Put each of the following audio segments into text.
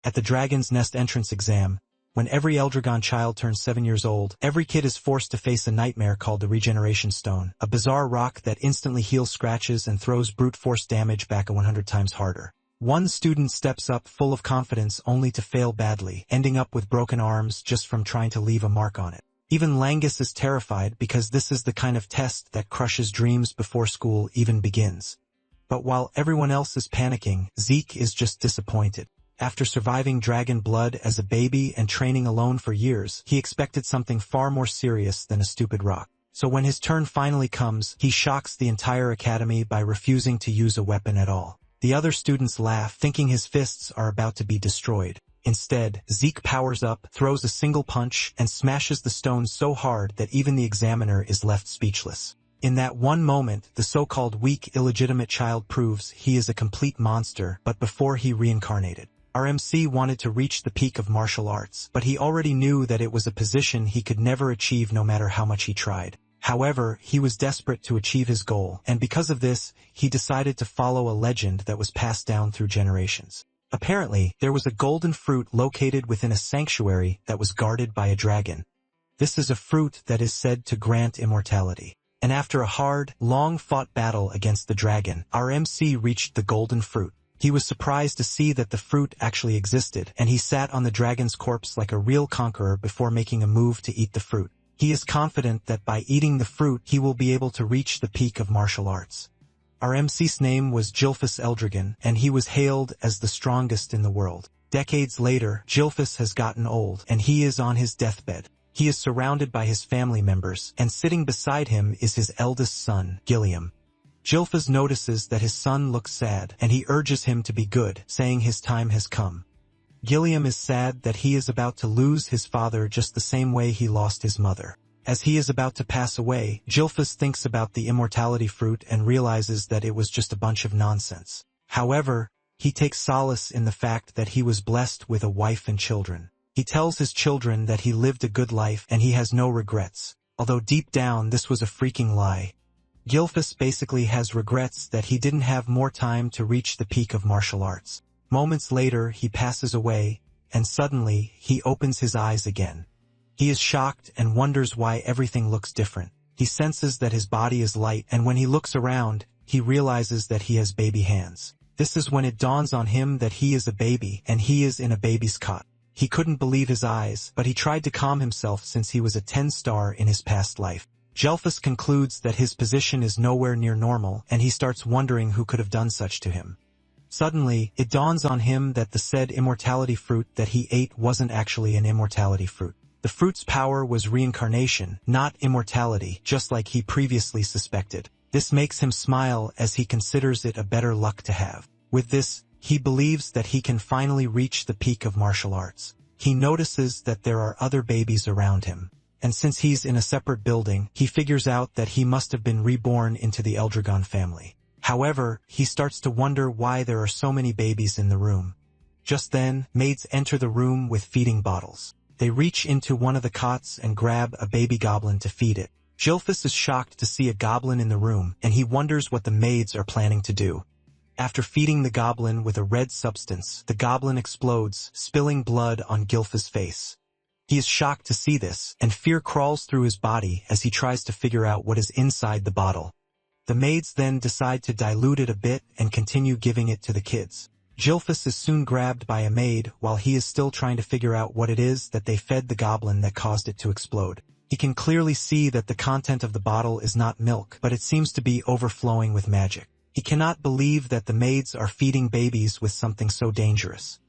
At the Dragon's Nest entrance exam, when every Eldragon child turns 7 years old, every kid is forced to face a nightmare called the Regeneration Stone, a bizarre rock that instantly heals scratches and throws brute force damage back 100 times harder. One student steps up full of confidence only to fail badly, ending up with broken arms just from trying to leave a mark on it. Even Langus is terrified because this is the kind of test that crushes dreams before school even begins. But while everyone else is panicking, Zeke is just disappointed. After surviving dragon blood as a baby and training alone for years, he expected something far more serious than a stupid rock. So when his turn finally comes, he shocks the entire academy by refusing to use a weapon at all. The other students laugh, thinking his fists are about to be destroyed. Instead, Zeke powers up, throws a single punch, and smashes the stone so hard that even the examiner is left speechless. In that one moment, the so-called weak, illegitimate child proves he is a complete monster, but before he reincarnated. Our MC wanted to reach the peak of martial arts, but he already knew that it was a position he could never achieve no matter how much he tried. However, he was desperate to achieve his goal, and because of this, he decided to follow a legend that was passed down through generations. Apparently, there was a golden fruit located within a sanctuary that was guarded by a dragon. This is a fruit that is said to grant immortality. And after a hard, long-fought battle against the dragon, our MC reached the golden fruit. He was surprised to see that the fruit actually existed, and he sat on the dragon's corpse like a real conqueror before making a move to eat the fruit. He is confident that by eating the fruit he will be able to reach the peak of martial arts. Our MC's name was Gilphus Eldragon, and he was hailed as the strongest in the world. Decades later, Gilphus has gotten old, and he is on his deathbed. He is surrounded by his family members, and sitting beside him is his eldest son, Gilliam. Gilphus notices that his son looks sad, and he urges him to be good, saying his time has come. Gilliam is sad that he is about to lose his father just the same way he lost his mother. As he is about to pass away, Gilphus thinks about the immortality fruit and realizes that it was just a bunch of nonsense. However, he takes solace in the fact that he was blessed with a wife and children. He tells his children that he lived a good life and he has no regrets, although deep down this was a freaking lie. Gilphus basically has regrets that he didn't have more time to reach the peak of martial arts. Moments later, he passes away, and suddenly, he opens his eyes again. He is shocked and wonders why everything looks different. He senses that his body is light, and when he looks around, he realizes that he has baby hands. This is when it dawns on him that he is a baby, and he is in a baby's cot. He couldn't believe his eyes, but he tried to calm himself since he was a 10-star in his past life. Gilphus concludes that his position is nowhere near normal, and he starts wondering who could have done such to him. Suddenly, it dawns on him that the said immortality fruit that he ate wasn't actually an immortality fruit. The fruit's power was reincarnation, not immortality, just like he previously suspected. This makes him smile as he considers it a better luck to have. With this, he believes that he can finally reach the peak of martial arts. He notices that there are other babies around him. And since he's in a separate building, he figures out that he must have been reborn into the Eldragon family. However, he starts to wonder why there are so many babies in the room. Just then, maids enter the room with feeding bottles. They reach into one of the cots and grab a baby goblin to feed it. Gilphus is shocked to see a goblin in the room, and he wonders what the maids are planning to do. After feeding the goblin with a red substance, the goblin explodes, spilling blood on Gilphus' face. He is shocked to see this, and fear crawls through his body as he tries to figure out what is inside the bottle. The maids then decide to dilute it a bit and continue giving it to the kids. Gilphus is soon grabbed by a maid while he is still trying to figure out what it is that they fed the goblin that caused it to explode. He can clearly see that the content of the bottle is not milk, but it seems to be overflowing with magic. He cannot believe that the maids are feeding babies with something so dangerous.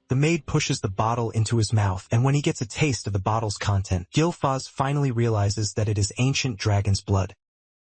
The maid pushes the bottle into his mouth, and when he gets a taste of the bottle's content, Gilphus finally realizes that it is ancient dragon's blood.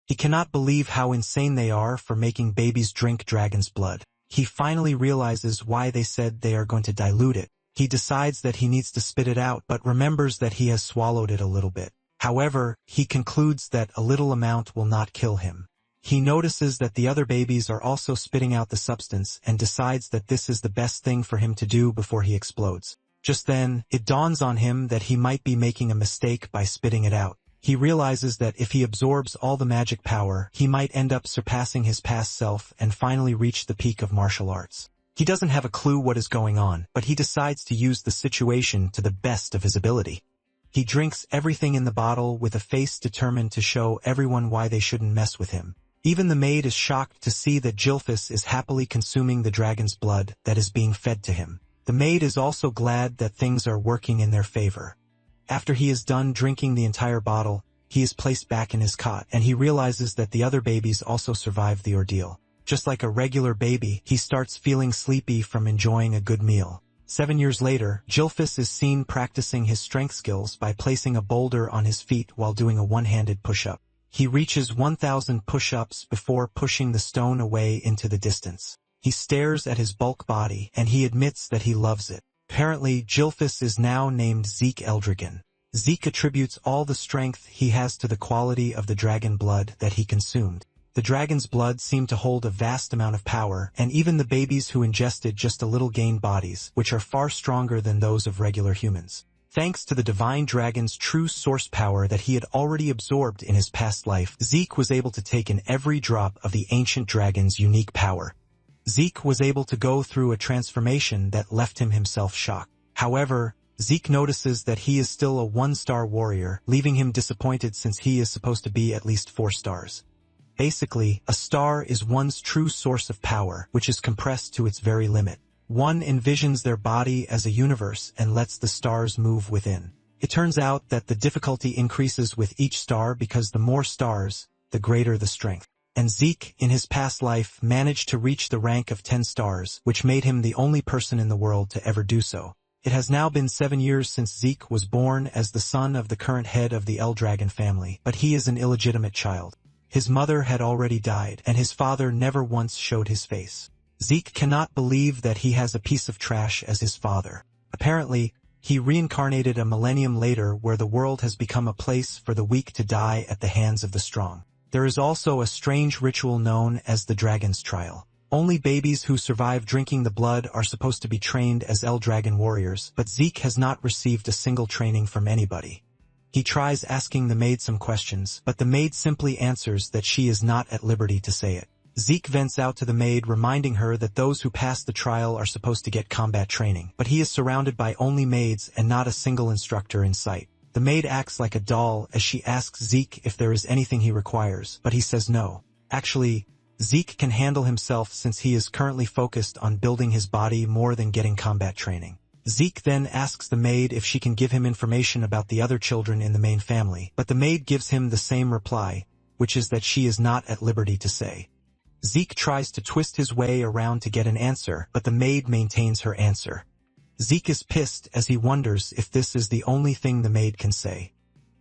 He cannot believe how insane they are for making babies drink dragon's blood. He finally realizes why they said they are going to dilute it. He decides that he needs to spit it out, but remembers that he has swallowed it a little bit. However, he concludes that a little amount will not kill him. He notices that the other babies are also spitting out the substance and decides that this is the best thing for him to do before he explodes. Just then, it dawns on him that he might be making a mistake by spitting it out. He realizes that if he absorbs all the magic power, he might end up surpassing his past self and finally reach the peak of martial arts. He doesn't have a clue what is going on, but he decides to use the situation to the best of his ability. He drinks everything in the bottle with a face determined to show everyone why they shouldn't mess with him. Even the maid is shocked to see that Gilphus is happily consuming the dragon's blood that is being fed to him. The maid is also glad that things are working in their favor. After he is done drinking the entire bottle, he is placed back in his cot, and he realizes that the other babies also survived the ordeal. Just like a regular baby, he starts feeling sleepy from enjoying a good meal. 7 years later, Gilphus is seen practicing his strength skills by placing a boulder on his feet while doing a one-handed push-up. He reaches 1,000 push-ups before pushing the stone away into the distance. He stares at his bulk body, and he admits that he loves it. Apparently, Gilphus is now named Zeke Eldragon. Zeke attributes all the strength he has to the quality of the dragon blood that he consumed. The dragon's blood seemed to hold a vast amount of power, and even the babies who ingested just a little gained bodies, which are far stronger than those of regular humans. Thanks to the divine dragon's true source power that he had already absorbed in his past life, Zeke was able to take in every drop of the ancient dragon's unique power. Zeke was able to go through a transformation that left him himself shocked. However, Zeke notices that he is still a 1-star warrior, leaving him disappointed since he is supposed to be at least 4 stars. Basically, a star is one's true source of power, which is compressed to its very limit. One envisions their body as a universe and lets the stars move within. It turns out that the difficulty increases with each star because the more stars, the greater the strength. And Zeke, in his past life, managed to reach the rank of 10 stars, which made him the only person in the world to ever do so. It has now been 7 years since Zeke was born as the son of the current head of the Eldragon family, but he is an illegitimate child. His mother had already died, and his father never once showed his face. Zeke cannot believe that he has a piece of trash as his father. Apparently, he reincarnated a millennium later where the world has become a place for the weak to die at the hands of the strong. There is also a strange ritual known as the Dragon's Trial. Only babies who survive drinking the blood are supposed to be trained as Eldragon warriors, but Zeke has not received a single training from anybody. He tries asking the maid some questions, but the maid simply answers that she is not at liberty to say it. Zeke vents out to the maid, reminding her that those who pass the trial are supposed to get combat training, but he is surrounded by only maids and not a single instructor in sight. The maid acts like a doll as she asks Zeke if there is anything he requires, but he says no. Actually, Zeke can handle himself since he is currently focused on building his body more than getting combat training. Zeke then asks the maid if she can give him information about the other children in the main family, but the maid gives him the same reply, which is that she is not at liberty to say. Zeke tries to twist his way around to get an answer, but the maid maintains her answer. Zeke is pissed as he wonders if this is the only thing the maid can say.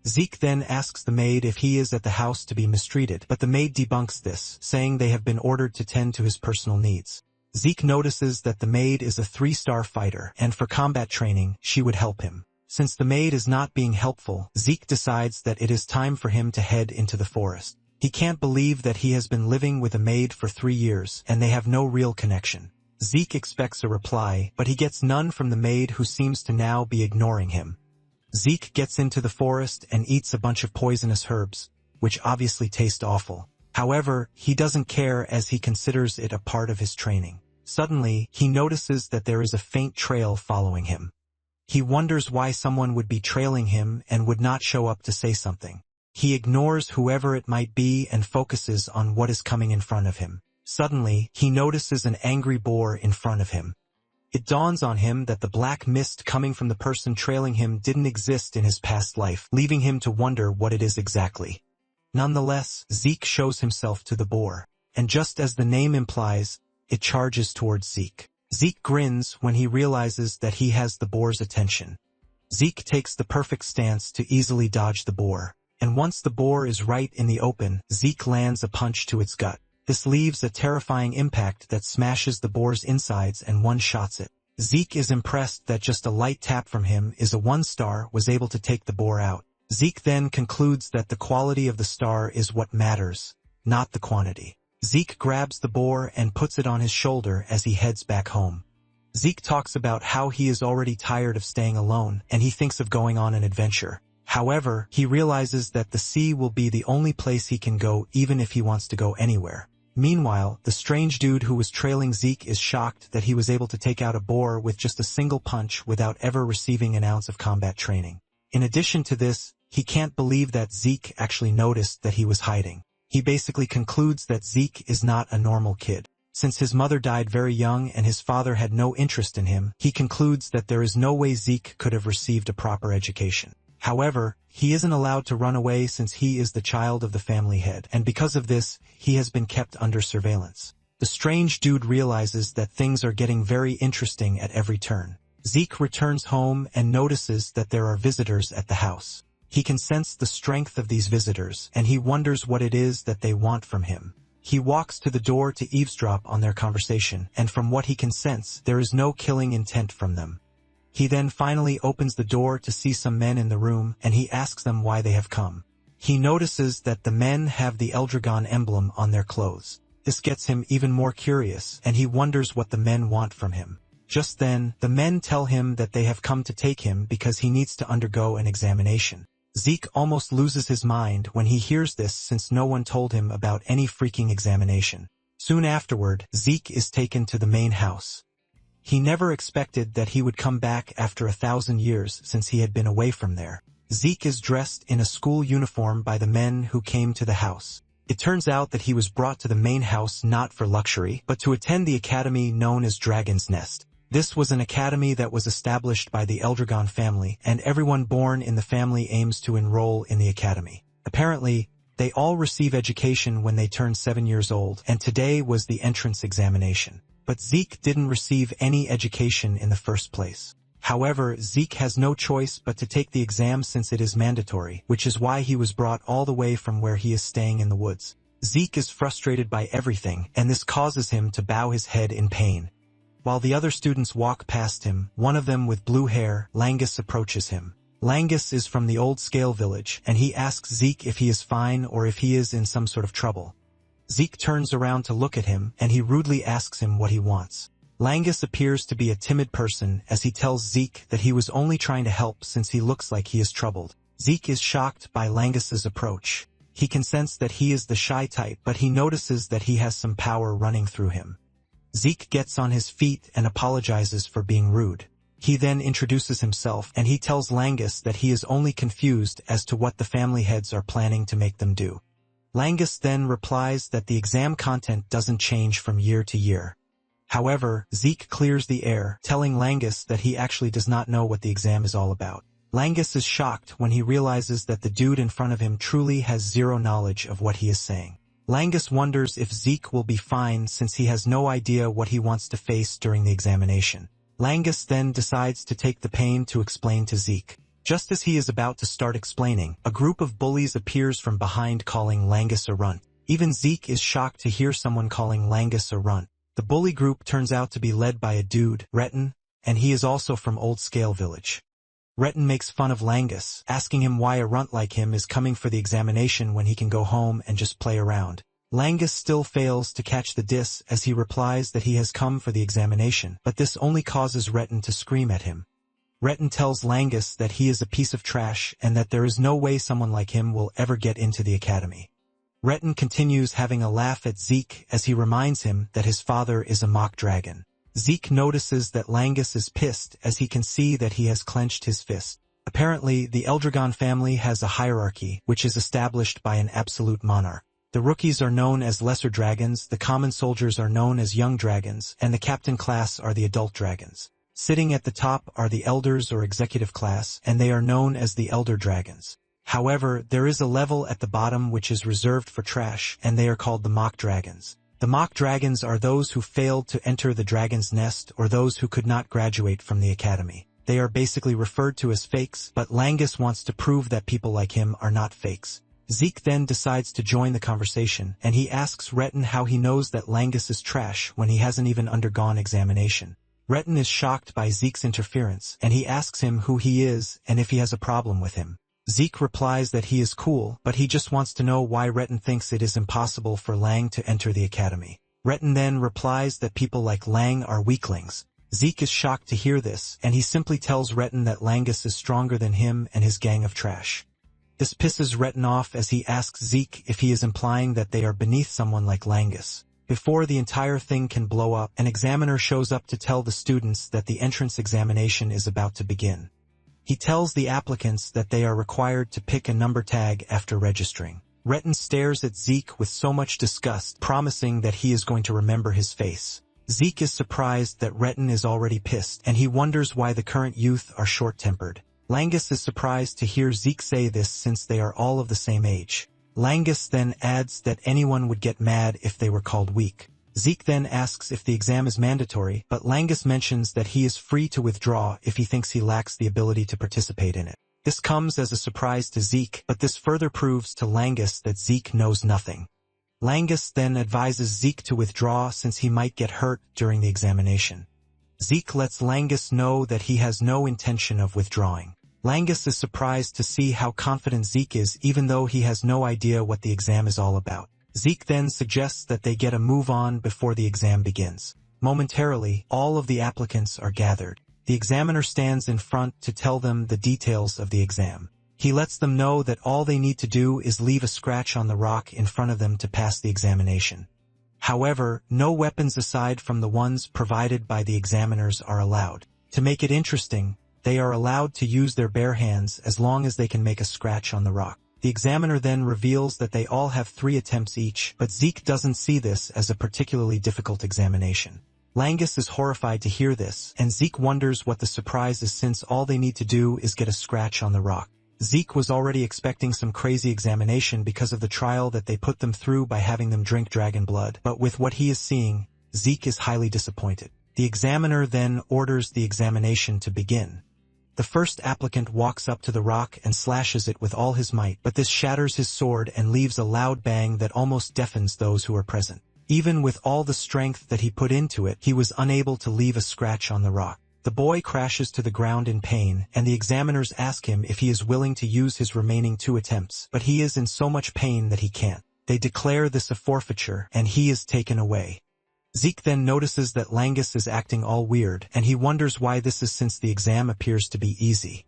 Zeke then asks the maid if he is at the house to be mistreated, but the maid debunks this, saying they have been ordered to tend to his personal needs. Zeke notices that the maid is a 3-star fighter, and for combat training, she would help him. Since the maid is not being helpful, Zeke decides that it is time for him to head into the forest. He can't believe that he has been living with a maid for 3 years, and they have no real connection. Zeke expects a reply, but he gets none from the maid, who seems to now be ignoring him. Zeke gets into the forest and eats a bunch of poisonous herbs, which obviously taste awful. However, he doesn't care as he considers it a part of his training. Suddenly, he notices that there is a faint trail following him. He wonders why someone would be trailing him and would not show up to say something. He ignores whoever it might be and focuses on what is coming in front of him. Suddenly, he notices an angry boar in front of him. It dawns on him that the black mist coming from the person trailing him didn't exist in his past life, leaving him to wonder what it is exactly. Nonetheless, Zeke shows himself to the boar, and just as the name implies, it charges towards Zeke. Zeke grins when he realizes that he has the boar's attention. Zeke takes the perfect stance to easily dodge the boar, and once the boar is right in the open, Zeke lands a punch to its gut. This leaves a terrifying impact that smashes the boar's insides and one-shots it. Zeke is impressed that just a light tap from him is a 1-star was able to take the boar out. Zeke then concludes that the quality of the star is what matters, not the quantity. Zeke grabs the boar and puts it on his shoulder as he heads back home. Zeke talks about how he is already tired of staying alone, and he thinks of going on an adventure. However, he realizes that the sea will be the only place he can go even if he wants to go anywhere. Meanwhile, the strange dude who was trailing Zeke is shocked that he was able to take out a boar with just a single punch without ever receiving an ounce of combat training. In addition to this, he can't believe that Zeke actually noticed that he was hiding. He basically concludes that Zeke is not a normal kid. Since his mother died very young and his father had no interest in him, he concludes that there is no way Zeke could have received a proper education. However, he isn't allowed to run away since he is the child of the family head, and because of this, he has been kept under surveillance. The strange dude realizes that things are getting very interesting at every turn. Zeke returns home and notices that there are visitors at the house. He can sense the strength of these visitors, and he wonders what it is that they want from him. He walks to the door to eavesdrop on their conversation, and from what he can sense, there is no killing intent from them. He then finally opens the door to see some men in the room, and he asks them why they have come. He notices that the men have the Eldragon emblem on their clothes. This gets him even more curious, and he wonders what the men want from him. Just then, the men tell him that they have come to take him because he needs to undergo an examination. Zeke almost loses his mind when he hears this since no one told him about any freaking examination. Soon afterward, Zeke is taken to the main house. He never expected that he would come back after 1,000 years since he had been away from there. Zeke is dressed in a school uniform by the men who came to the house. It turns out that he was brought to the main house not for luxury, but to attend the academy known as Dragon's Nest. This was an academy that was established by the Eldragon family, and everyone born in the family aims to enroll in the academy. Apparently, they all receive education when they turn 7 years old, and today was the entrance examination. But Zeke didn't receive any education in the first place. However, Zeke has no choice but to take the exam since it is mandatory, which is why he was brought all the way from where he is staying in the woods. Zeke is frustrated by everything, and this causes him to bow his head in pain. While the other students walk past him, one of them with blue hair, Langus, approaches him. Langus is from the old Scale village, and he asks Zeke if he is fine or if he is in some sort of trouble. Zeke turns around to look at him, and he rudely asks him what he wants. Langus appears to be a timid person as he tells Zeke that he was only trying to help since he looks like he is troubled. Zeke is shocked by Langus's approach. He can sense that he is the shy type, but he notices that he has some power running through him. Zeke gets on his feet and apologizes for being rude. He then introduces himself, and he tells Langus that he is only confused as to what the family heads are planning to make them do. Langus then replies that the exam content doesn't change from year to year. However, Zeke clears the air, telling Langus that he actually does not know what the exam is all about. Langus is shocked when he realizes that the dude in front of him truly has zero knowledge of what he is saying. Langus wonders if Zeke will be fine since he has no idea what he wants to face during the examination. Langus then decides to take the pain to explain to Zeke. Just as he is about to start explaining, a group of bullies appears from behind calling Langus a runt. Even Zeke is shocked to hear someone calling Langus a runt. The bully group turns out to be led by a dude, Retin, and he is also from Old Scale Village. Retin makes fun of Langus, asking him why a runt like him is coming for the examination when he can go home and just play around. Langus still fails to catch the diss as he replies that he has come for the examination, but this only causes Retin to scream at him. Retin tells Langus that he is a piece of trash and that there is no way someone like him will ever get into the academy. Retin continues having a laugh at Zeke as he reminds him that his father is a mock dragon. Zeke notices that Langus is pissed as he can see that he has clenched his fist. Apparently, the Eldragon family has a hierarchy, which is established by an absolute monarch. The rookies are known as lesser dragons, the common soldiers are known as young dragons, and the captain class are the adult dragons. Sitting at the top are the elders or executive class, and they are known as the elder dragons. However, there is a level at the bottom which is reserved for trash, and they are called the mock dragons. The mock dragons are those who failed to enter the dragon's nest or those who could not graduate from the academy. They are basically referred to as fakes, but Langus wants to prove that people like him are not fakes. Zeke then decides to join the conversation, and he asks Retin how he knows that Langus is trash when he hasn't even undergone examination. Retin is shocked by Zeke's interference, and he asks him who he is and if he has a problem with him. Zeke replies that he is cool, but he just wants to know why Retin thinks it is impossible for Lang to enter the academy. Retin then replies that people like Lang are weaklings. Zeke is shocked to hear this, and he simply tells Retin that Langus is stronger than him and his gang of trash. This pisses Retin off as he asks Zeke if he is implying that they are beneath someone like Langus. Before the entire thing can blow up, an examiner shows up to tell the students that the entrance examination is about to begin. He tells the applicants that they are required to pick a number tag after registering. Retin stares at Zeke with so much disgust, promising that he is going to remember his face. Zeke is surprised that Retin is already pissed, and he wonders why the current youth are short-tempered. Langus is surprised to hear Zeke say this since they are all of the same age. Langus then adds that anyone would get mad if they were called weak. Zeke then asks if the exam is mandatory, but Langus mentions that he is free to withdraw if he thinks he lacks the ability to participate in it. This comes as a surprise to Zeke, but this further proves to Langus that Zeke knows nothing. Langus then advises Zeke to withdraw since he might get hurt during the examination. Zeke lets Langus know that he has no intention of withdrawing. Langus is surprised to see how confident Zeke is even though he has no idea what the exam is all about. Zeke then suggests that they get a move on before the exam begins. Momentarily, all of the applicants are gathered. The examiner stands in front to tell them the details of the exam. He lets them know that all they need to do is leave a scratch on the rock in front of them to pass the examination. However, no weapons aside from the ones provided by the examiners are allowed. To make it interesting, they are allowed to use their bare hands as long as they can make a scratch on the rock. The examiner then reveals that they all have 3 attempts each, but Zeke doesn't see this as a particularly difficult examination. Langus is horrified to hear this, and Zeke wonders what the surprise is since all they need to do is get a scratch on the rock. Zeke was already expecting some crazy examination because of the trial that they put them through by having them drink dragon blood, but with what he is seeing, Zeke is highly disappointed. The examiner then orders the examination to begin. The first applicant walks up to the rock and slashes it with all his might, but this shatters his sword and leaves a loud bang that almost deafens those who are present. Even with all the strength that he put into it, he was unable to leave a scratch on the rock. The boy crashes to the ground in pain, and the examiners ask him if he is willing to use his remaining 2 attempts, but he is in so much pain that he can't. They declare this a forfeiture, and he is taken away. Zeke then notices that Langus is acting all weird, and he wonders why this is since the exam appears to be easy.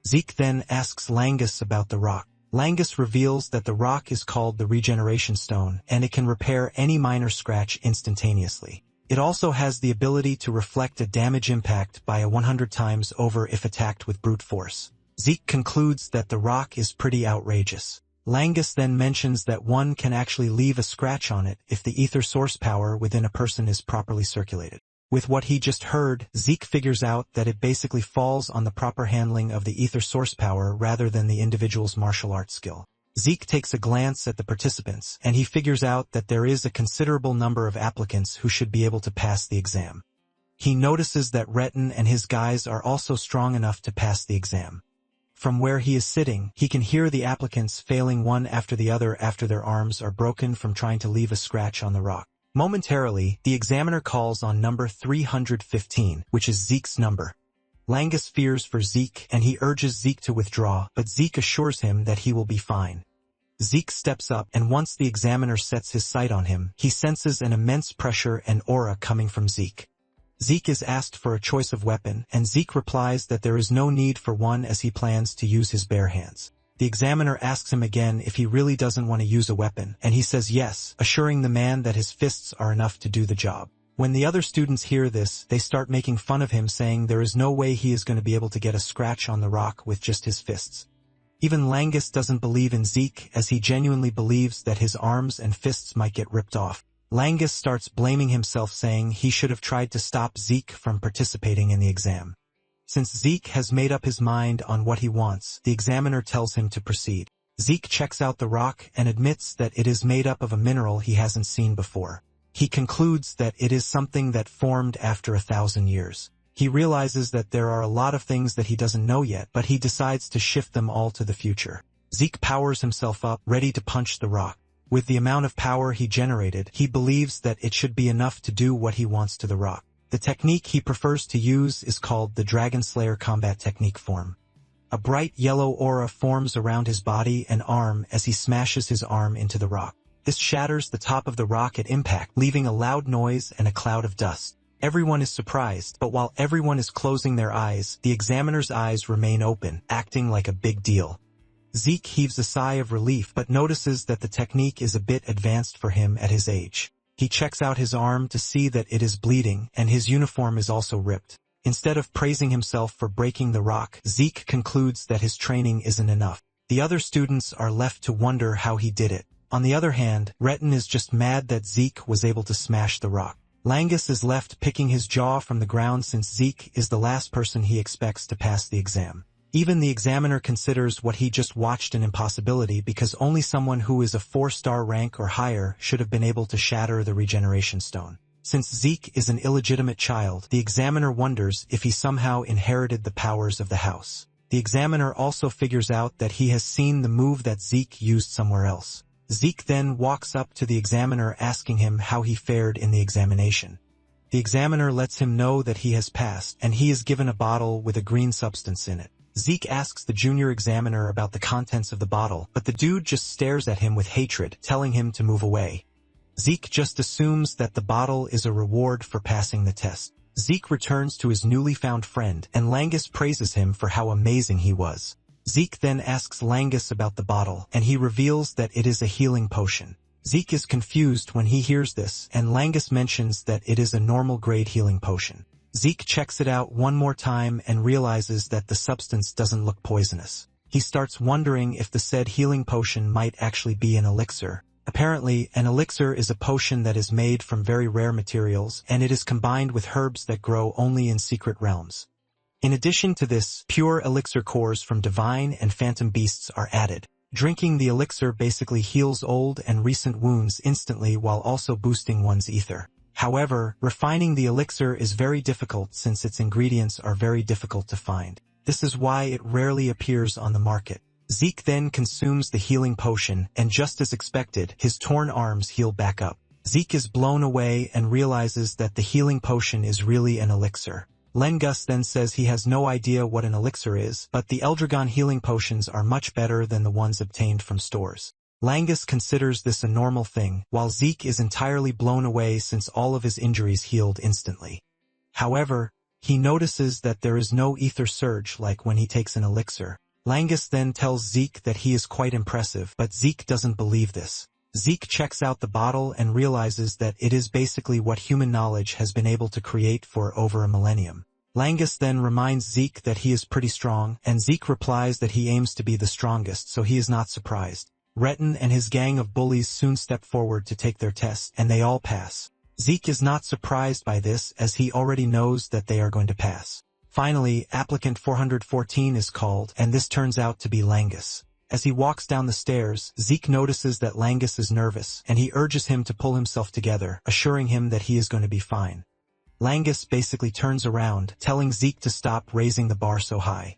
Zeke then asks Langus about the rock. Langus reveals that the rock is called the Regeneration Stone, and it can repair any minor scratch instantaneously. It also has the ability to reflect a damage impact by a 100 times over if attacked with brute force. Zeke concludes that the rock is pretty outrageous. Langus then mentions that one can actually leave a scratch on it if the ether source power within a person is properly circulated. With what he just heard, Zeke figures out that it basically falls on the proper handling of the ether source power rather than the individual's martial arts skill. Zeke takes a glance at the participants, and he figures out that there is a considerable number of applicants who should be able to pass the exam. He notices that Retin and his guys are also strong enough to pass the exam. From where he is sitting, he can hear the applicants failing one after the other after their arms are broken from trying to leave a scratch on the rock. Momentarily, the examiner calls on number 315, which is Zeke's number. Langus fears for Zeke, and he urges Zeke to withdraw, but Zeke assures him that he will be fine. Zeke steps up, and once the examiner sets his sight on him, he senses an immense pressure and aura coming from Zeke. Zeke is asked for a choice of weapon, and Zeke replies that there is no need for one as he plans to use his bare hands. The examiner asks him again if he really doesn't want to use a weapon, and he says yes, assuring the man that his fists are enough to do the job. When the other students hear this, they start making fun of him, saying there is no way he is going to be able to get a scratch on the rock with just his fists. Even Langus doesn't believe in Zeke, as he genuinely believes that his arms and fists might get ripped off. Langus starts blaming himself, saying he should have tried to stop Zeke from participating in the exam. Since Zeke has made up his mind on what he wants, the examiner tells him to proceed. Zeke checks out the rock and admits that it is made up of a mineral he hasn't seen before. He concludes that it is something that formed after 1,000 years. He realizes that there are a lot of things that he doesn't know yet, but he decides to shift them all to the future. Zeke powers himself up, ready to punch the rock. With the amount of power he generated, he believes that it should be enough to do what he wants to the rock. The technique he prefers to use is called the Dragon Slayer combat technique form. A bright yellow aura forms around his body and arm as he smashes his arm into the rock. This shatters the top of the rock at impact, leaving a loud noise and a cloud of dust. Everyone is surprised, but while everyone is closing their eyes, the examiner's eyes remain open, acting like a big deal. Zeke heaves a sigh of relief but notices that the technique is a bit advanced for him at his age. He checks out his arm to see that it is bleeding, and his uniform is also ripped. Instead of praising himself for breaking the rock, Zeke concludes that his training isn't enough. The other students are left to wonder how he did it. On the other hand, Retin is just mad that Zeke was able to smash the rock. Langus is left picking his jaw from the ground since Zeke is the last person he expects to pass the exam. Even the examiner considers what he just watched an impossibility because only someone who is a 4-star rank or higher should have been able to shatter the regeneration stone. Since Zeke is an illegitimate child, the examiner wonders if he somehow inherited the powers of the house. The examiner also figures out that he has seen the move that Zeke used somewhere else. Zeke then walks up to the examiner asking him how he fared in the examination. The examiner lets him know that he has passed, and he is given a bottle with a green substance in it. Zeke asks the junior examiner about the contents of the bottle, but the dude just stares at him with hatred, telling him to move away. Zeke just assumes that the bottle is a reward for passing the test. Zeke returns to his newly found friend, and Langus praises him for how amazing he was. Zeke then asks Langus about the bottle, and he reveals that it is a healing potion. Zeke is confused when he hears this, and Langus mentions that it is a normal-grade healing potion. Zeke checks it out one more time and realizes that the substance doesn't look poisonous. He starts wondering if the said healing potion might actually be an elixir. Apparently, an elixir is a potion that is made from very rare materials, and it is combined with herbs that grow only in secret realms. In addition to this, pure elixir cores from divine and phantom beasts are added. Drinking the elixir basically heals old and recent wounds instantly while also boosting one's ether. However, refining the elixir is very difficult since its ingredients are very difficult to find. This is why it rarely appears on the market. Zeke then consumes the healing potion, and just as expected, his torn arms heal back up. Zeke is blown away and realizes that the healing potion is really an elixir. Lengus then says he has no idea what an elixir is, but the Eldragon healing potions are much better than the ones obtained from stores. Langus considers this a normal thing, while Zeke is entirely blown away since all of his injuries healed instantly. However, he notices that there is no ether surge like when he takes an elixir. Langus then tells Zeke that he is quite impressive, but Zeke doesn't believe this. Zeke checks out the bottle and realizes that it is basically what human knowledge has been able to create for over a millennium. Langus then reminds Zeke that he is pretty strong, and Zeke replies that he aims to be the strongest, so he is not surprised. Retin and his gang of bullies soon step forward to take their test, and they all pass. Zeke is not surprised by this as he already knows that they are going to pass. Finally, applicant 414 is called, and this turns out to be Langus. As he walks down the stairs, Zeke notices that Langus is nervous, and he urges him to pull himself together, assuring him that he is going to be fine. Langus basically turns around, telling Zeke to stop raising the bar so high.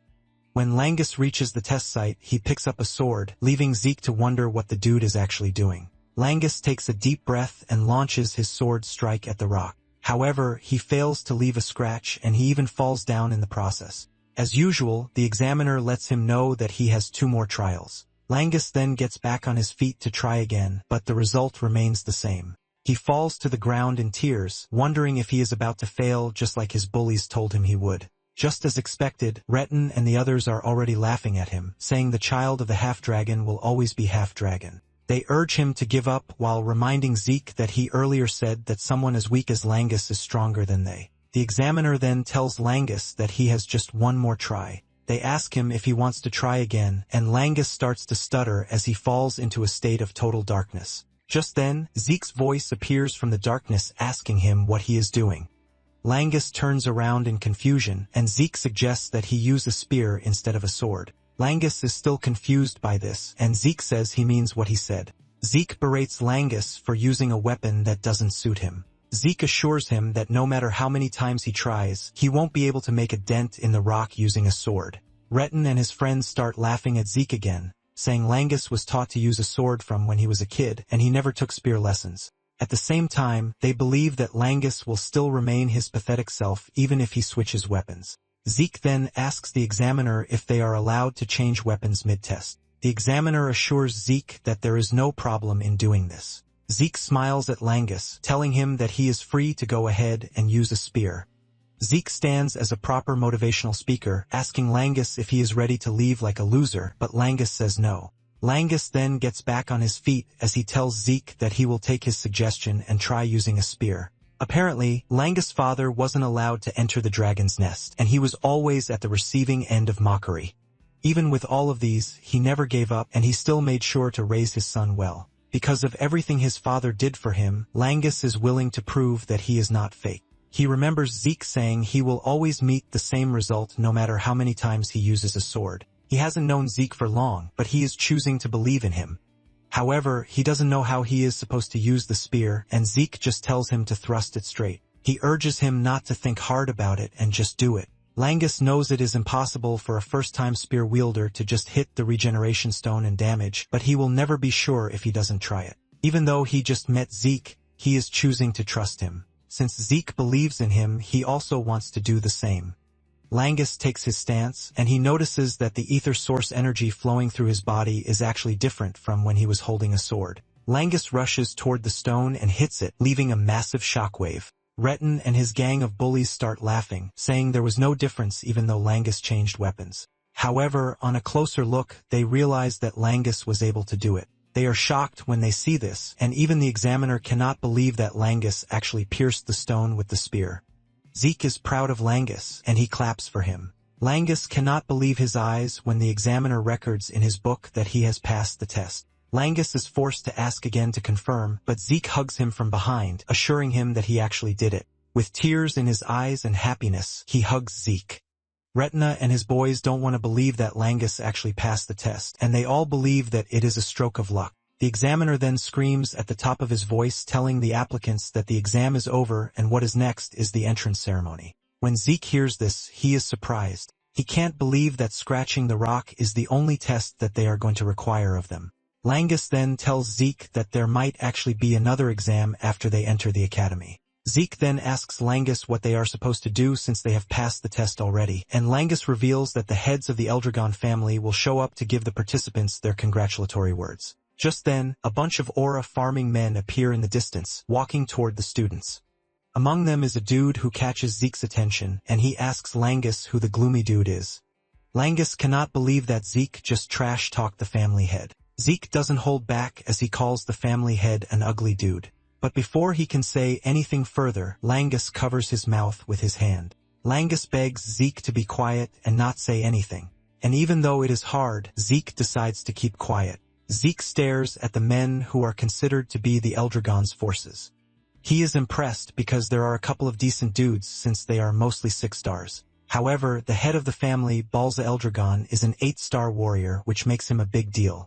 When Langus reaches the test site, he picks up a sword, leaving Zeke to wonder what the dude is actually doing. Langus takes a deep breath and launches his sword strike at the rock. However, he fails to leave a scratch, and he even falls down in the process. As usual, the examiner lets him know that he has 2 more trials. Langus then gets back on his feet to try again, but the result remains the same. He falls to the ground in tears, wondering if he is about to fail just like his bullies told him he would. Just as expected, Retin and the others are already laughing at him, saying the child of the half-dragon will always be half-dragon. They urge him to give up while reminding Zeke that he earlier said that someone as weak as Langus is stronger than they. The examiner then tells Langus that he has just 1 more try. They ask him if he wants to try again, and Langus starts to stutter as he falls into a state of total darkness. Just then, Zeke's voice appears from the darkness asking him what he is doing. Langus turns around in confusion, and Zeke suggests that he use a spear instead of a sword. Langus is still confused by this, and Zeke says he means what he said. Zeke berates Langus for using a weapon that doesn't suit him. Zeke assures him that no matter how many times he tries, he won't be able to make a dent in the rock using a sword. Retin and his friends start laughing at Zeke again, saying Langus was taught to use a sword from when he was a kid, and he never took spear lessons. At the same time, they believe that Langus will still remain his pathetic self even if he switches weapons. Zeke then asks the examiner if they are allowed to change weapons mid-test. The examiner assures Zeke that there is no problem in doing this. Zeke smiles at Langus, telling him that he is free to go ahead and use a spear. Zeke stands as a proper motivational speaker, asking Langus if he is ready to leave like a loser, but Langus says no. Langus then gets back on his feet as he tells Zeke that he will take his suggestion and try using a spear. Apparently, Langus' father wasn't allowed to enter the dragon's nest, and he was always at the receiving end of mockery. Even with all of these, he never gave up, and he still made sure to raise his son well. Because of everything his father did for him, Langus is willing to prove that he is not fake. He remembers Zeke saying he will always meet the same result no matter how many times he uses a sword. He hasn't known Zeke for long, but he is choosing to believe in him. However, he doesn't know how he is supposed to use the spear, and Zeke just tells him to thrust it straight. He urges him not to think hard about it and just do it. Langus knows it is impossible for a first-time spear wielder to just hit the regeneration stone and damage, but he will never be sure if he doesn't try it. Even though he just met Zeke, he is choosing to trust him. Since Zeke believes in him, he also wants to do the same. Langus takes his stance, and he notices that the ether source energy flowing through his body is actually different from when he was holding a sword. Langus rushes toward the stone and hits it, leaving a massive shockwave. Retin and his gang of bullies start laughing, saying there was no difference even though Langus changed weapons. However, on a closer look, they realize that Langus was able to do it. They are shocked when they see this, and even the examiner cannot believe that Langus actually pierced the stone with the spear. Zeke is proud of Langus, and he claps for him. Langus cannot believe his eyes when the examiner records in his book that he has passed the test. Langus is forced to ask again to confirm, but Zeke hugs him from behind, assuring him that he actually did it. With tears in his eyes and happiness, he hugs Zeke. Retina and his boys don't want to believe that Langus actually passed the test, and they all believe that it is a stroke of luck. The examiner then screams at the top of his voice, telling the applicants that the exam is over and what is next is the entrance ceremony. When Zeke hears this, he is surprised. He can't believe that scratching the rock is the only test that they are going to require of them. Langus then tells Zeke that there might actually be another exam after they enter the academy. Zeke then asks Langus what they are supposed to do since they have passed the test already, and Langus reveals that the heads of the Eldragon family will show up to give the participants their congratulatory words. Just then, a bunch of aura farming men appear in the distance, walking toward the students. Among them is a dude who catches Zeke's attention, and he asks Langus who the gloomy dude is. Langus cannot believe that Zeke just trash-talked the family head. Zeke doesn't hold back as he calls the family head an ugly dude. But before he can say anything further, Langus covers his mouth with his hand. Langus begs Zeke to be quiet and not say anything. And even though it is hard, Zeke decides to keep quiet. Zeke stares at the men who are considered to be the Eldragon's forces. He is impressed because there are a couple of decent dudes since they are mostly 6 stars. However, the head of the family, Balza Eldragon, is an 8-star warrior, which makes him a big deal.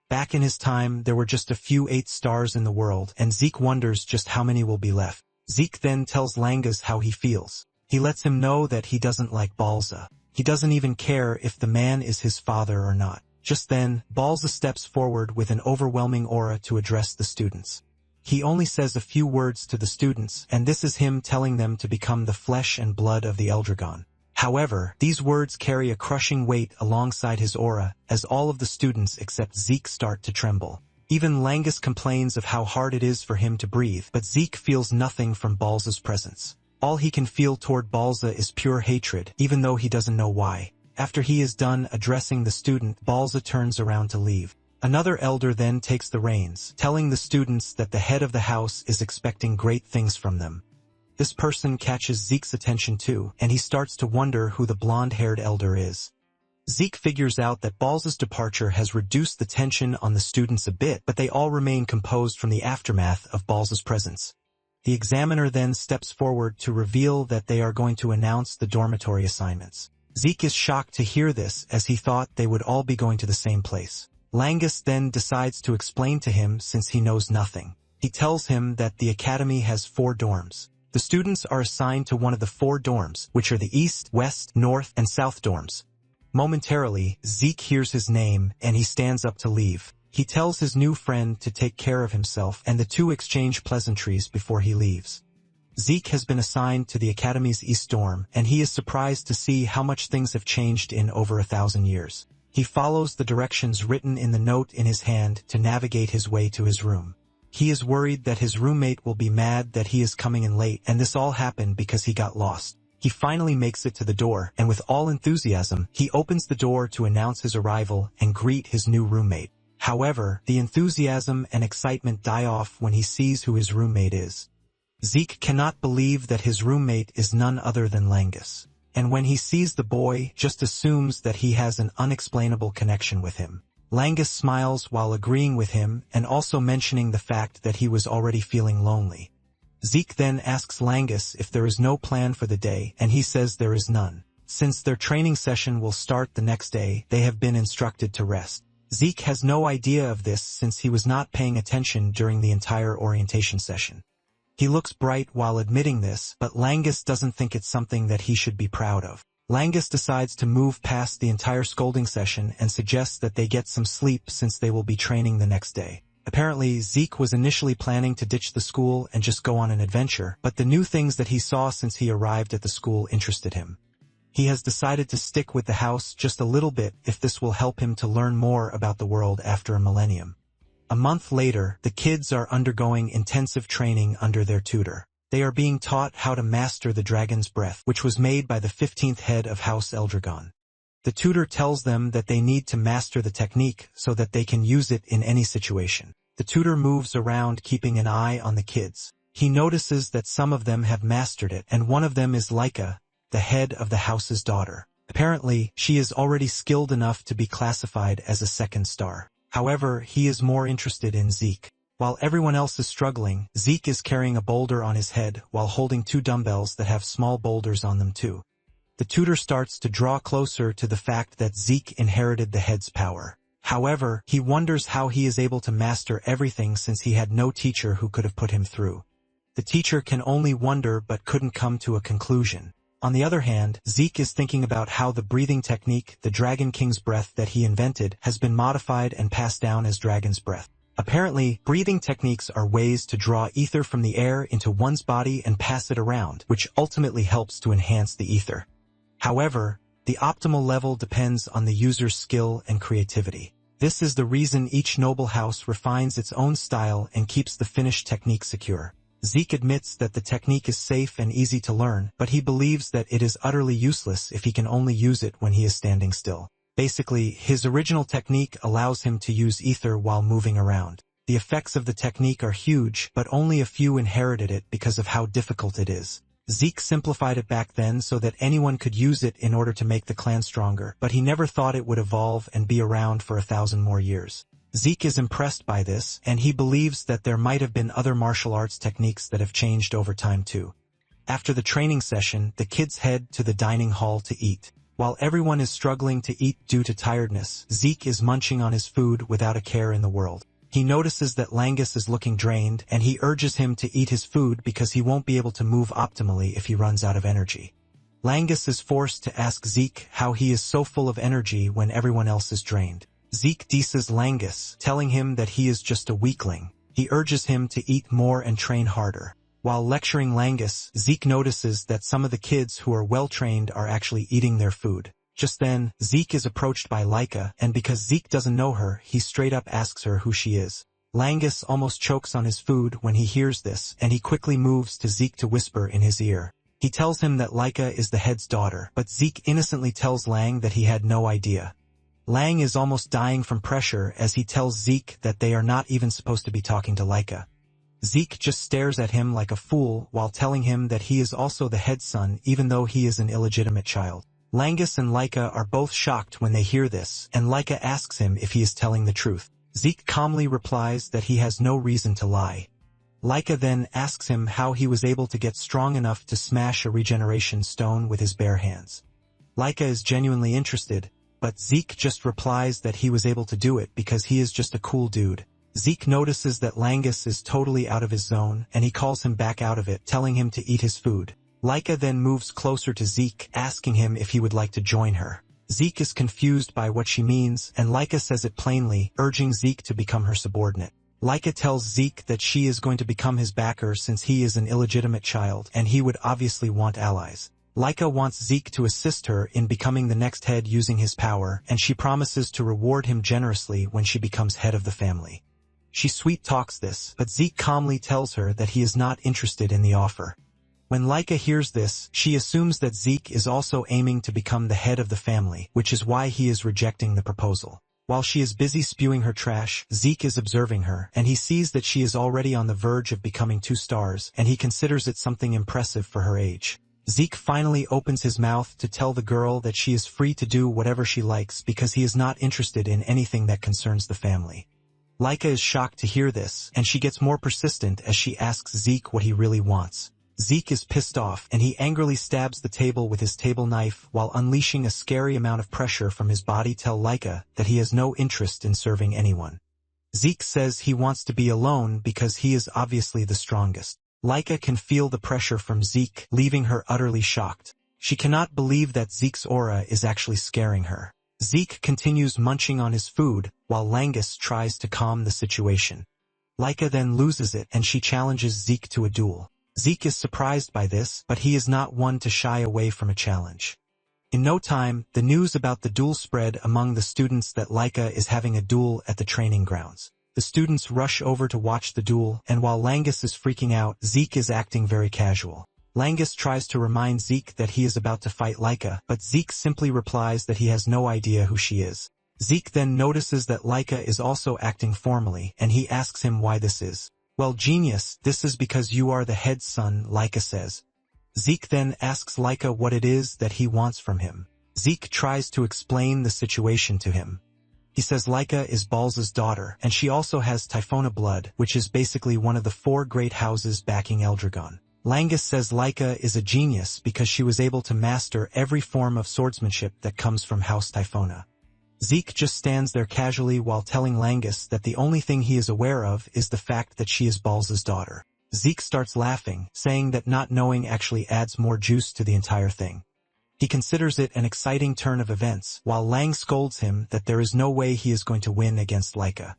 Back in his time, there were just a few 8 stars in the world, and Zeke wonders just how many will be left. Zeke then tells Langus how he feels. He lets him know that he doesn't like Balza. He doesn't even care if the man is his father or not. Just then, Balza steps forward with an overwhelming aura to address the students. He only says a few words to the students, and this is him telling them to become the flesh and blood of the Eldragon. However, these words carry a crushing weight alongside his aura, as all of the students except Zeke start to tremble. Even Langus complains of how hard it is for him to breathe, but Zeke feels nothing from Balza's presence. All he can feel toward Balza is pure hatred, even though he doesn't know why. After he is done addressing the student, Balza turns around to leave. Another elder then takes the reins, telling the students that the head of the house is expecting great things from them. This person catches Zeke's attention too, and he starts to wonder who the blonde-haired elder is. Zeke figures out that Balza's departure has reduced the tension on the students a bit, but they all remain composed from the aftermath of Balza's presence. The examiner then steps forward to reveal that they are going to announce the dormitory assignments. Zeke is shocked to hear this, as he thought they would all be going to the same place. Langus then decides to explain to him since he knows nothing. He tells him that the academy has 4 dorms. The students are assigned to one of the 4 dorms, which are the East, West, North, and South dorms. Momentarily, Zeke hears his name, and he stands up to leave. He tells his new friend to take care of himself, and the two exchange pleasantries before he leaves. Zeke has been assigned to the Academy's East dorm, and he is surprised to see how much things have changed in over 1,000 years. He follows the directions written in the note in his hand to navigate his way to his room. He is worried that his roommate will be mad that he is coming in late, and this all happened because he got lost. He finally makes it to the door, and with all enthusiasm, he opens the door to announce his arrival and greet his new roommate. However, the enthusiasm and excitement die off when he sees who his roommate is. Zeke cannot believe that his roommate is none other than Langus. And when he sees the boy, just assumes that he has an unexplainable connection with him. Langus smiles while agreeing with him and also mentioning the fact that he was already feeling lonely. Zeke then asks Langus if there is no plan for the day, and he says there is none. Since their training session will start the next day, they have been instructed to rest. Zeke has no idea of this since he was not paying attention during the entire orientation session. He looks bright while admitting this, but Langus doesn't think it's something that he should be proud of. Langus decides to move past the entire scolding session and suggests that they get some sleep since they will be training the next day. Apparently, Zeke was initially planning to ditch the school and just go on an adventure, but the new things that he saw since he arrived at the school interested him. He has decided to stick with the house just a little bit if this will help him to learn more about the world after a millennium. A month later, the kids are undergoing intensive training under their tutor. They are being taught how to master the dragon's breath, which was made by the 15th head of House Eldragon. The tutor tells them that they need to master the technique so that they can use it in any situation. The tutor moves around keeping an eye on the kids. He notices that some of them have mastered it, and one of them is Laika, the head of the house's daughter. Apparently, she is already skilled enough to be classified as a second star. However, he is more interested in Zeke. While everyone else is struggling, Zeke is carrying a boulder on his head while holding 2 dumbbells that have small boulders on them too. The tutor starts to draw closer to the fact that Zeke inherited the head's power. However, he wonders how he is able to master everything since he had no teacher who could have put him through. The teacher can only wonder but couldn't come to a conclusion. On the other hand, Zeke is thinking about how the breathing technique, the Dragon King's breath that he invented, has been modified and passed down as dragon's breath. Apparently, breathing techniques are ways to draw ether from the air into one's body and pass it around, which ultimately helps to enhance the ether. However, the optimal level depends on the user's skill and creativity. This is the reason each noble house refines its own style and keeps the finished technique secure. Zeke admits that the technique is safe and easy to learn, but he believes that it is utterly useless if he can only use it when he is standing still. Basically, his original technique allows him to use ether while moving around. The effects of the technique are huge, but only a few inherited it because of how difficult it is. Zeke simplified it back then so that anyone could use it in order to make the clan stronger, but he never thought it would evolve and be around for 1,000 more years. Zeke is impressed by this, and he believes that there might have been other martial arts techniques that have changed over time too. After the training session, the kids head to the dining hall to eat. While everyone is struggling to eat due to tiredness, Zeke is munching on his food without a care in the world. He notices that Langus is looking drained, and he urges him to eat his food because he won't be able to move optimally if he runs out of energy. Langus is forced to ask Zeke how he is so full of energy when everyone else is drained. Zeke disses Langus, telling him that he is just a weakling. He urges him to eat more and train harder. While lecturing Langus, Zeke notices that some of the kids who are well-trained are actually eating their food. Just then, Zeke is approached by Laika, and because Zeke doesn't know her, he straight up asks her who she is. Langus almost chokes on his food when he hears this, and he quickly moves to Zeke to whisper in his ear. He tells him that Laika is the head's daughter, but Zeke innocently tells Lang that he had no idea. Lang is almost dying from pressure as he tells Zeke that they are not even supposed to be talking to Laika. Zeke just stares at him like a fool while telling him that he is also the head son even though he is an illegitimate child. Langus and Laika are both shocked when they hear this, and Laika asks him if he is telling the truth. Zeke calmly replies that he has no reason to lie. Laika then asks him how he was able to get strong enough to smash a regeneration stone with his bare hands. Laika is genuinely interested, but Zeke just replies that he was able to do it because he is just a cool dude. Zeke notices that Langus is totally out of his zone, and he calls him back out of it, telling him to eat his food. Laika then moves closer to Zeke, asking him if he would like to join her. Zeke is confused by what she means, and Laika says it plainly, urging Zeke to become her subordinate. Laika tells Zeke that she is going to become his backer since he is an illegitimate child, and he would obviously want allies. Laika wants Zeke to assist her in becoming the next head using his power, and she promises to reward him generously when she becomes head of the family. She sweet talks this, but Zeke calmly tells her that he is not interested in the offer. When Laika hears this, she assumes that Zeke is also aiming to become the head of the family, which is why he is rejecting the proposal. While she is busy spewing her trash, Zeke is observing her, and he sees that she is already on the verge of becoming 2 stars, and he considers it something impressive for her age. Zeke finally opens his mouth to tell the girl that she is free to do whatever she likes because he is not interested in anything that concerns the family. Laika is shocked to hear this, and she gets more persistent as she asks Zeke what he really wants. Zeke is pissed off, and he angrily stabs the table with his table knife while unleashing a scary amount of pressure from his body tell Laika that he has no interest in serving anyone. Zeke says he wants to be alone because he is obviously the strongest. Laika can feel the pressure from Zeke, leaving her utterly shocked. She cannot believe that Zeke's aura is actually scaring her. Zeke continues munching on his food, while Langus tries to calm the situation. Laika then loses it, and she challenges Zeke to a duel. Zeke is surprised by this, but he is not one to shy away from a challenge. In no time, the news about the duel spread among the students that Laika is having a duel at the training grounds. The students rush over to watch the duel, and while Langus is freaking out, Zeke is acting very casual. Langus tries to remind Zeke that he is about to fight Laika, but Zeke simply replies that he has no idea who she is. Zeke then notices that Laika is also acting formally, and he asks him why this is. Well, genius, this is because you are the head son, Laika says. Zeke then asks Laika what it is that he wants from him. Zeke tries to explain the situation to him. He says Laika is Balz's daughter, and she also has Typhona blood, which is basically one of the 4 great houses backing Eldragon. Langus says Laika is a genius because she was able to master every form of swordsmanship that comes from House Typhona. Zeke just stands there casually while telling Langus that the only thing he is aware of is the fact that she is Balz's daughter. Zeke starts laughing, saying that not knowing actually adds more juice to the entire thing. He considers it an exciting turn of events, while Lang scolds him that there is no way he is going to win against Laika.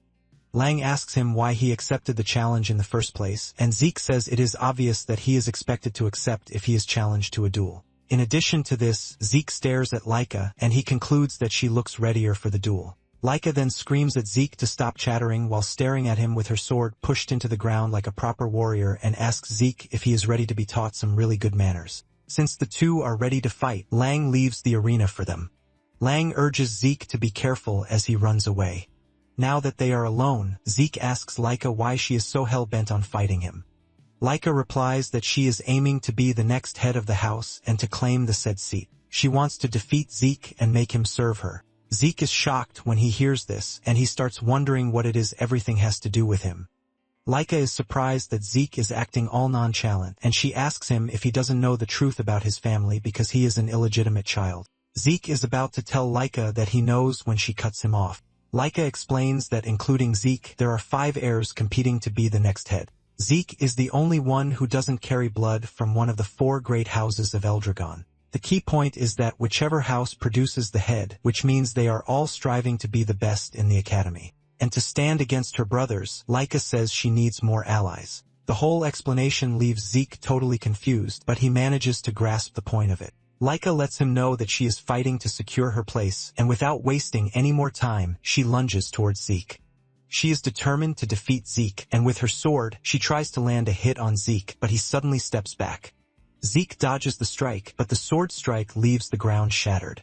Lang asks him why he accepted the challenge in the first place, and Zeke says it is obvious that he is expected to accept if he is challenged to a duel. In addition to this, Zeke stares at Laika, and he concludes that she looks readier for the duel. Laika then screams at Zeke to stop chattering while staring at him with her sword pushed into the ground like a proper warrior and asks Zeke if he is ready to be taught some really good manners. Since the two are ready to fight, Lang leaves the arena for them. Lang urges Zeke to be careful as he runs away. Now that they are alone, Zeke asks Laika why she is so hell-bent on fighting him. Laika replies that she is aiming to be the next head of the house and to claim the said seat. She wants to defeat Zeke and make him serve her. Zeke is shocked when he hears this, and he starts wondering what it is everything has to do with him. Laika is surprised that Zeke is acting all nonchalant, and she asks him if he doesn't know the truth about his family because he is an illegitimate child. Zeke is about to tell Laika that he knows when she cuts him off. Laika explains that including Zeke, there are 5 heirs competing to be the next head. Zeke is the only one who doesn't carry blood from one of the 4 great houses of Eldragon. The key point is that whichever house produces the head, which means they are all striving to be the best in the academy. And to stand against her brothers, Laika says she needs more allies. The whole explanation leaves Zeke totally confused, but he manages to grasp the point of it. Laika lets him know that she is fighting to secure her place, and without wasting any more time, she lunges towards Zeke. She is determined to defeat Zeke, and with her sword, she tries to land a hit on Zeke, but he suddenly steps back. Zeke dodges the strike, but the sword strike leaves the ground shattered.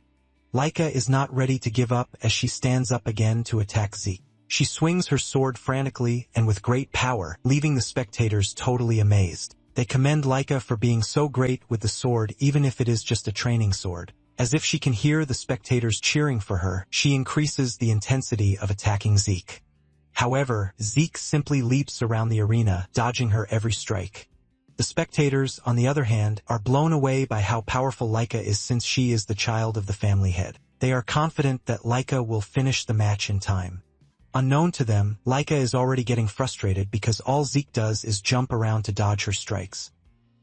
Laika is not ready to give up as she stands up again to attack Zeke. She swings her sword frantically and with great power, leaving the spectators totally amazed. They commend Laika for being so great with the sword even if it is just a training sword. As if she can hear the spectators cheering for her, she increases the intensity of attacking Zeke. However, Zeke simply leaps around the arena, dodging her every strike. The spectators, on the other hand, are blown away by how powerful Laika is since she is the child of the family head. They are confident that Laika will finish the match in time. Unknown to them, Laika is already getting frustrated because all Zeke does is jump around to dodge her strikes.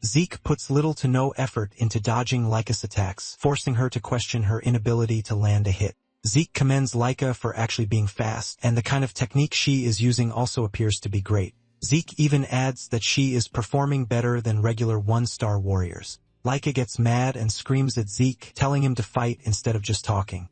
Zeke puts little to no effort into dodging Laika's attacks, forcing her to question her inability to land a hit. Zeke commends Laika for actually being fast, and the kind of technique she is using also appears to be great. Zeke even adds that she is performing better than regular 1-star warriors. Laika gets mad and screams at Zeke, telling him to fight instead of just talking.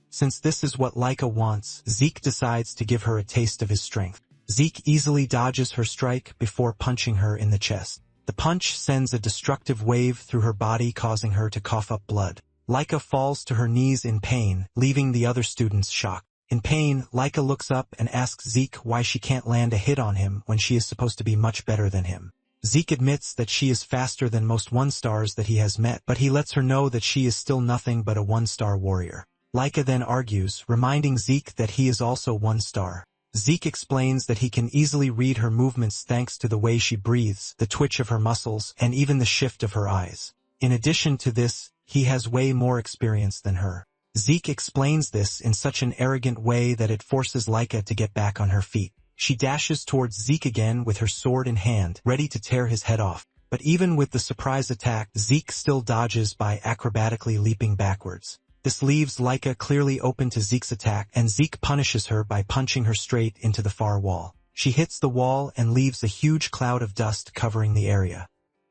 Since this is what Laika wants, Zeke decides to give her a taste of his strength. Zeke easily dodges her strike before punching her in the chest. The The punch sends a destructive wave through her body, causing her to cough up blood. Laika falls to her knees in pain, leaving the other students shocked. In pain, Laika looks up and asks Zeke why she can't land a hit on him when she is supposed to be much better than him. Zeke admits that she is faster than most one-stars that he has met, but he lets her know that she is still nothing but a one-star warrior. Laika then argues, reminding Zeke that he is also one-star. Zeke explains that he can easily read her movements thanks to the way she breathes, the twitch of her muscles, and even the shift of her eyes. In addition to this, he has way more experience than her. Zeke explains this in such an arrogant way that it forces Laika to get back on her feet. She dashes towards Zeke again with her sword in hand, ready to tear his head off. But even with the surprise attack, Zeke still dodges by acrobatically leaping backwards. This leaves Laika clearly open to Zeke's attack, and Zeke punishes her by punching her straight into the far wall. She hits the wall and leaves a huge cloud of dust covering the area.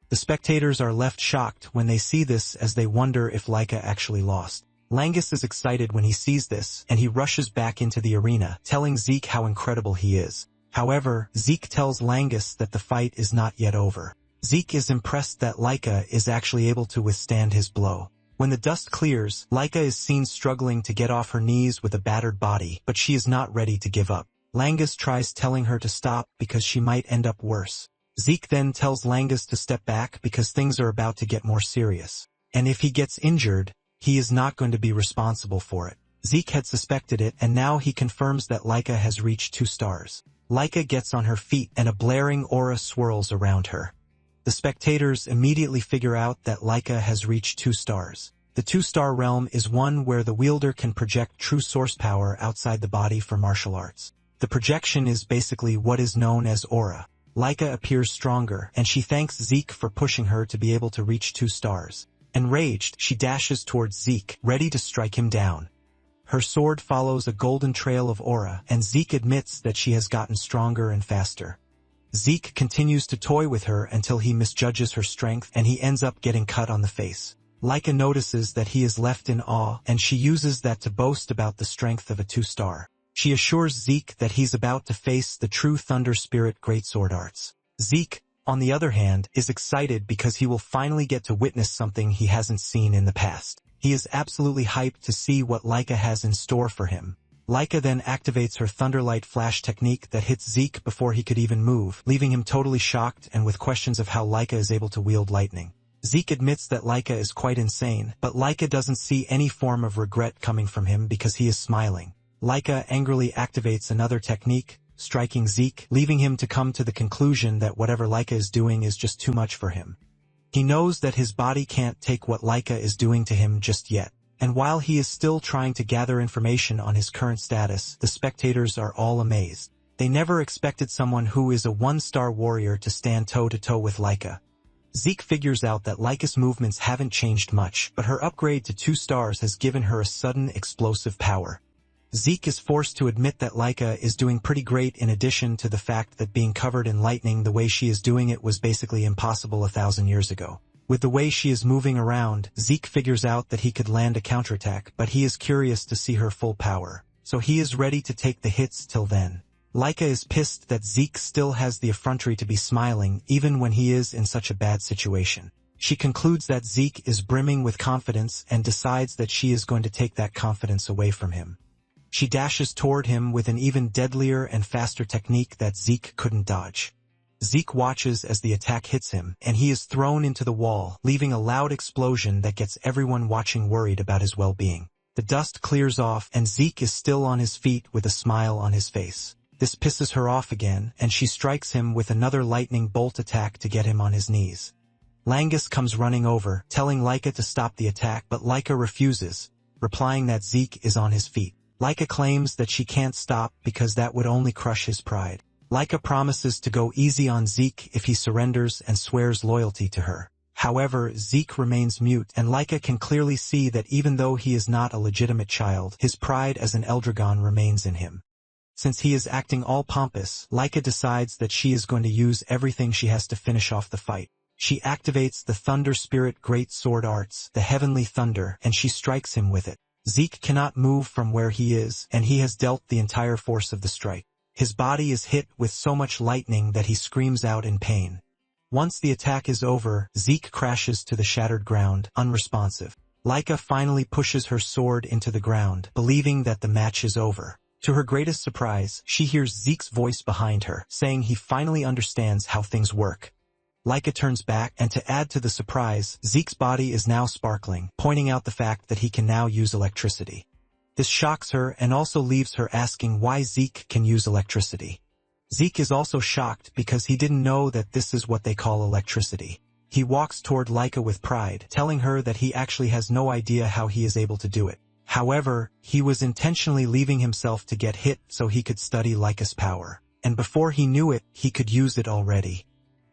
The spectators are left shocked when they see this, as they wonder if Laika actually lost. Langus is excited when he sees this, and he rushes back into the arena, telling Zeke how incredible he is. However, Zeke tells Langus that the fight is not yet over. Zeke is impressed that Laika is actually able to withstand his blow. When the dust clears, Laika is seen struggling to get off her knees with a battered body, but she is not ready to give up. Langus tries telling her to stop because she might end up worse. Zeke then tells Langus to step back because things are about to get more serious. And if he gets injured, he is not going to be responsible for it. Zeke had suspected it, and now he confirms that Laika has reached 2 stars. Laika gets on her feet and a blaring aura swirls around her. The spectators immediately figure out that Laika has reached 2 stars. The 2-star realm is one where the wielder can project true source power outside the body for martial arts. The projection is basically what is known as aura. Laika appears stronger, and she thanks Zeke for pushing her to be able to reach 2 stars. Enraged, she dashes towards Zeke, ready to strike him down. Her sword follows a golden trail of aura, and Zeke admits that she has gotten stronger and faster. Zeke continues to toy with her until he misjudges her strength, and he ends up getting cut on the face. Laika notices that he is left in awe, and she uses that to boast about the strength of a 2-star. She assures Zeke that he's about to face the true Thunder Spirit Greatsword arts. Zeke, on the other hand, is excited because he will finally get to witness something he hasn't seen in the past. He is absolutely hyped to see what Laika has in store for him. Laika then activates her Thunderlight Flash technique that hits Zeke before he could even move, leaving him totally shocked and with questions of how Laika is able to wield lightning. Zeke admits that Laika is quite insane, but Laika doesn't see any form of regret coming from him because he is smiling. Laika angrily activates another technique, striking Zeke, leaving him to come to the conclusion that whatever Laika is doing is just too much for him. He knows that his body can't take what Laika is doing to him just yet. And while he is still trying to gather information on his current status, the spectators are all amazed. They never expected someone who is a 1-star warrior to stand toe-to-toe with Laika. Zeke figures out that Laika's movements haven't changed much, but her upgrade to 2 stars has given her a sudden explosive power. Zeke is forced to admit that Laika is doing pretty great, in addition to the fact that being covered in lightning the way she is doing it was basically impossible 1,000 years ago. With the way she is moving around, Zeke figures out that he could land a counterattack, but he is curious to see her full power. So he is ready to take the hits till then. Laika is pissed that Zeke still has the effrontery to be smiling even when he is in such a bad situation. She concludes that Zeke is brimming with confidence and decides that she is going to take that confidence away from him. She dashes toward him with an even deadlier and faster technique that Zeke couldn't dodge. Zeke watches as the attack hits him, and he is thrown into the wall, leaving a loud explosion that gets everyone watching worried about his well-being. The dust clears off, and Zeke is still on his feet with a smile on his face. This pisses her off again, and she strikes him with another lightning bolt attack to get him on his knees. Langus comes running over, telling Laika to stop the attack, but Laika refuses, replying that Zeke is on his feet. Laika claims that she can't stop because that would only crush his pride. Laika promises to go easy on Zeke if he surrenders and swears loyalty to her. However, Zeke remains mute, and Laika can clearly see that even though he is not a legitimate child, his pride as an Eldragon remains in him. Since he is acting all pompous, Laika decides that she is going to use everything she has to finish off the fight. She activates the Thunder Spirit Great Sword Arts, the Heavenly Thunder, and she strikes him with it. Zeke cannot move from where he is, and he has dealt the entire force of the strike. His body is hit with so much lightning that he screams out in pain. Once the attack is over, Zeke crashes to the shattered ground, unresponsive. Laika finally pushes her sword into the ground, believing that the match is over. To her greatest surprise, she hears Zeke's voice behind her, saying he finally understands how things work. Laika turns back, and to add to the surprise, Zeke's body is now sparkling, pointing out the fact that he can now use electricity. This shocks her and also leaves her asking why Zeke can use electricity. Zeke is also shocked because he didn't know that this is what they call electricity. He walks toward Laika with pride, telling her that he actually has no idea how he is able to do it. However, he was intentionally leaving himself to get hit so he could study Laika's power. And before he knew it, he could use it already.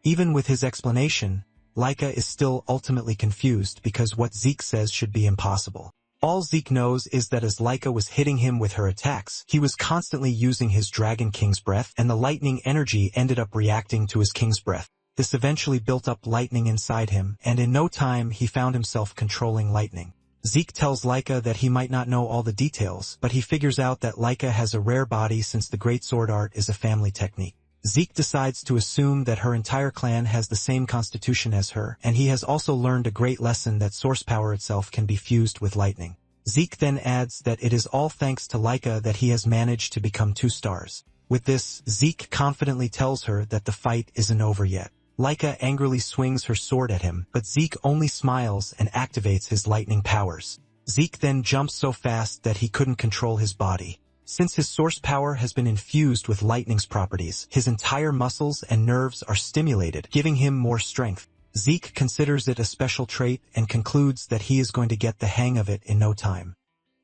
Even with his explanation, Laika is still ultimately confused because what Zeke says should be impossible. All Zeke knows is that as Laika was hitting him with her attacks, he was constantly using his Dragon King's breath, and the lightning energy ended up reacting to his King's breath. This eventually built up lightning inside him, and in no time he found himself controlling lightning. Zeke tells Laika that he might not know all the details, but he figures out that Laika has a rare body since the Great Sword Art is a family technique. Zeke decides to assume that her entire clan has the same constitution as her, and he has also learned a great lesson that source power itself can be fused with lightning. Zeke then adds that it is all thanks to Laika that he has managed to become 2 stars. With this, Zeke confidently tells her that the fight isn't over yet. Laika angrily swings her sword at him, but Zeke only smiles and activates his lightning powers. Zeke then jumps so fast that he couldn't control his body. Since his source power has been infused with lightning's properties, his entire muscles and nerves are stimulated, giving him more strength. Zeke considers it a special trait and concludes that he is going to get the hang of it in no time.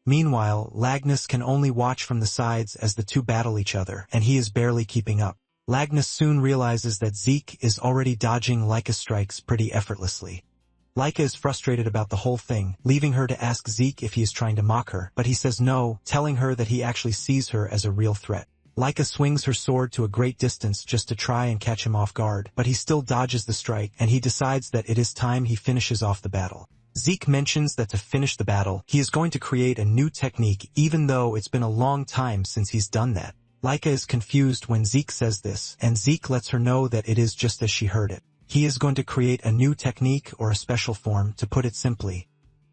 Meanwhile, Lagnus can only watch from the sides as the two battle each other, and he is barely keeping up. Lagnus soon realizes that Zeke is already dodging Laika's strikes pretty effortlessly. Laika is frustrated about the whole thing, leaving her to ask Zeke if he is trying to mock her, but he says no, telling her that he actually sees her as a real threat. Laika swings her sword to a great distance just to try and catch him off guard, but he still dodges the strike, and he decides that it is time he finishes off the battle. Zeke mentions that to finish the battle, he is going to create a new technique even though it's been a long time since he's done that. Laika is confused when Zeke says this, and Zeke lets her know that it is just as she heard it. He is going to create a new technique or a special form, to put it simply.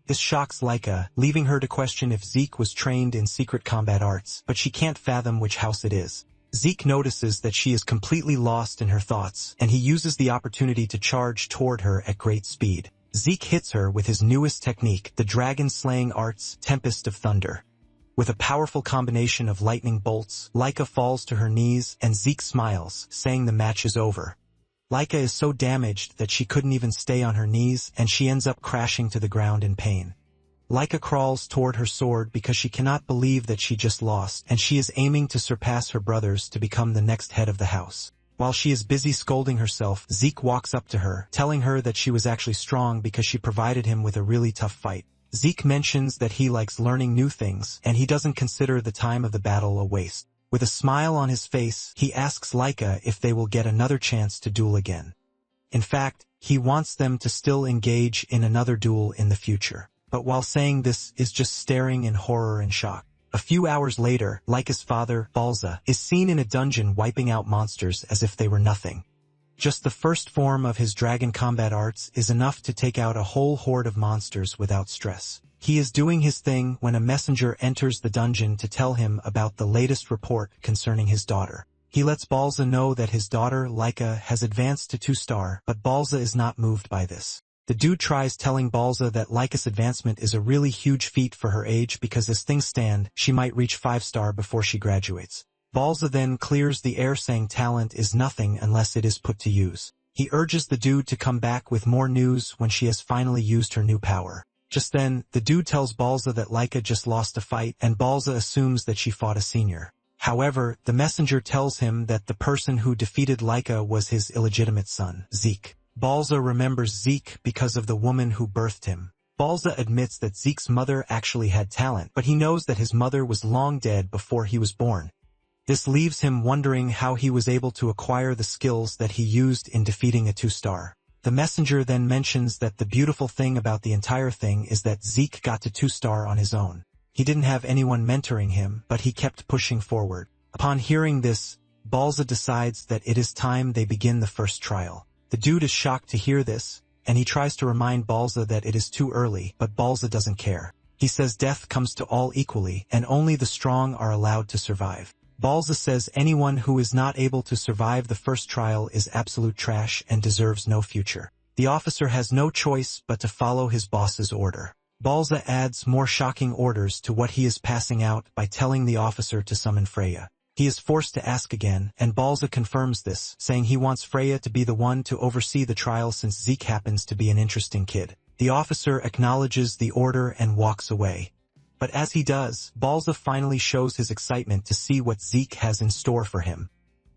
This shocks Laika, leaving her to question if Zeke was trained in secret combat arts, but she can't fathom which house it is. Zeke notices that she is completely lost in her thoughts, and he uses the opportunity to charge toward her at great speed. Zeke hits her with his newest technique, the dragon-slaying arts, Tempest of Thunder. With a powerful combination of lightning bolts, Laika falls to her knees, and Zeke smiles, saying the match is over. Laika is so damaged that she couldn't even stay on her knees, and she ends up crashing to the ground in pain. Laika crawls toward her sword because she cannot believe that she just lost, and she is aiming to surpass her brothers to become the next head of the house. While she is busy scolding herself, Zeke walks up to her, telling her that she was actually strong because she provided him with a really tough fight. Zeke mentions that he likes learning new things, and he doesn't consider the time of the battle a waste. With a smile on his face, he asks Laika if they will get another chance to duel again. In fact, he wants them to still engage in another duel in the future. But while saying this is just staring in horror and shock. A few hours later, Laika's father, Balza, is seen in a dungeon wiping out monsters as if they were nothing. Just the first form of his dragon combat arts is enough to take out a whole horde of monsters without stress. He is doing his thing when a messenger enters the dungeon to tell him about the latest report concerning his daughter. He lets Balza know that his daughter, Laika, has advanced to 2-star, but Balza is not moved by this. The dude tries telling Balza that Laika's advancement is a really huge feat for her age because as things stand, she might reach 5-star before she graduates. Balza then clears the air saying talent is nothing unless it is put to use. He urges the dude to come back with more news when she has finally used her new power. Just then, the dude tells Balza that Laika just lost a fight, and Balza assumes that she fought a senior. However, the messenger tells him that the person who defeated Laika was his illegitimate son, Zeke. Balza remembers Zeke because of the woman who birthed him. Balza admits that Zeke's mother actually had talent, but he knows that his mother was long dead before he was born. This leaves him wondering how he was able to acquire the skills that he used in defeating a 2-star. The messenger then mentions that the beautiful thing about the entire thing is that Zeke got to 2-star on his own. He didn't have anyone mentoring him, but he kept pushing forward. Upon hearing this, Balza decides that it is time they begin the first trial. The dude is shocked to hear this, and he tries to remind Balza that it is too early, but Balza doesn't care. He says death comes to all equally, and only the strong are allowed to survive. Balza says anyone who is not able to survive the first trial is absolute trash and deserves no future. The officer has no choice but to follow his boss's order. Balza adds more shocking orders to what he is passing out by telling the officer to summon Freya. He is forced to ask again, and Balza confirms this, saying he wants Freya to be the one to oversee the trial since Zeke happens to be an interesting kid. The officer acknowledges the order and walks away. But as he does, Balza finally shows his excitement to see what Zeke has in store for him.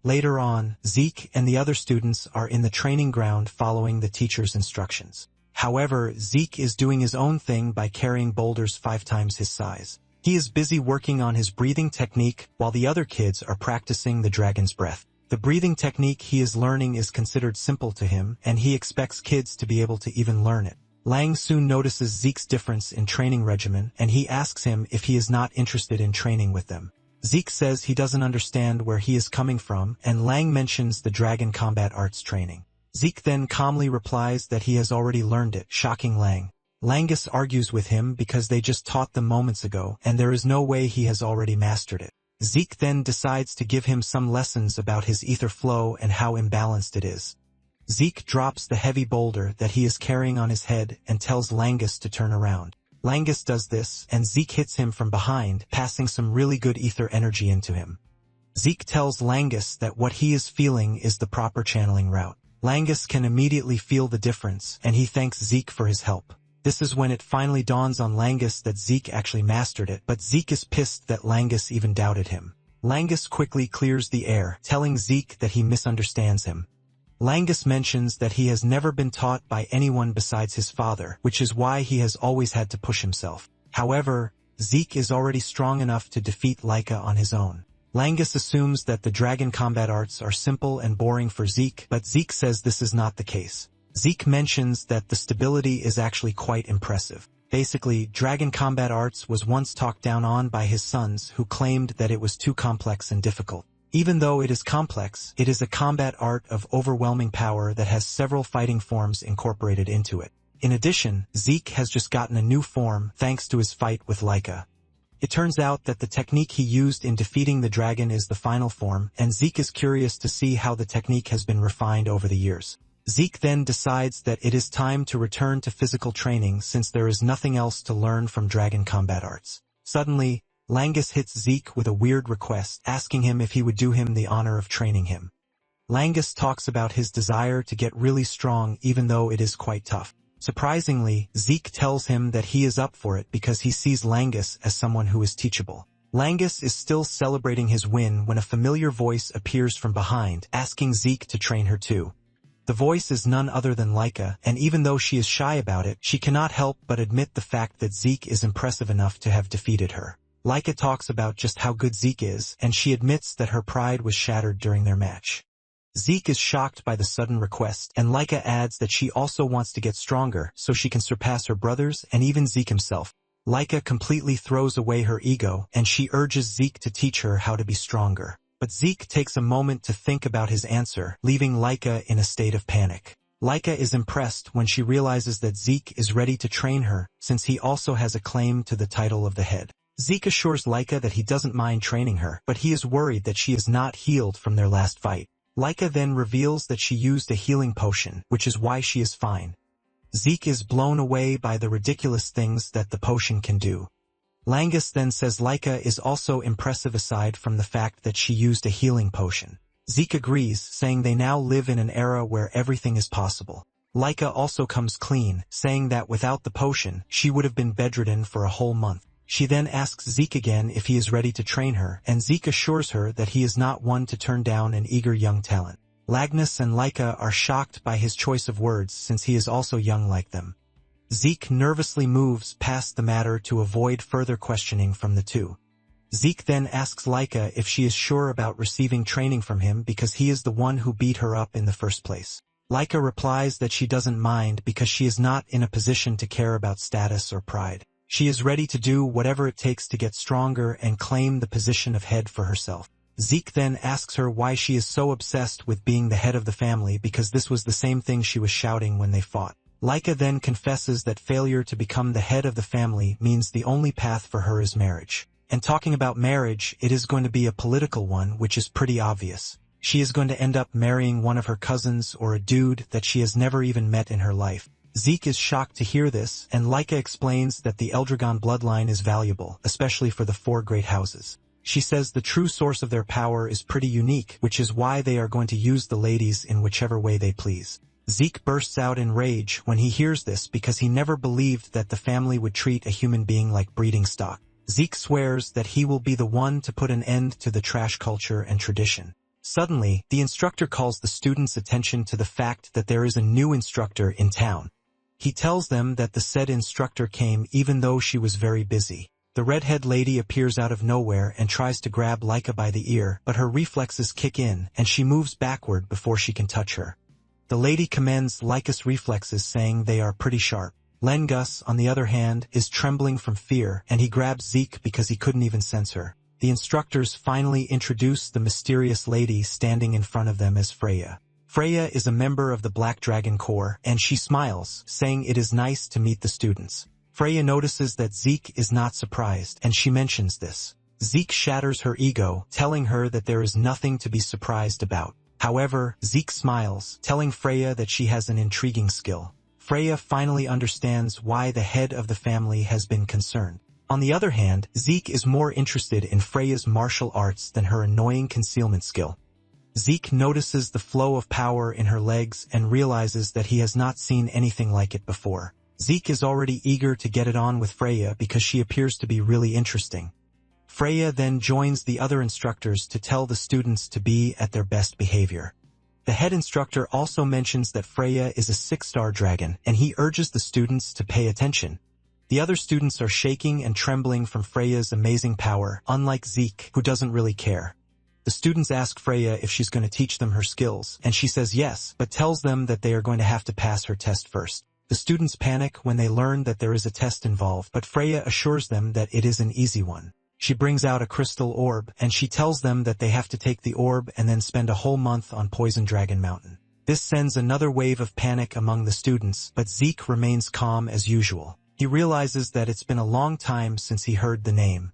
Later on, Zeke and the other students are in the training ground following the teacher's instructions. However, Zeke is doing his own thing by carrying boulders 5 times his size. He is busy working on his breathing technique while the other kids are practicing the dragon's breath. The breathing technique he is learning is considered simple to him, and he expects kids to be able to even learn it. Lang soon notices Zeke's difference in training regimen, and he asks him if he is not interested in training with them. Zeke says he doesn't understand where he is coming from, and Lang mentions the dragon combat arts training. Zeke then calmly replies that he has already learned it, shocking Lang. Langus argues with him because they just taught them moments ago, and there is no way he has already mastered it. Zeke then decides to give him some lessons about his ether flow and how imbalanced it is. Zeke drops the heavy boulder that he is carrying on his head and tells Langus to turn around. Langus does this, and Zeke hits him from behind, passing some really good ether energy into him. Zeke tells Langus that what he is feeling is the proper channeling route. Langus can immediately feel the difference, and he thanks Zeke for his help. This is when it finally dawns on Langus that Zeke actually mastered it, but Zeke is pissed that Langus even doubted him. Langus quickly clears the air, telling Zeke that he misunderstands him. Langus mentions that he has never been taught by anyone besides his father, which is why he has always had to push himself. However, Zeke is already strong enough to defeat Laika on his own. Langus assumes that the dragon combat arts are simple and boring for Zeke, but Zeke says this is not the case. Zeke mentions that the stability is actually quite impressive. Basically, dragon combat arts was once talked down on by his sons who claimed that it was too complex and difficult. Even though it is complex, it is a combat art of overwhelming power that has several fighting forms incorporated into it. In addition, Zeke has just gotten a new form thanks to his fight with Laika. It turns out that the technique he used in defeating the dragon is the final form, and Zeke is curious to see how the technique has been refined over the years. Zeke then decides that it is time to return to physical training since there is nothing else to learn from dragon combat arts. Suddenly, Langus hits Zeke with a weird request, asking him if he would do him the honor of training him. Langus talks about his desire to get really strong even though it is quite tough. Surprisingly, Zeke tells him that he is up for it because he sees Langus as someone who is teachable. Langus is still celebrating his win when a familiar voice appears from behind, asking Zeke to train her too. The voice is none other than Laika, and even though she is shy about it, she cannot help but admit the fact that Zeke is impressive enough to have defeated her. Laika talks about just how good Zeke is, and she admits that her pride was shattered during their match. Zeke is shocked by the sudden request, and Laika adds that she also wants to get stronger so she can surpass her brothers and even Zeke himself. Laika completely throws away her ego, and she urges Zeke to teach her how to be stronger. But Zeke takes a moment to think about his answer, leaving Laika in a state of panic. Laika is impressed when she realizes that Zeke is ready to train her, since he also has a claim to the title of the head. Zeke assures Laika that he doesn't mind training her, but he is worried that she is not healed from their last fight. Laika then reveals that she used a healing potion, which is why she is fine. Zeke is blown away by the ridiculous things that the potion can do. Langus then says Laika is also impressive aside from the fact that she used a healing potion. Zeke agrees, saying they now live in an era where everything is possible. Laika also comes clean, saying that without the potion, she would have been bedridden for a whole month. She then asks Zeke again if he is ready to train her, and Zeke assures her that he is not one to turn down an eager young talent. Lagnus and Laika are shocked by his choice of words since he is also young like them. Zeke nervously moves past the matter to avoid further questioning from the two. Zeke then asks Laika if she is sure about receiving training from him because he is the one who beat her up in the first place. Laika replies that she doesn't mind because she is not in a position to care about status or pride. She is ready to do whatever it takes to get stronger and claim the position of head for herself. Zeke then asks her why she is so obsessed with being the head of the family because this was the same thing she was shouting when they fought. Laika then confesses that failure to become the head of the family means the only path for her is marriage. And talking about marriage, it is going to be a political one, which is pretty obvious. She is going to end up marrying one of her cousins or a dude that she has never even met in her life. Zeke is shocked to hear this, and Laika explains that the Eldragon bloodline is valuable, especially for the 4 great houses. She says the true source of their power is pretty unique, which is why they are going to use the ladies in whichever way they please. Zeke bursts out in rage when he hears this because he never believed that the family would treat a human being like breeding stock. Zeke swears that he will be the one to put an end to the trash culture and tradition. Suddenly, the instructor calls the students' attention to the fact that there is a new instructor in town. He tells them that the said instructor came even though she was very busy. The redhead lady appears out of nowhere and tries to grab Laika by the ear, but her reflexes kick in and she moves backward before she can touch her. The lady commends Laika's reflexes, saying they are pretty sharp. Lengus, on the other hand, is trembling from fear and he grabs Zeke because he couldn't even sense her. The instructors finally introduce the mysterious lady standing in front of them as Freya. Freya is a member of the Black Dragon Corps and she smiles, saying it is nice to meet the students. Freya notices that Zeke is not surprised, and she mentions this. Zeke shatters her ego, telling her that there is nothing to be surprised about. However, Zeke smiles, telling Freya that she has an intriguing skill. Freya finally understands why the head of the family has been concerned. On the other hand, Zeke is more interested in Freya's martial arts than her annoying concealment skill. Zeke notices the flow of power in her legs and realizes that he has not seen anything like it before. Zeke is already eager to get it on with Freya because she appears to be really interesting. Freya then joins the other instructors to tell the students to be at their best behavior. The head instructor also mentions that Freya is a 6-star dragon, and he urges the students to pay attention. The other students are shaking and trembling from Freya's amazing power, unlike Zeke, who doesn't really care. The students ask Freya if she's going to teach them her skills, and she says yes, but tells them that they are going to have to pass her test first. The students panic when they learn that there is a test involved, but Freya assures them that it is an easy one. She brings out a crystal orb, and she tells them that they have to take the orb and then spend a whole month on Poison Dragon Mountain. This sends another wave of panic among the students, but Zeke remains calm as usual. He realizes that it's been a long time since he heard the name.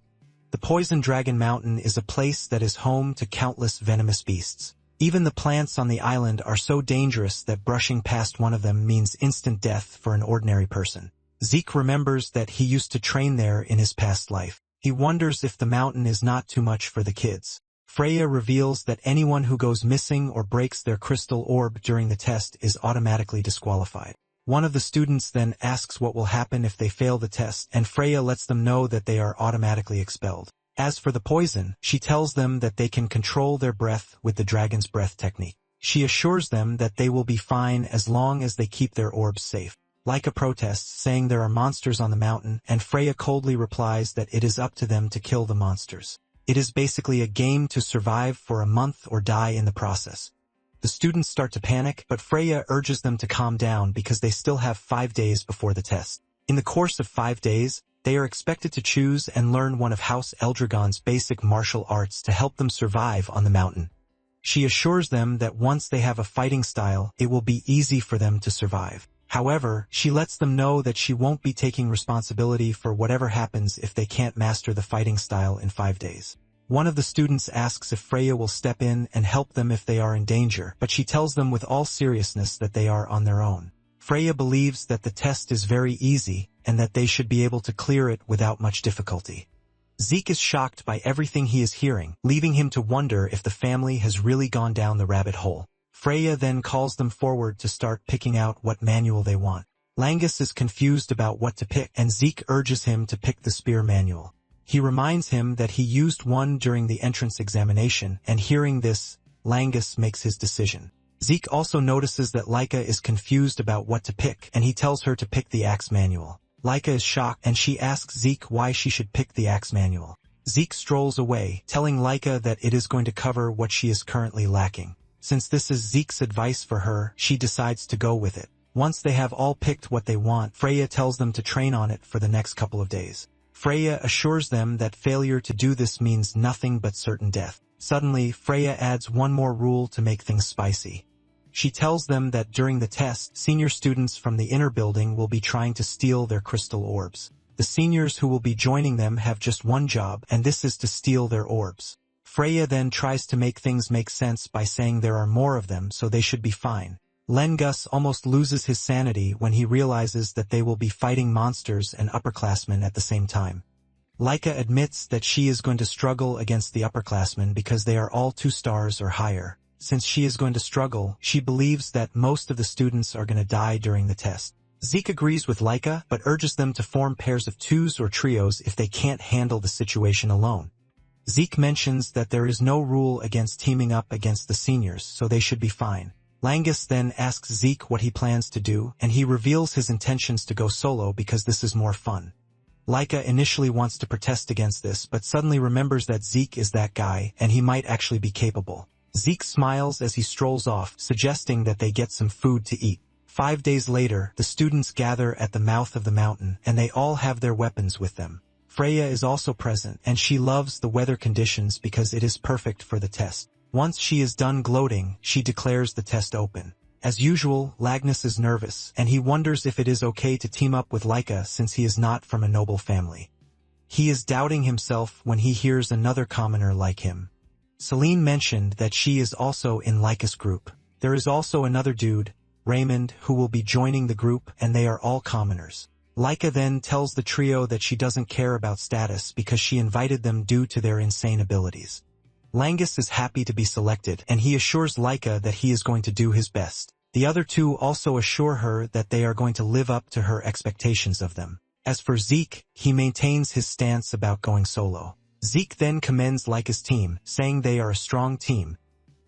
The Poison Dragon Mountain is a place that is home to countless venomous beasts. Even the plants on the island are so dangerous that brushing past one of them means instant death for an ordinary person. Zeke remembers that he used to train there in his past life. He wonders if the mountain is not too much for the kids. Freya reveals that anyone who goes missing or breaks their crystal orb during the test is automatically disqualified. One of the students then asks what will happen if they fail the test, and Freya lets them know that they are automatically expelled. As for the poison, she tells them that they can control their breath with the dragon's breath technique. She assures them that they will be fine as long as they keep their orbs safe. Laika protests, saying there are monsters on the mountain, and Freya coldly replies that it is up to them to kill the monsters. It is basically a game to survive for a month or die in the process. The students start to panic, but Freya urges them to calm down because they still have 5 days before the test. In the course of 5 days, they are expected to choose and learn one of House Eldragon's basic martial arts to help them survive on the mountain. She assures them that once they have a fighting style, it will be easy for them to survive. However, she lets them know that she won't be taking responsibility for whatever happens if they can't master the fighting style in 5 days. One of the students asks if Freya will step in and help them if they are in danger, but she tells them with all seriousness that they are on their own. Freya believes that the test is very easy and that they should be able to clear it without much difficulty. Zeke is shocked by everything he is hearing, leaving him to wonder if the family has really gone down the rabbit hole. Freya then calls them forward to start picking out what manual they want. Langus is confused about what to pick, and Zeke urges him to pick the spear manual. He reminds him that he used one during the entrance examination, and hearing this, Langus makes his decision. Zeke also notices that Laika is confused about what to pick, and he tells her to pick the axe manual. Laika is shocked, and she asks Zeke why she should pick the axe manual. Zeke strolls away, telling Laika that it is going to cover what she is currently lacking. Since this is Zeke's advice for her, she decides to go with it. Once they have all picked what they want, Freya tells them to train on it for the next couple of days. Freya assures them that failure to do this means nothing but certain death. Suddenly, Freya adds one more rule to make things spicy. She tells them that during the test, senior students from the inner building will be trying to steal their crystal orbs. The seniors who will be joining them have just one job, and this is to steal their orbs. Freya then tries to make things make sense by saying there are more of them, so they should be fine. Lengus almost loses his sanity when he realizes that they will be fighting monsters and upperclassmen at the same time. Laika admits that she is going to struggle against the upperclassmen because they are all 2 stars or higher. Since she is going to struggle, she believes that most of the students are going to die during the test. Zeke agrees with Laika, but urges them to form pairs of 2s or trios if they can't handle the situation alone. Zeke mentions that there is no rule against teaming up against the seniors, so they should be fine. Langus then asks Zeke what he plans to do, and he reveals his intentions to go solo because this is more fun. Laika initially wants to protest against this, but suddenly remembers that Zeke is that guy, and he might actually be capable. Zeke smiles as he strolls off, suggesting that they get some food to eat. 5 days later, the students gather at the mouth of the mountain, and they all have their weapons with them. Freya is also present, and she loves the weather conditions because it is perfect for the test. Once she is done gloating, she declares the test open. As usual, Lagnus is nervous, and he wonders if it is okay to team up with Laika since he is not from a noble family. He is doubting himself when he hears another commoner like him. Celine mentioned that she is also in Laika's group. There is also another dude, Raymond, who will be joining the group, and they are all commoners. Laika then tells the trio that she doesn't care about status because she invited them due to their insane abilities. Langus is happy to be selected, and he assures Laika that he is going to do his best. The other 2 also assure her that they are going to live up to her expectations of them. As for Zeke, he maintains his stance about going solo. Zeke then commends Laika's team, saying they are a strong team.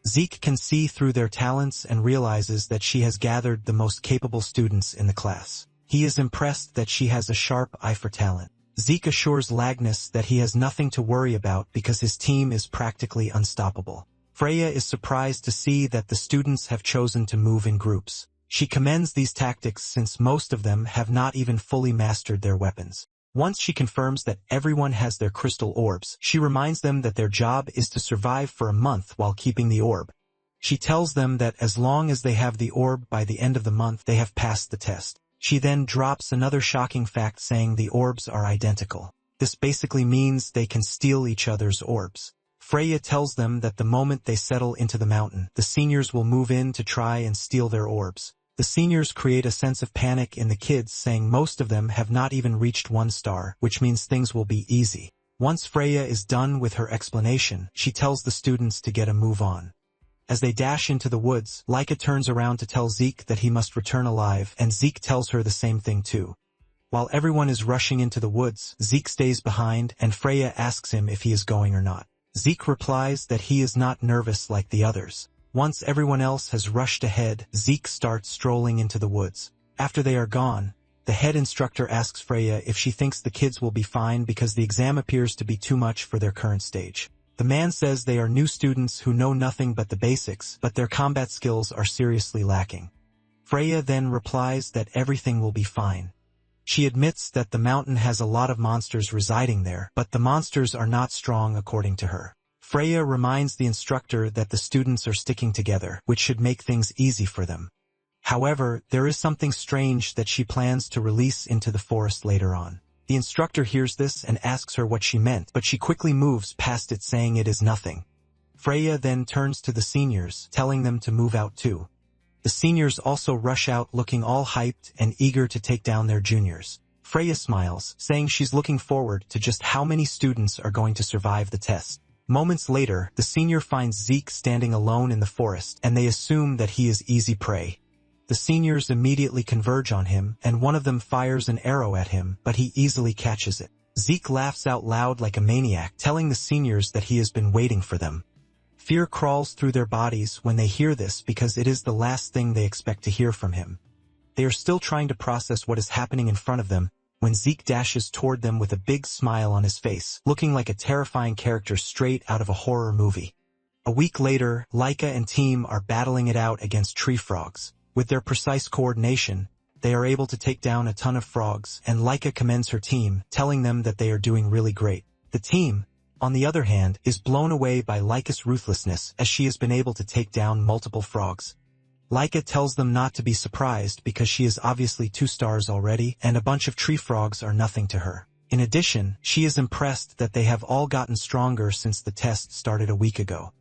Zeke can see through their talents and realizes that she has gathered the most capable students in the class. He is impressed that she has a sharp eye for talent. Zeke assures Lagnus that he has nothing to worry about because his team is practically unstoppable. Freya is surprised to see that the students have chosen to move in groups. She commends these tactics since most of them have not even fully mastered their weapons. Once she confirms that everyone has their crystal orbs, she reminds them that their job is to survive for a month while keeping the orb. She tells them that as long as they have the orb by the end of the month, they have passed the test. She then drops another shocking fact saying the orbs are identical. This basically means they can steal each other's orbs. Freya tells them that the moment they settle into the mountain, the seniors will move in to try and steal their orbs. The seniors create a sense of panic in the kids, saying most of them have not even reached 1 star, which means things will be easy. Once Freya is done with her explanation, she tells the students to get a move on. As they dash into the woods, Laika turns around to tell Zeke that he must return alive, and Zeke tells her the same thing too. While everyone is rushing into the woods, Zeke stays behind, and Freya asks him if he is going or not. Zeke replies that he is not nervous like the others. Once everyone else has rushed ahead, Zeke starts strolling into the woods. After they are gone, the head instructor asks Freya if she thinks the kids will be fine because the exam appears to be too much for their current stage. The man says they are new students who know nothing but the basics, but their combat skills are seriously lacking. Freya then replies that everything will be fine. She admits that the mountain has a lot of monsters residing there, but the monsters are not strong according to her. Freya reminds the instructor that the students are sticking together, which should make things easy for them. However, there is something strange that she plans to release into the forest later on. The instructor hears this and asks her what she meant, but she quickly moves past it saying it is nothing. Freya then turns to the seniors, telling them to move out too. The seniors also rush out looking all hyped and eager to take down their juniors. Freya smiles, saying she's looking forward to just how many students are going to survive the test. Moments later, the senior finds Zeke standing alone in the forest, and they assume that he is easy prey. The seniors immediately converge on him, and one of them fires an arrow at him, but he easily catches it. Zeke laughs out loud like a maniac, telling the seniors that he has been waiting for them. Fear crawls through their bodies when they hear this because it is the last thing they expect to hear from him. They are still trying to process what is happening in front of them when Zeke dashes toward them with a big smile on his face, looking like a terrifying character straight out of a horror movie. A week later, Laika and team are battling it out against tree frogs. With their precise coordination, they are able to take down a ton of frogs, and Laika commends her team, telling them that they are doing really great. The team, on the other hand, is blown away by Laika's ruthlessness as she has been able to take down multiple frogs. Laika tells them not to be surprised because she is obviously 2 stars already, and a bunch of tree frogs are nothing to her. In addition, she is impressed that they have all gotten stronger since the test started a week ago.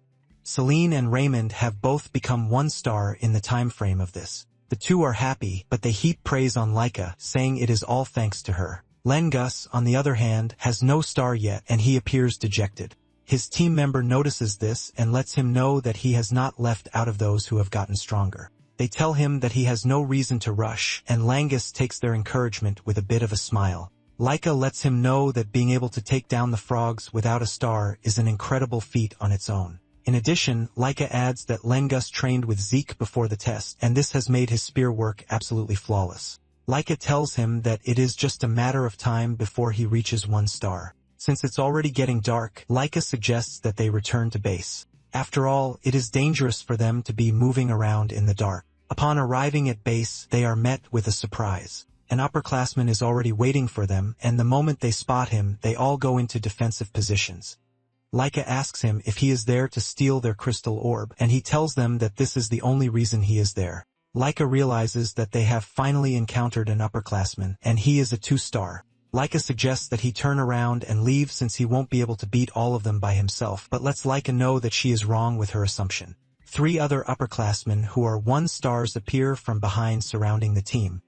Celine and Raymond have both become 1 star in the time frame of this. The two are happy, but they heap praise on Laika, saying it is all thanks to her. Lengus, on the other hand, has no star yet and he appears dejected. His team member notices this and lets him know that he has not left out of those who have gotten stronger. They tell him that he has no reason to rush, and Langus takes their encouragement with a bit of a smile. Laika lets him know that being able to take down the frogs without a star is an incredible feat on its own. In addition, Laika adds that Lengus trained with Zeke before the test, and this has made his spear work absolutely flawless. Laika tells him that it is just a matter of time before he reaches 1 star. Since it's already getting dark, Laika suggests that they return to base. After all, it is dangerous for them to be moving around in the dark. Upon arriving at base, they are met with a surprise. An upperclassman is already waiting for them, and the moment they spot him, they all go into defensive positions. Laika asks him if he is there to steal their crystal orb, and he tells them that this is the only reason he is there. Laika realizes that they have finally encountered an upperclassman, and he is a 2 star. Laika suggests that he turn around and leave since he won't be able to beat all of them by himself, but lets Laika know that she is wrong with her assumption. 3 other upperclassmen who are 1 stars appear from behind surrounding the team.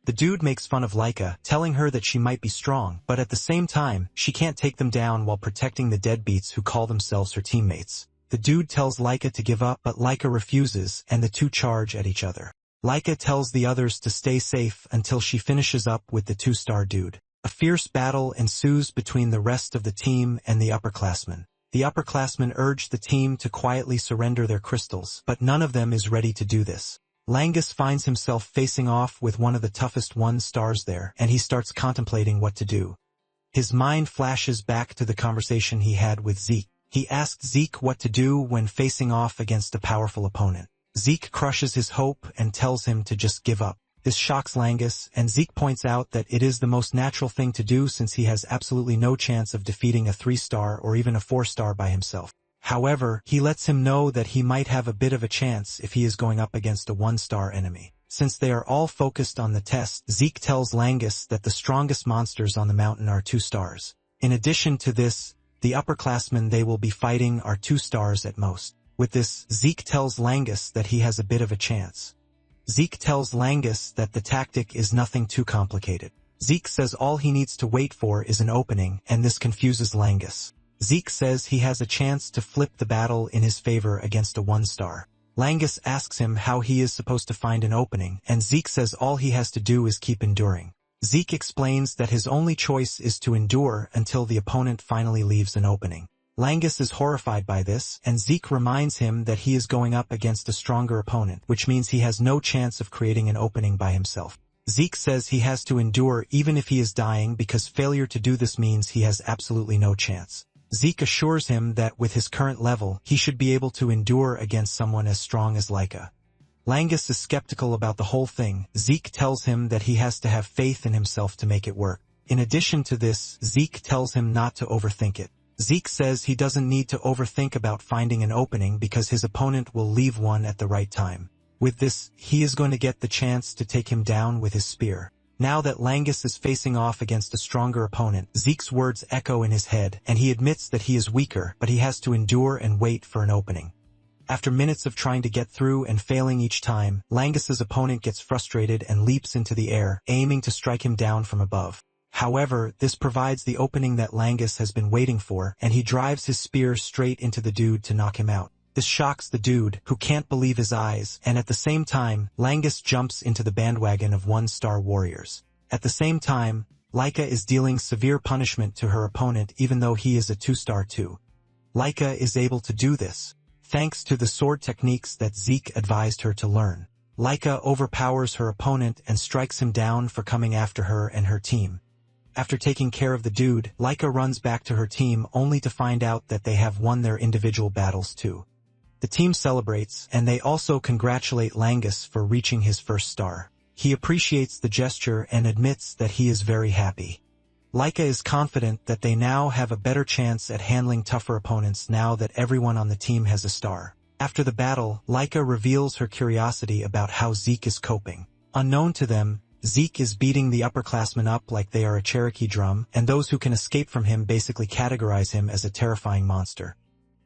The dude makes fun of Laika, telling her that she might be strong, but at the same time, she can't take them down while protecting the deadbeats who call themselves her teammates. The dude tells Laika to give up, but Laika refuses, and the two charge at each other. Laika tells the others to stay safe until she finishes up with the 2-star dude. A fierce battle ensues between the rest of the team and the upperclassmen. The upperclassmen urge the team to quietly surrender their crystals, but none of them is ready to do this. Langus finds himself facing off with one of the toughest 1 stars there, and he starts contemplating what to do. His mind flashes back to the conversation he had with Zeke. He asked Zeke what to do when facing off against a powerful opponent. Zeke crushes his hope and tells him to just give up. This shocks Langus, and Zeke points out that it is the most natural thing to do since he has absolutely no chance of defeating a 3-star or even a 4-star by himself. However, he lets him know that he might have a bit of a chance if he is going up against a 1-star enemy. Since they are all focused on the test, Zeke tells Langus that the strongest monsters on the mountain are 2 stars. In addition to this, the upperclassmen they will be fighting are 2 stars at most. With this, Zeke tells Langus that he has a bit of a chance. Zeke tells Langus that the tactic is nothing too complicated. Zeke says all he needs to wait for is an opening, and this confuses Langus. Zeke says he has a chance to flip the battle in his favor against a 1-star. Langus asks him how he is supposed to find an opening, and Zeke says all he has to do is keep enduring. Zeke explains that his only choice is to endure until the opponent finally leaves an opening. Langus is horrified by this, and Zeke reminds him that he is going up against a stronger opponent, which means he has no chance of creating an opening by himself. Zeke says he has to endure even if he is dying because failure to do this means he has absolutely no chance. Zeke assures him that with his current level, he should be able to endure against someone as strong as Laika. Langus is skeptical about the whole thing. Zeke tells him that he has to have faith in himself to make it work. In addition to this, Zeke tells him not to overthink it. Zeke says he doesn't need to overthink about finding an opening because his opponent will leave one at the right time. With this, he is going to get the chance to take him down with his spear. Now that Langus is facing off against a stronger opponent, Zeke's words echo in his head, and he admits that he is weaker, but he has to endure and wait for an opening. After minutes of trying to get through and failing each time, Langus's opponent gets frustrated and leaps into the air, aiming to strike him down from above. However, this provides the opening that Langus has been waiting for, and he drives his spear straight into the dude to knock him out. This shocks the dude, who can't believe his eyes, and at the same time, Langus jumps into the bandwagon of 1-star warriors. At the same time, Laika is dealing severe punishment to her opponent even though he is a 2-star too. Laika is able to do this, thanks to the sword techniques that Zeke advised her to learn. Laika overpowers her opponent and strikes him down for coming after her and her team. After taking care of the dude, Laika runs back to her team only to find out that they have won their individual battles too. The team celebrates, and they also congratulate Langus for reaching his 1st star. He appreciates the gesture and admits that he is very happy. Laika is confident that they now have a better chance at handling tougher opponents now that everyone on the team has a star. After the battle, Laika reveals her curiosity about how Zeke is coping. Unknown to them, Zeke is beating the upperclassmen up like they are a Cherokee drum, and those who can escape from him basically categorize him as a terrifying monster.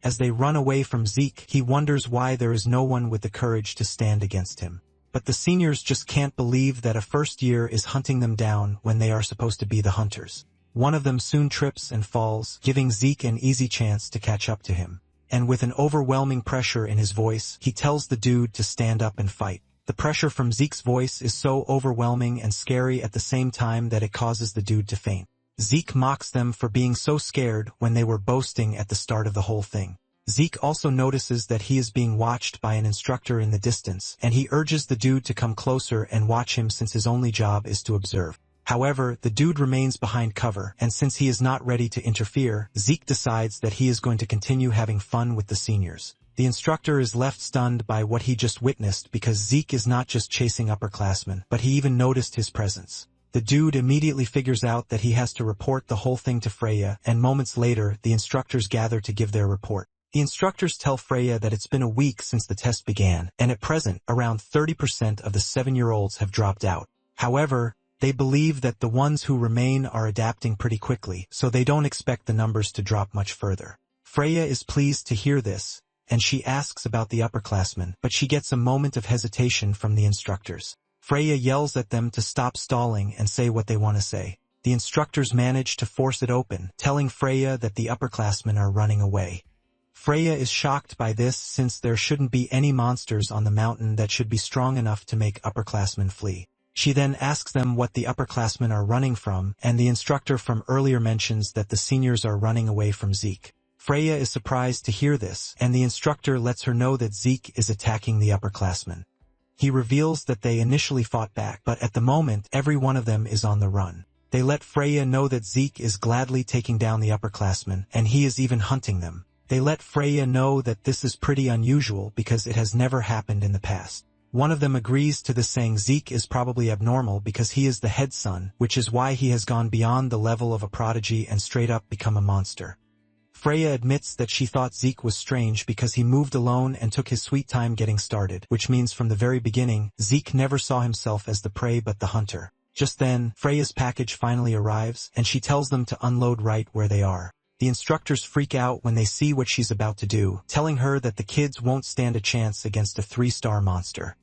As they run away from Zeke, he wonders why there is no one with the courage to stand against him. But the seniors just can't believe that a first year is hunting them down when they are supposed to be the hunters. One of them soon trips and falls, giving Zeke an easy chance to catch up to him. And with an overwhelming pressure in his voice, he tells the dude to stand up and fight. The pressure from Zeke's voice is so overwhelming and scary at the same time that it causes the dude to faint. Zeke mocks them for being so scared when they were boasting at the start of the whole thing. Zeke also notices that he is being watched by an instructor in the distance, and he urges the dude to come closer and watch him since his only job is to observe. However, the dude remains behind cover, and since he is not ready to interfere, Zeke decides that he is going to continue having fun with the seniors. The instructor is left stunned by what he just witnessed because Zeke is not just chasing upperclassmen, but he even noticed his presence. The dude immediately figures out that he has to report the whole thing to Freya, and moments later, the instructors gather to give their report. The instructors tell Freya that it's been a week since the test began, and at present, around 30% of the 7-year-olds have dropped out. However, they believe that the ones who remain are adapting pretty quickly, so they don't expect the numbers to drop much further. Freya is pleased to hear this, and she asks about the upperclassmen, but she gets a moment of hesitation from the instructors. Freya yells at them to stop stalling and say what they want to say. The instructors manage to force it open, telling Freya that the upperclassmen are running away. Freya is shocked by this since there shouldn't be any monsters on the mountain that should be strong enough to make upperclassmen flee. She then asks them what the upperclassmen are running from, and the instructor from earlier mentions that the seniors are running away from Zeke. Freya is surprised to hear this, and the instructor lets her know that Zeke is attacking the upperclassmen. He reveals that they initially fought back, but at the moment, every one of them is on the run. They let Freya know that Zeke is gladly taking down the upperclassmen, and he is even hunting them. They let Freya know that this is pretty unusual because it has never happened in the past. One of them agrees to this, saying Zeke is probably abnormal because he is the head son, which is why he has gone beyond the level of a prodigy and straight up become a monster. Freya admits that she thought Zeke was strange because he moved alone and took his sweet time getting started, which means from the very beginning, Zeke never saw himself as the prey but the hunter. Just then, Freya's package finally arrives, and she tells them to unload right where they are. The instructors freak out when they see what she's about to do, telling her that the kids won't stand a chance against a 3-star monster.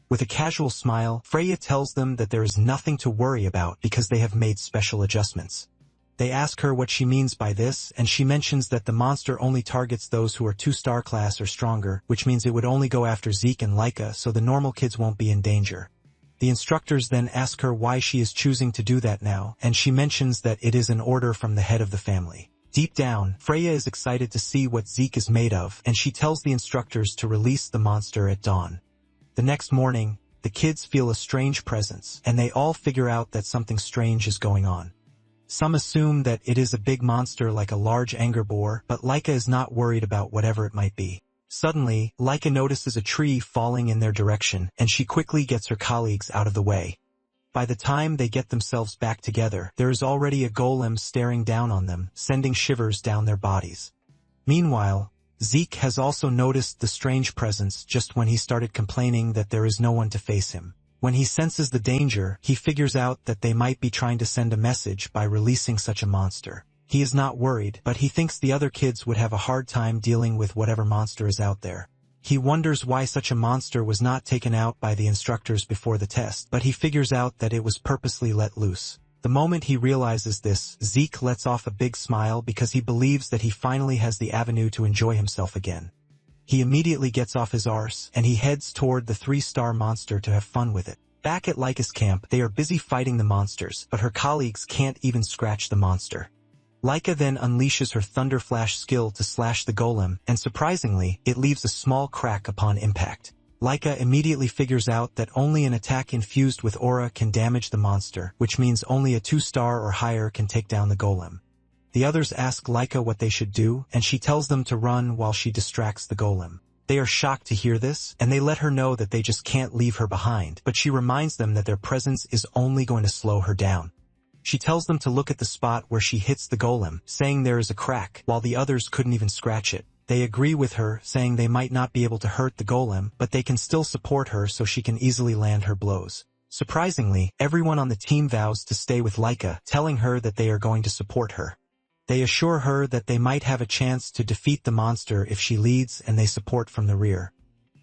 With a casual smile, Freya tells them that there is nothing to worry about because they have made special adjustments. They ask her what she means by this, and she mentions that the monster only targets those who are 2-star class or stronger, which means it would only go after Zeke and Laika, so the normal kids won't be in danger. The instructors then ask her why she is choosing to do that now, and she mentions that it is an order from the head of the family. Deep down, Freya is excited to see what Zeke is made of, and she tells the instructors to release the monster at dawn. The next morning, the kids feel a strange presence, and they all figure out that something strange is going on. Some assume that it is a big monster like a large anger boar, but Laika is not worried about whatever it might be. Suddenly, Laika notices a tree falling in their direction, and she quickly gets her colleagues out of the way. By the time they get themselves back together, there is already a golem staring down on them, sending shivers down their bodies. Meanwhile, Zeke has also noticed the strange presence just when he started complaining that there is no one to face him. When he senses the danger, he figures out that they might be trying to send a message by releasing such a monster. He is not worried, but he thinks the other kids would have a hard time dealing with whatever monster is out there. He wonders why such a monster was not taken out by the instructors before the test, but he figures out that it was purposely let loose. The moment he realizes this, Zeke lets off a big smile because he believes that he finally has the avenue to enjoy himself again. He immediately gets off his arse, and he heads toward the 3-star monster to have fun with it. Back at Laika's camp, they are busy fighting the monsters, but her colleagues can't even scratch the monster. Laika then unleashes her Thunder Flash skill to slash the golem, and surprisingly, it leaves a small crack upon impact. Laika immediately figures out that only an attack infused with aura can damage the monster, which means only a 2-star or higher can take down the golem. The others ask Laika what they should do, and she tells them to run while she distracts the golem. They are shocked to hear this, and they let her know that they just can't leave her behind, but she reminds them that their presence is only going to slow her down. She tells them to look at the spot where she hits the golem, saying there is a crack, while the others couldn't even scratch it. They agree with her, saying they might not be able to hurt the golem, but they can still support her so she can easily land her blows. Surprisingly, everyone on the team vows to stay with Laika, telling her that they are going to support her. They assure her that they might have a chance to defeat the monster if she leads and they support from the rear.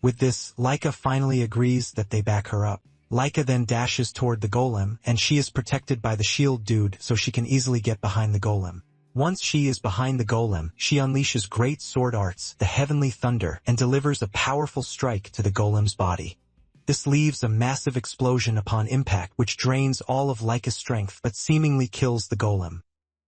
With this, Laika finally agrees that they back her up. Laika then dashes toward the golem, and she is protected by the shield dude so she can easily get behind the golem. Once she is behind the golem, she unleashes great sword arts, the heavenly thunder, and delivers a powerful strike to the golem's body. This leaves a massive explosion upon impact which drains all of Laika's strength but seemingly kills the golem.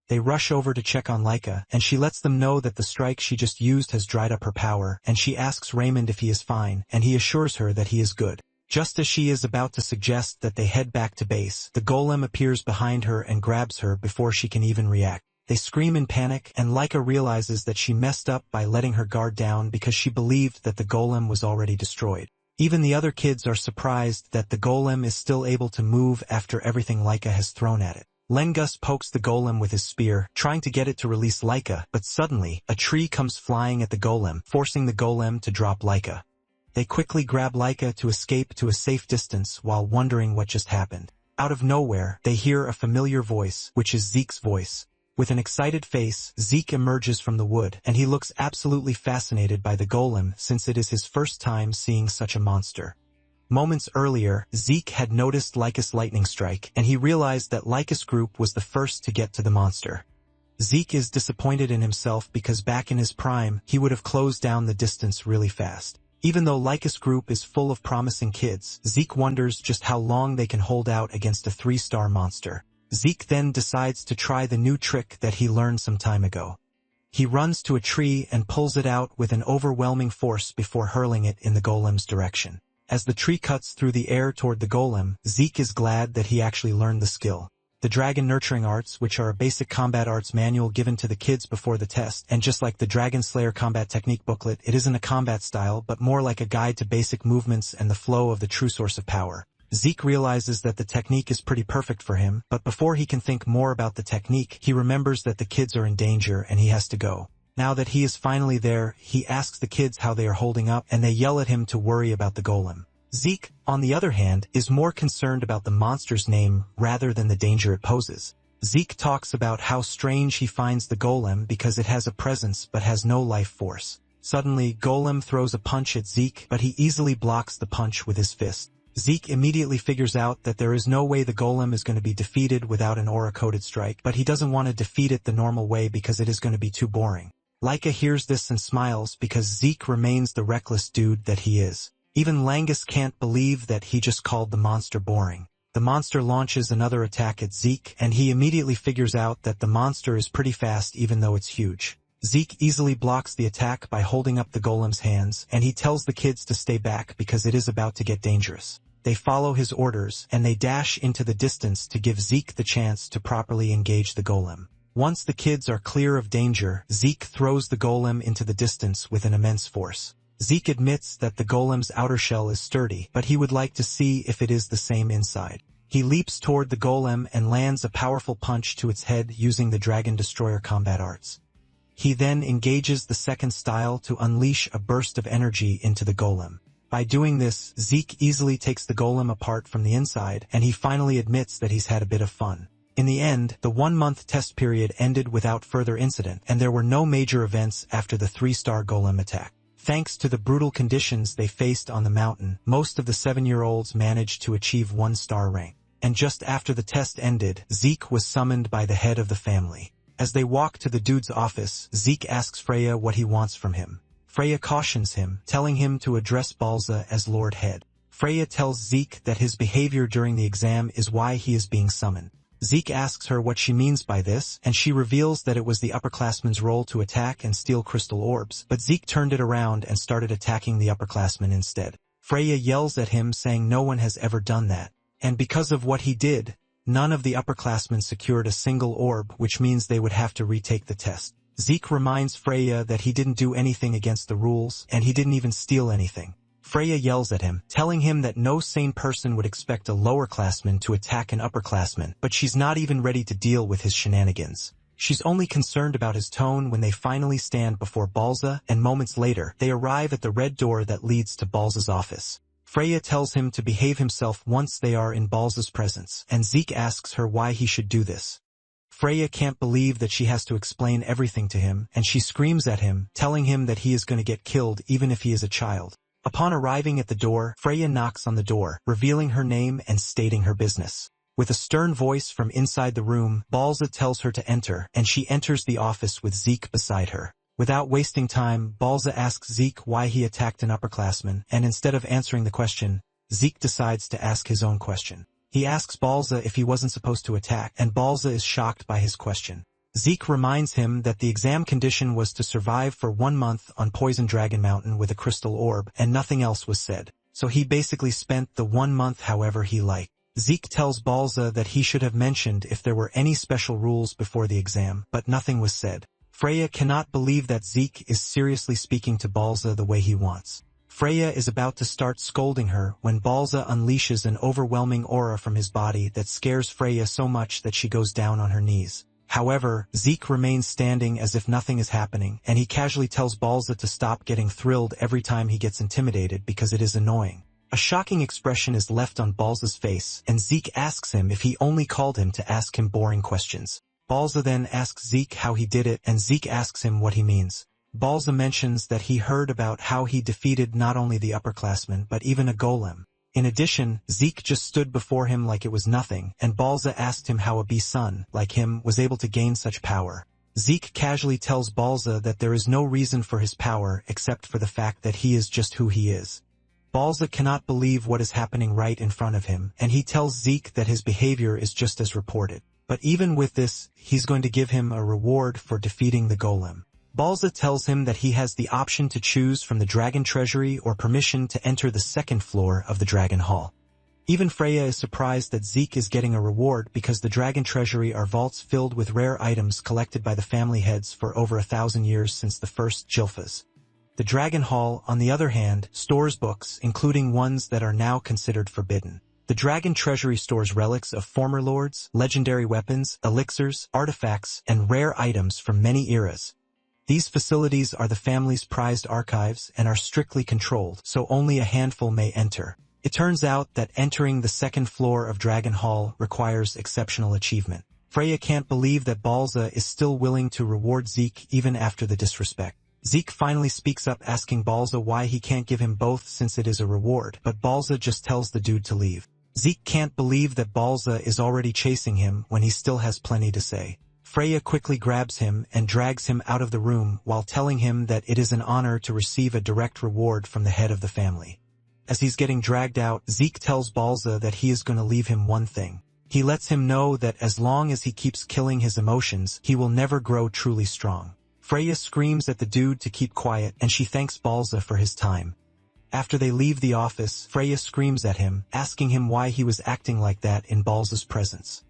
They rush over to check on Laika, and she lets them know that the strike she just used has dried up her power, and she asks Raymond if he is fine, and he assures her that he is good. Just as she is about to suggest that they head back to base, the golem appears behind her and grabs her before she can even react. They scream in panic, and Laika realizes that she messed up by letting her guard down because she believed that the golem was already destroyed. Even the other kids are surprised that the golem is still able to move after everything Laika has thrown at it. Lengus pokes the golem with his spear, trying to get it to release Laika, but suddenly, a tree comes flying at the golem, forcing the golem to drop Laika. They quickly grab Laika to escape to a safe distance while wondering what just happened. Out of nowhere, they hear a familiar voice, which is Zeke's voice. With an excited face, Zeke emerges from the wood, and he looks absolutely fascinated by the golem since it is his first time seeing such a monster. Moments earlier, Zeke had noticed Laika's lightning strike, and he realized that Laika's group was the first to get to the monster. Zeke is disappointed in himself because back in his prime, he would have closed down the distance really fast. Even though Laika's group is full of promising kids, Zeke wonders just how long they can hold out against a 3-star monster. Zeke then decides to try the new trick that he learned some time ago. He runs to a tree and pulls it out with an overwhelming force before hurling it in the golem's direction. As the tree cuts through the air toward the golem, Zeke is glad that he actually learned the skill. The Dragon Nurturing Arts, which are a basic combat arts manual given to the kids before the test, and just like the Dragon Slayer combat technique booklet, it isn't a combat style but more like a guide to basic movements and the flow of the true source of power. Zeke realizes that the technique is pretty perfect for him, but before he can think more about the technique, he remembers that the kids are in danger and he has to go. Now that he is finally there, he asks the kids how they are holding up, and they yell at him to worry about the golem. Zeke, on the other hand, is more concerned about the monster's name rather than the danger it poses. Zeke talks about how strange he finds the golem because it has a presence but has no life force. Suddenly, Golem throws a punch at Zeke, but he easily blocks the punch with his fist. Zeke immediately figures out that there is no way the golem is going to be defeated without an aura-coded strike, but he doesn't want to defeat it the normal way because it is going to be too boring. Laika hears this and smiles because Zeke remains the reckless dude that he is. Even Langus can't believe that he just called the monster boring. The monster launches another attack at Zeke, and he immediately figures out that the monster is pretty fast even though it's huge. Zeke easily blocks the attack by holding up the golem's hands, and he tells the kids to stay back because it is about to get dangerous. They follow his orders, and they dash into the distance to give Zeke the chance to properly engage the golem. Once the kids are clear of danger, Zeke throws the golem into the distance with an immense force. Zeke admits that the golem's outer shell is sturdy, but he would like to see if it is the same inside. He leaps toward the golem and lands a powerful punch to its head using the Dragon Destroyer combat arts. He then engages the second style to unleash a burst of energy into the golem. By doing this, Zeke easily takes the golem apart from the inside, and he finally admits that he's had a bit of fun. In the end, the 1-month test period ended without further incident, and there were no major events after the 3-star golem attack. Thanks to the brutal conditions they faced on the mountain, most of the 7-year-olds managed to achieve 1-star rank. And just after the test ended, Zeke was summoned by the head of the family. As they walk to the dude's office, Zeke asks Freya what he wants from him. Freya cautions him, telling him to address Balza as Lord Head. Freya tells Zeke that his behavior during the exam is why he is being summoned. Zeke asks her what she means by this, and she reveals that it was the upperclassman's role to attack and steal crystal orbs, but Zeke turned it around and started attacking the upperclassman instead. Freya yells at him saying no one has ever done that, and because of what he did, none of the upperclassmen secured a single orb, which means they would have to retake the test. Zeke reminds Freya that he didn't do anything against the rules, and he didn't even steal anything. Freya yells at him, telling him that no sane person would expect a lower-classman to attack an upperclassman, but she's not even ready to deal with his shenanigans. She's only concerned about his tone when they finally stand before Balza, and moments later, they arrive at the red door that leads to Balza's office. Freya tells him to behave himself once they are in Balza's presence, and Zeke asks her why he should do this. Freya can't believe that she has to explain everything to him, and she screams at him, telling him that he is going to get killed even if he is a child. Upon arriving at the door, Freya knocks on the door, revealing her name and stating her business. With a stern voice from inside the room, Balza tells her to enter, and she enters the office with Zeke beside her. Without wasting time, Balza asks Zeke why he attacked an upperclassman, and instead of answering the question, Zeke decides to ask his own question. He asks Balza if he wasn't supposed to attack, and Balza is shocked by his question. Zeke reminds him that the exam condition was to survive for 1 month on Poison Dragon Mountain with a crystal orb, and nothing else was said. So he basically spent the 1 month however he liked. Zeke tells Balza that he should have mentioned if there were any special rules before the exam, but nothing was said. Freya cannot believe that Zeke is seriously speaking to Balza the way he wants. Freya is about to start scolding her when Balza unleashes an overwhelming aura from his body that scares Freya so much that she goes down on her knees. However, Zeke remains standing as if nothing is happening, and he casually tells Balza to stop getting thrilled every time he gets intimidated because it is annoying. A shocking expression is left on Balza's face, and Zeke asks him if he only called him to ask him boring questions. Balza then asks Zeke how he did it, and Zeke asks him what he means. Balza mentions that he heard about how he defeated not only the upperclassmen but even a golem. In addition, Zeke just stood before him like it was nothing, and Balza asked him how a bee-son, like him, was able to gain such power. Zeke casually tells Balza that there is no reason for his power except for the fact that he is just who he is. Balza cannot believe what is happening right in front of him, and he tells Zeke that his behavior is just as reported. But even with this, he's going to give him a reward for defeating the golem. Balza tells him that he has the option to choose from the Dragon Treasury or permission to enter the second floor of the Dragon Hall. Even Freya is surprised that Zeke is getting a reward because the Dragon Treasury are vaults filled with rare items collected by the family heads for over 1,000 years since the first Jilfas. The Dragon Hall, on the other hand, stores books, including ones that are now considered forbidden. The Dragon Treasury stores relics of former lords, legendary weapons, elixirs, artifacts, and rare items from many eras. These facilities are the family's prized archives and are strictly controlled, so only a handful may enter. It turns out that entering the second floor of Dragon Hall requires exceptional achievement. Freya can't believe that Balza is still willing to reward Zeke even after the disrespect. Zeke finally speaks up asking Balza why he can't give him both since it is a reward, but Balza just tells the dude to leave. Zeke can't believe that Balza is already chasing him when he still has plenty to say. Freya quickly grabs him and drags him out of the room while telling him that it is an honor to receive a direct reward from the head of the family. As he's getting dragged out, Zeke tells Balza that he is going to leave him one thing. He lets him know that as long as he keeps killing his emotions, he will never grow truly strong. Freya screams at the dude to keep quiet, and she thanks Balza for his time. After they leave the office, Freya screams at him, asking him why he was acting like that in Balza's presence.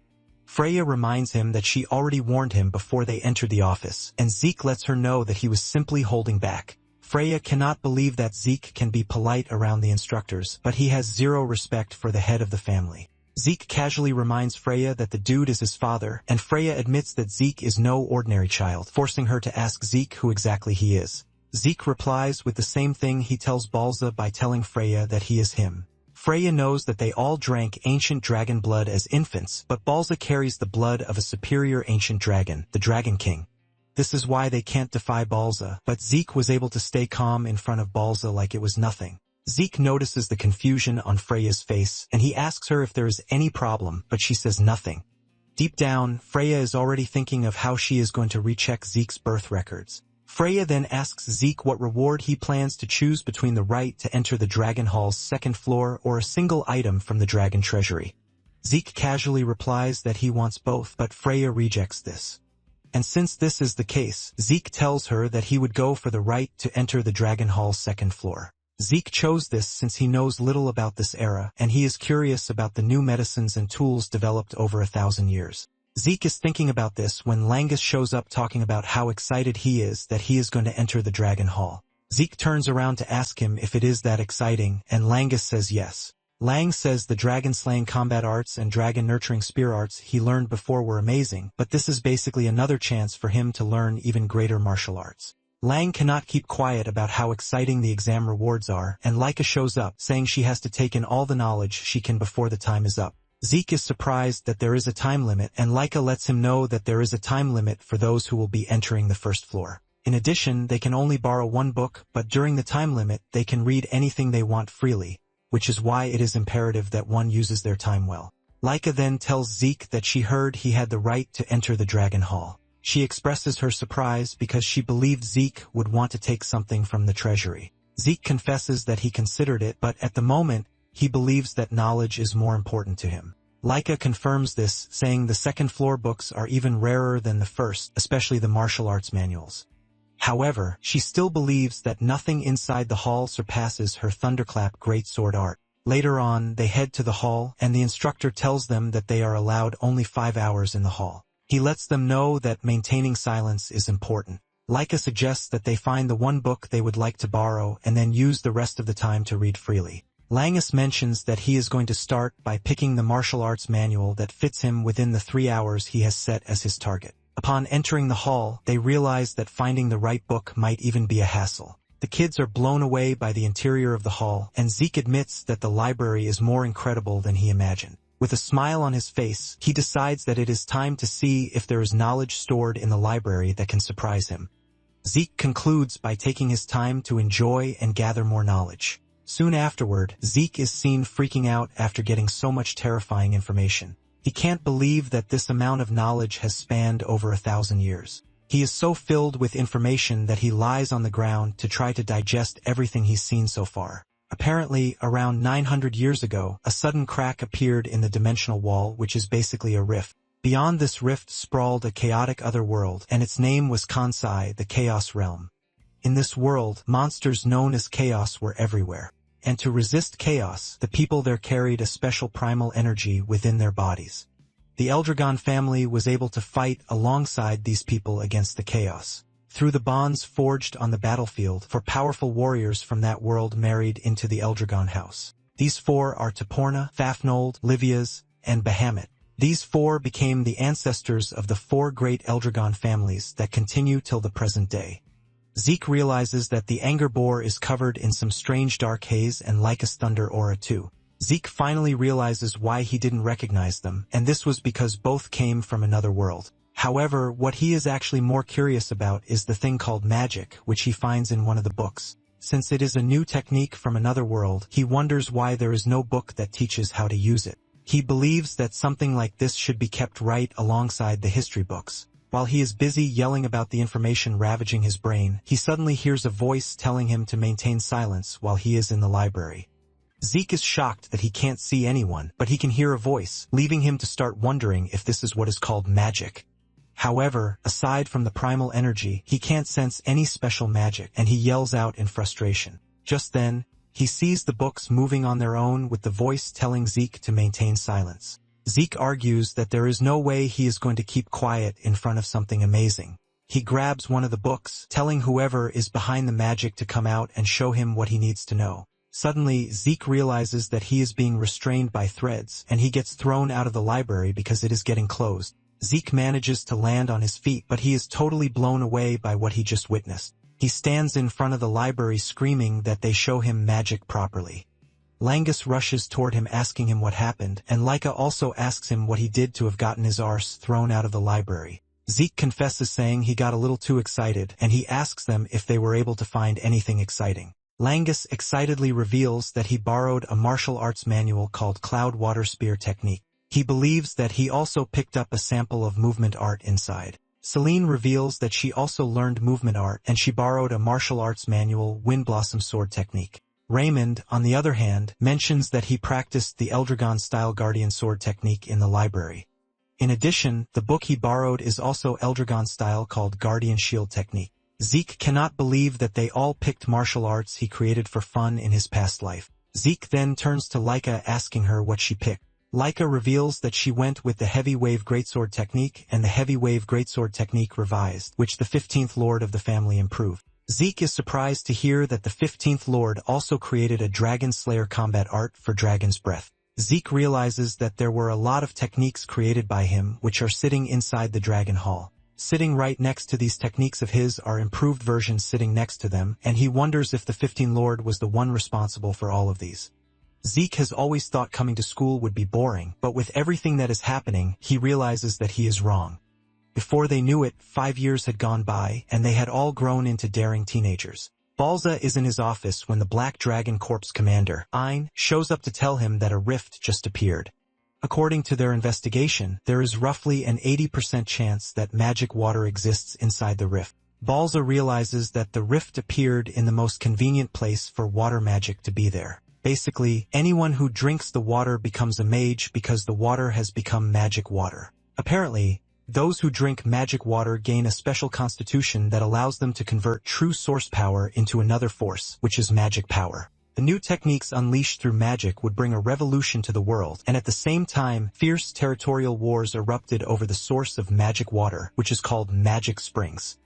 Freya reminds him that she already warned him before they entered the office, and Zeke lets her know that he was simply holding back. Freya cannot believe that Zeke can be polite around the instructors, but he has zero respect for the head of the family. Zeke casually reminds Freya that the dude is his father, and Freya admits that Zeke is no ordinary child, forcing her to ask Zeke who exactly he is. Zeke replies with the same thing he tells Balza by telling Freya that he is him. Freya knows that they all drank ancient dragon blood as infants, but Balza carries the blood of a superior ancient dragon, the Dragon King. This is why they can't defy Balza, but Zeke was able to stay calm in front of Balza like it was nothing. Zeke notices the confusion on Freya's face, and he asks her if there is any problem, but she says nothing. Deep down, Freya is already thinking of how she is going to recheck Zeke's birth records. Freya then asks Zeke what reward he plans to choose between the right to enter the Dragon Hall's second floor or a single item from the Dragon Treasury. Zeke casually replies that he wants both, but Freya rejects this. And since this is the case, Zeke tells her that he would go for the right to enter the Dragon Hall's second floor. Zeke chose this since he knows little about this era, and he is curious about the new medicines and tools developed over 1,000 years. Zeke is thinking about this when Langus shows up talking about how excited he is that he is going to enter the Dragon Hall. Zeke turns around to ask him if it is that exciting, and Langus says yes. Lang says the dragon-slaying combat arts and dragon-nurturing spear arts he learned before were amazing, but this is basically another chance for him to learn even greater martial arts. Lang cannot keep quiet about how exciting the exam rewards are, and Laika shows up, saying she has to take in all the knowledge she can before the time is up. Zeke is surprised that there is a time limit, and Laika lets him know that there is a time limit for those who will be entering the first floor. In addition, they can only borrow one book, but during the time limit, they can read anything they want freely, which is why it is imperative that one uses their time well. Laika then tells Zeke that she heard he had the right to enter the Dragon Hall. She expresses her surprise because she believed Zeke would want to take something from the treasury. Zeke confesses that he considered it, but at the moment, he believes that knowledge is more important to him. Laika confirms this, saying the second floor books are even rarer than the first, especially the martial arts manuals. However, she still believes that nothing inside the hall surpasses her thunderclap great sword art. Later on, they head to the hall, and the instructor tells them that they are allowed only 5 hours in the hall. He lets them know that maintaining silence is important. Laika suggests that they find the one book they would like to borrow and then use the rest of the time to read freely. Langus mentions that he is going to start by picking the martial arts manual that fits him within the 3 hours he has set as his target. Upon entering the hall, they realize that finding the right book might even be a hassle. The kids are blown away by the interior of the hall, and Zeke admits that the library is more incredible than he imagined. With a smile on his face, he decides that it is time to see if there is knowledge stored in the library that can surprise him. Zeke concludes by taking his time to enjoy and gather more knowledge. Soon afterward, Zeke is seen freaking out after getting so much terrifying information. He can't believe that this amount of knowledge has spanned over 1,000 years. He is so filled with information that he lies on the ground to try to digest everything he's seen so far. Apparently, around 900 years ago, a sudden crack appeared in the dimensional wall, which is basically a rift. Beyond this rift sprawled a chaotic other world, and its name was Kansai, the Chaos Realm. In this world, monsters known as Chaos were everywhere. And to resist chaos, the people there carried a special primal energy within their bodies. The Eldragon family was able to fight alongside these people against the chaos. Through the bonds forged on the battlefield, 4 powerful warriors from that world married into the Eldragon house. These 4 are Toporna, Fafnold, Livias, and Bahamut. These 4 became the ancestors of the 4 great Eldragon families that continue till the present day. Zeke realizes that the Anger Boar is covered in some strange dark haze and Laika's thunder aura too. Zeke finally realizes why he didn't recognize them, and this was because both came from another world. However, what he is actually more curious about is the thing called magic, which he finds in one of the books. Since it is a new technique from another world, he wonders why there is no book that teaches how to use it. He believes that something like this should be kept right alongside the history books. While he is busy yelling about the information ravaging his brain, he suddenly hears a voice telling him to maintain silence while he is in the library. Zeke is shocked that he can't see anyone, but he can hear a voice, leaving him to start wondering if this is what is called magic. However, aside from the primal energy, he can't sense any special magic, and he yells out in frustration. Just then, he sees the books moving on their own with the voice telling Zeke to maintain silence. Zeke argues that there is no way he is going to keep quiet in front of something amazing. He grabs one of the books, telling whoever is behind the magic to come out and show him what he needs to know. Suddenly, Zeke realizes that he is being restrained by threads, and he gets thrown out of the library because it is getting closed. Zeke manages to land on his feet, but he is totally blown away by what he just witnessed. He stands in front of the library screaming that they show him magic properly. Langus rushes toward him asking him what happened, and Laika also asks him what he did to have gotten his arse thrown out of the library. Zeke confesses saying he got a little too excited, and he asks them if they were able to find anything exciting. Langus excitedly reveals that he borrowed a martial arts manual called Cloud Water Spear Technique. He believes that he also picked up a sample of movement art inside. Celine reveals that she also learned movement art, and she borrowed a martial arts manual, Wind Blossom Sword Technique. Raymond, on the other hand, mentions that he practiced the Eldragon-style Guardian Sword technique in the library. In addition, the book he borrowed is also Eldragon-style called Guardian Shield technique. Zeke cannot believe that they all picked martial arts he created for fun in his past life. Zeke then turns to Laika asking her what she picked. Laika reveals that she went with the Heavy Wave Greatsword technique and the Heavy Wave Greatsword technique revised, which the 15th Lord of the family improved. Zeke is surprised to hear that the 15th Lord also created a Dragon Slayer combat art for Dragon's Breath. Zeke realizes that there were a lot of techniques created by him which are sitting inside the Dragon Hall. Sitting right next to these techniques of his are improved versions sitting next to them, and he wonders if the 15th Lord was the one responsible for all of these. Zeke has always thought coming to school would be boring, but with everything that is happening, he realizes that he is wrong. Before they knew it, 5 years had gone by, and they had all grown into daring teenagers. Balza is in his office when the Black Dragon Corps commander, Ein, shows up to tell him that a rift just appeared. According to their investigation, there is roughly an 80% chance that magic water exists inside the rift. Balza realizes that the rift appeared in the most convenient place for water magic to be there. Basically, anyone who drinks the water becomes a mage because the water has become magic water. Apparently, those who drink magic water gain a special constitution that allows them to convert true source power into another force, which is magic power. The new techniques unleashed through magic would bring a revolution to the world, and at the same time, fierce territorial wars erupted over the source of magic water, which is called Magic Springs.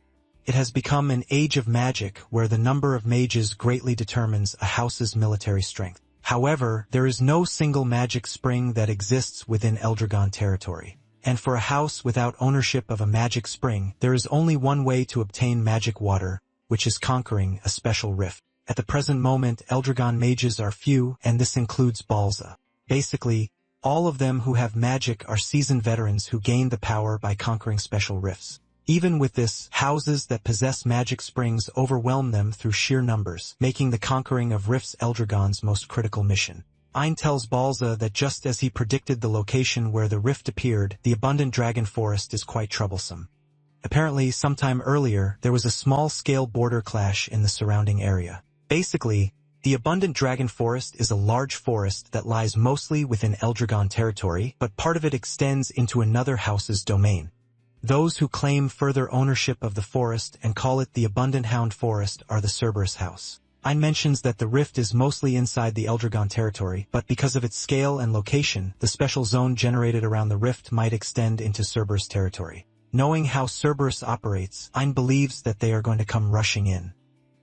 It has become an age of magic where the number of mages greatly determines a house's military strength. However, there is no single magic spring that exists within Eldragon territory. And for a house without ownership of a magic spring, there is only one way to obtain magic water, which is conquering a special rift. At the present moment, Eldragon mages are few, and this includes Balza. Basically, all of them who have magic are seasoned veterans who gained the power by conquering special rifts. Even with this, houses that possess magic springs overwhelm them through sheer numbers, making the conquering of rifts Eldragon's most critical mission. Ein tells Balza that just as he predicted the location where the rift appeared, the abundant dragon forest is quite troublesome. Apparently, sometime earlier, there was a small-scale border clash in the surrounding area. Basically, the abundant dragon forest is a large forest that lies mostly within Eldragon territory, but part of it extends into another house's domain. Those who claim further ownership of the forest and call it the Abundant Hound Forest are the Cerberus House. Ein mentions that the rift is mostly inside the Eldragon territory, but because of its scale and location, the special zone generated around the rift might extend into Cerberus territory. Knowing how Cerberus operates, Ein believes that they are going to come rushing in.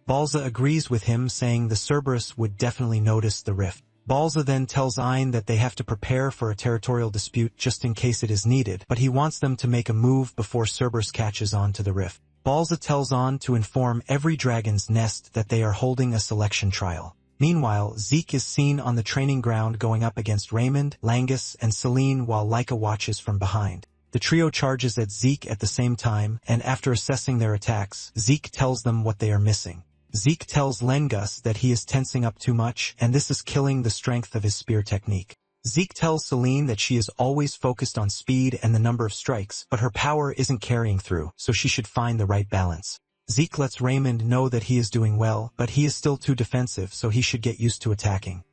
Balza agrees with him, saying the Cerberus would definitely notice the rift. Balza then tells Ein that they have to prepare for a territorial dispute just in case it is needed, but he wants them to make a move before Cerberus catches on to the rift. Balza tells On to inform every dragon's nest that they are holding a selection trial. Meanwhile, Zeke is seen on the training ground going up against Raymond, Langus, and Celine while Laika watches from behind. The trio charges at Zeke at the same time, and after assessing their attacks, Zeke tells them what they are missing. Zeke tells Langus that he is tensing up too much, and this is killing the strength of his spear technique. Zeke tells Celine that she is always focused on speed and the number of strikes, but her power isn't carrying through, so she should find the right balance. Zeke lets Raymond know that he is doing well, but he is still too defensive, so he should get used to attacking.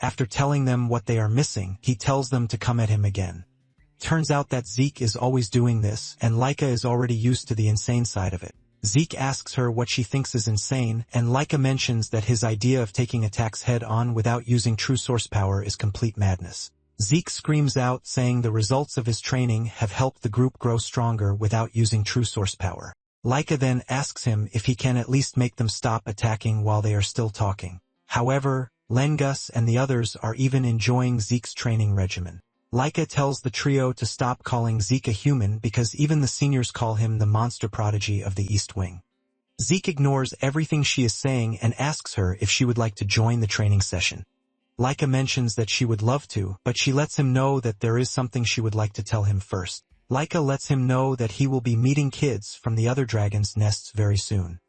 After telling them what they are missing, he tells them to come at him again. Turns out that Zeke is always doing this, and Laika is already used to the insane side of it. Zeke asks her what she thinks is insane, and Laika mentions that his idea of taking attacks head-on without using true source power is complete madness. Zeke screams out, saying the results of his training have helped the group grow stronger without using true source power. Laika then asks him if he can at least make them stop attacking while they are still talking. However, Langus and the others are even enjoying Zeke's training regimen. Laika tells the trio to stop calling Zeke a human because even the seniors call him the monster prodigy of the East Wing. Zeke ignores everything she is saying and asks her if she would like to join the training session. Laika mentions that she would love to, but she lets him know that there is something she would like to tell him first. Laika lets him know that he will be meeting kids from the other dragons' nests very soon.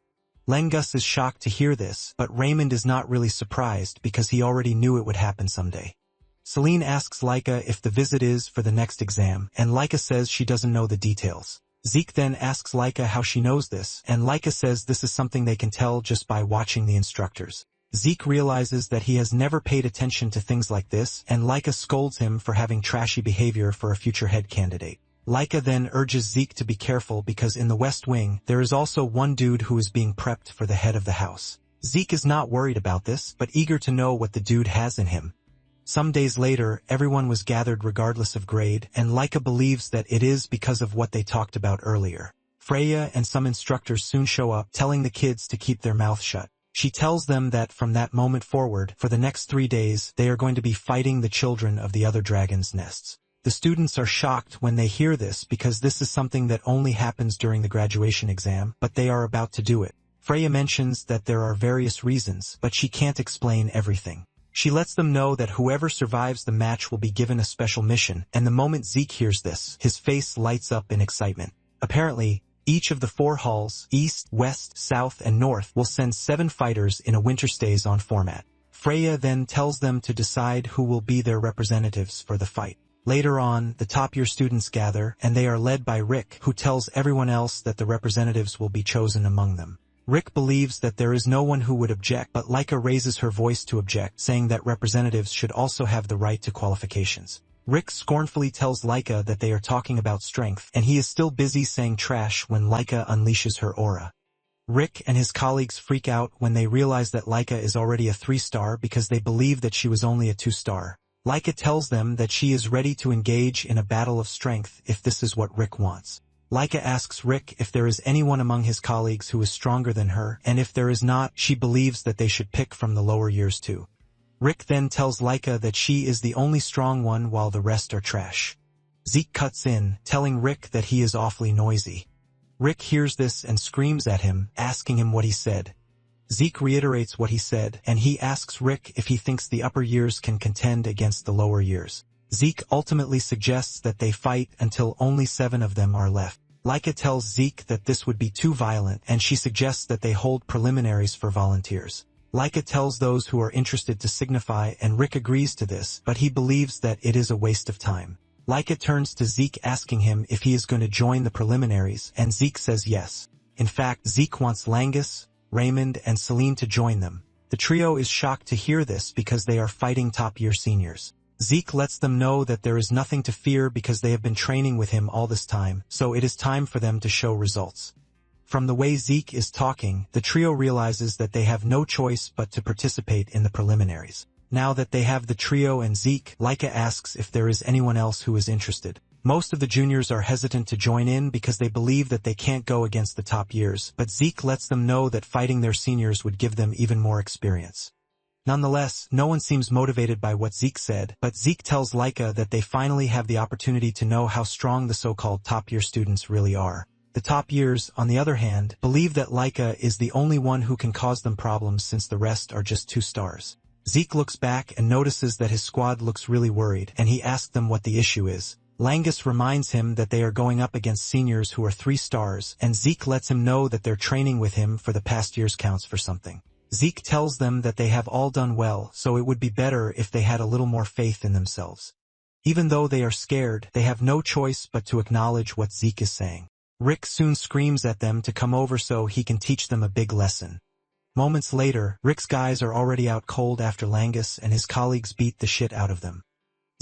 Langus is shocked to hear this, but Raymond is not really surprised because he already knew it would happen someday. Celine asks Laika if the visit is for the next exam, and Laika says she doesn't know the details. Zeke then asks Laika how she knows this, and Laika says this is something they can tell just by watching the instructors. Zeke realizes that he has never paid attention to things like this, and Laika scolds him for having trashy behavior for a future head candidate. Laika then urges Zeke to be careful because in the West Wing, there is also one dude who is being prepped for the head of the house. Zeke is not worried about this, but eager to know what the dude has in him. Some days later, everyone was gathered regardless of grade, and Laika believes that it is because of what they talked about earlier. Freya and some instructors soon show up, telling the kids to keep their mouth shut. She tells them that from that moment forward, for the next 3 days, they are going to be fighting the children of the other dragons' nests. The students are shocked when they hear this because this is something that only happens during the graduation exam, but they are about to do it. Freya mentions that there are various reasons, but she can't explain everything. She lets them know that whoever survives the match will be given a special mission, and the moment Zeke hears this, his face lights up in excitement. Apparently, each of the 4 halls, East, West, South, and North, will send 7 fighters in a winter stays on format. Freya then tells them to decide who will be their representatives for the fight. Later on, the top-year students gather, and they are led by Rick, who tells everyone else that the representatives will be chosen among them. Rick believes that there is no one who would object, but Laika raises her voice to object, saying that representatives should also have the right to qualifications. Rick scornfully tells Laika that they are talking about strength, and he is still busy saying trash when Laika unleashes her aura. Rick and his colleagues freak out when they realize that Laika is already a 3-star because they believe that she was only a 2-star. Laika tells them that she is ready to engage in a battle of strength if this is what Rick wants. Laika asks Rick if there is anyone among his colleagues who is stronger than her, and if there is not, she believes that they should pick from the lower years too. Rick then tells Laika that she is the only strong one while the rest are trash. Zeke cuts in, telling Rick that he is awfully noisy. Rick hears this and screams at him, asking him what he said. Zeke reiterates what he said, and he asks Rick if he thinks the upper years can contend against the lower years. Zeke ultimately suggests that they fight until only 7 of them are left. Laika tells Zeke that this would be too violent, and she suggests that they hold preliminaries for volunteers. Laika tells those who are interested to signify, and Rick agrees to this, but he believes that it is a waste of time. Laika turns to Zeke asking him if he is going to join the preliminaries, and Zeke says yes. In fact, Zeke wants Langus, Raymond, and Celine to join them. The trio is shocked to hear this because they are fighting top-year seniors. Zeke lets them know that there is nothing to fear because they have been training with him all this time, so it is time for them to show results. From the way Zeke is talking, the trio realizes that they have no choice but to participate in the preliminaries. Now that they have the trio and Zeke, Laika asks if there is anyone else who is interested. Most of the juniors are hesitant to join in because they believe that they can't go against the top years, but Zeke lets them know that fighting their seniors would give them even more experience. Nonetheless, no one seems motivated by what Zeke said, but Zeke tells Laika that they finally have the opportunity to know how strong the so-called top-year students really are. The top years, on the other hand, believe that Laika is the only one who can cause them problems since the rest are just 2 stars. Zeke looks back and notices that his squad looks really worried, and he asks them what the issue is. Langus reminds him that they are going up against seniors who are 3 stars, and Zeke lets him know that their training with him for the past years counts for something. Zeke tells them that they have all done well, so it would be better if they had a little more faith in themselves. Even though they are scared, they have no choice but to acknowledge what Zeke is saying. Rick soon screams at them to come over so he can teach them a big lesson. Moments later, Rick's guys are already out cold after Langus and his colleagues beat the shit out of them.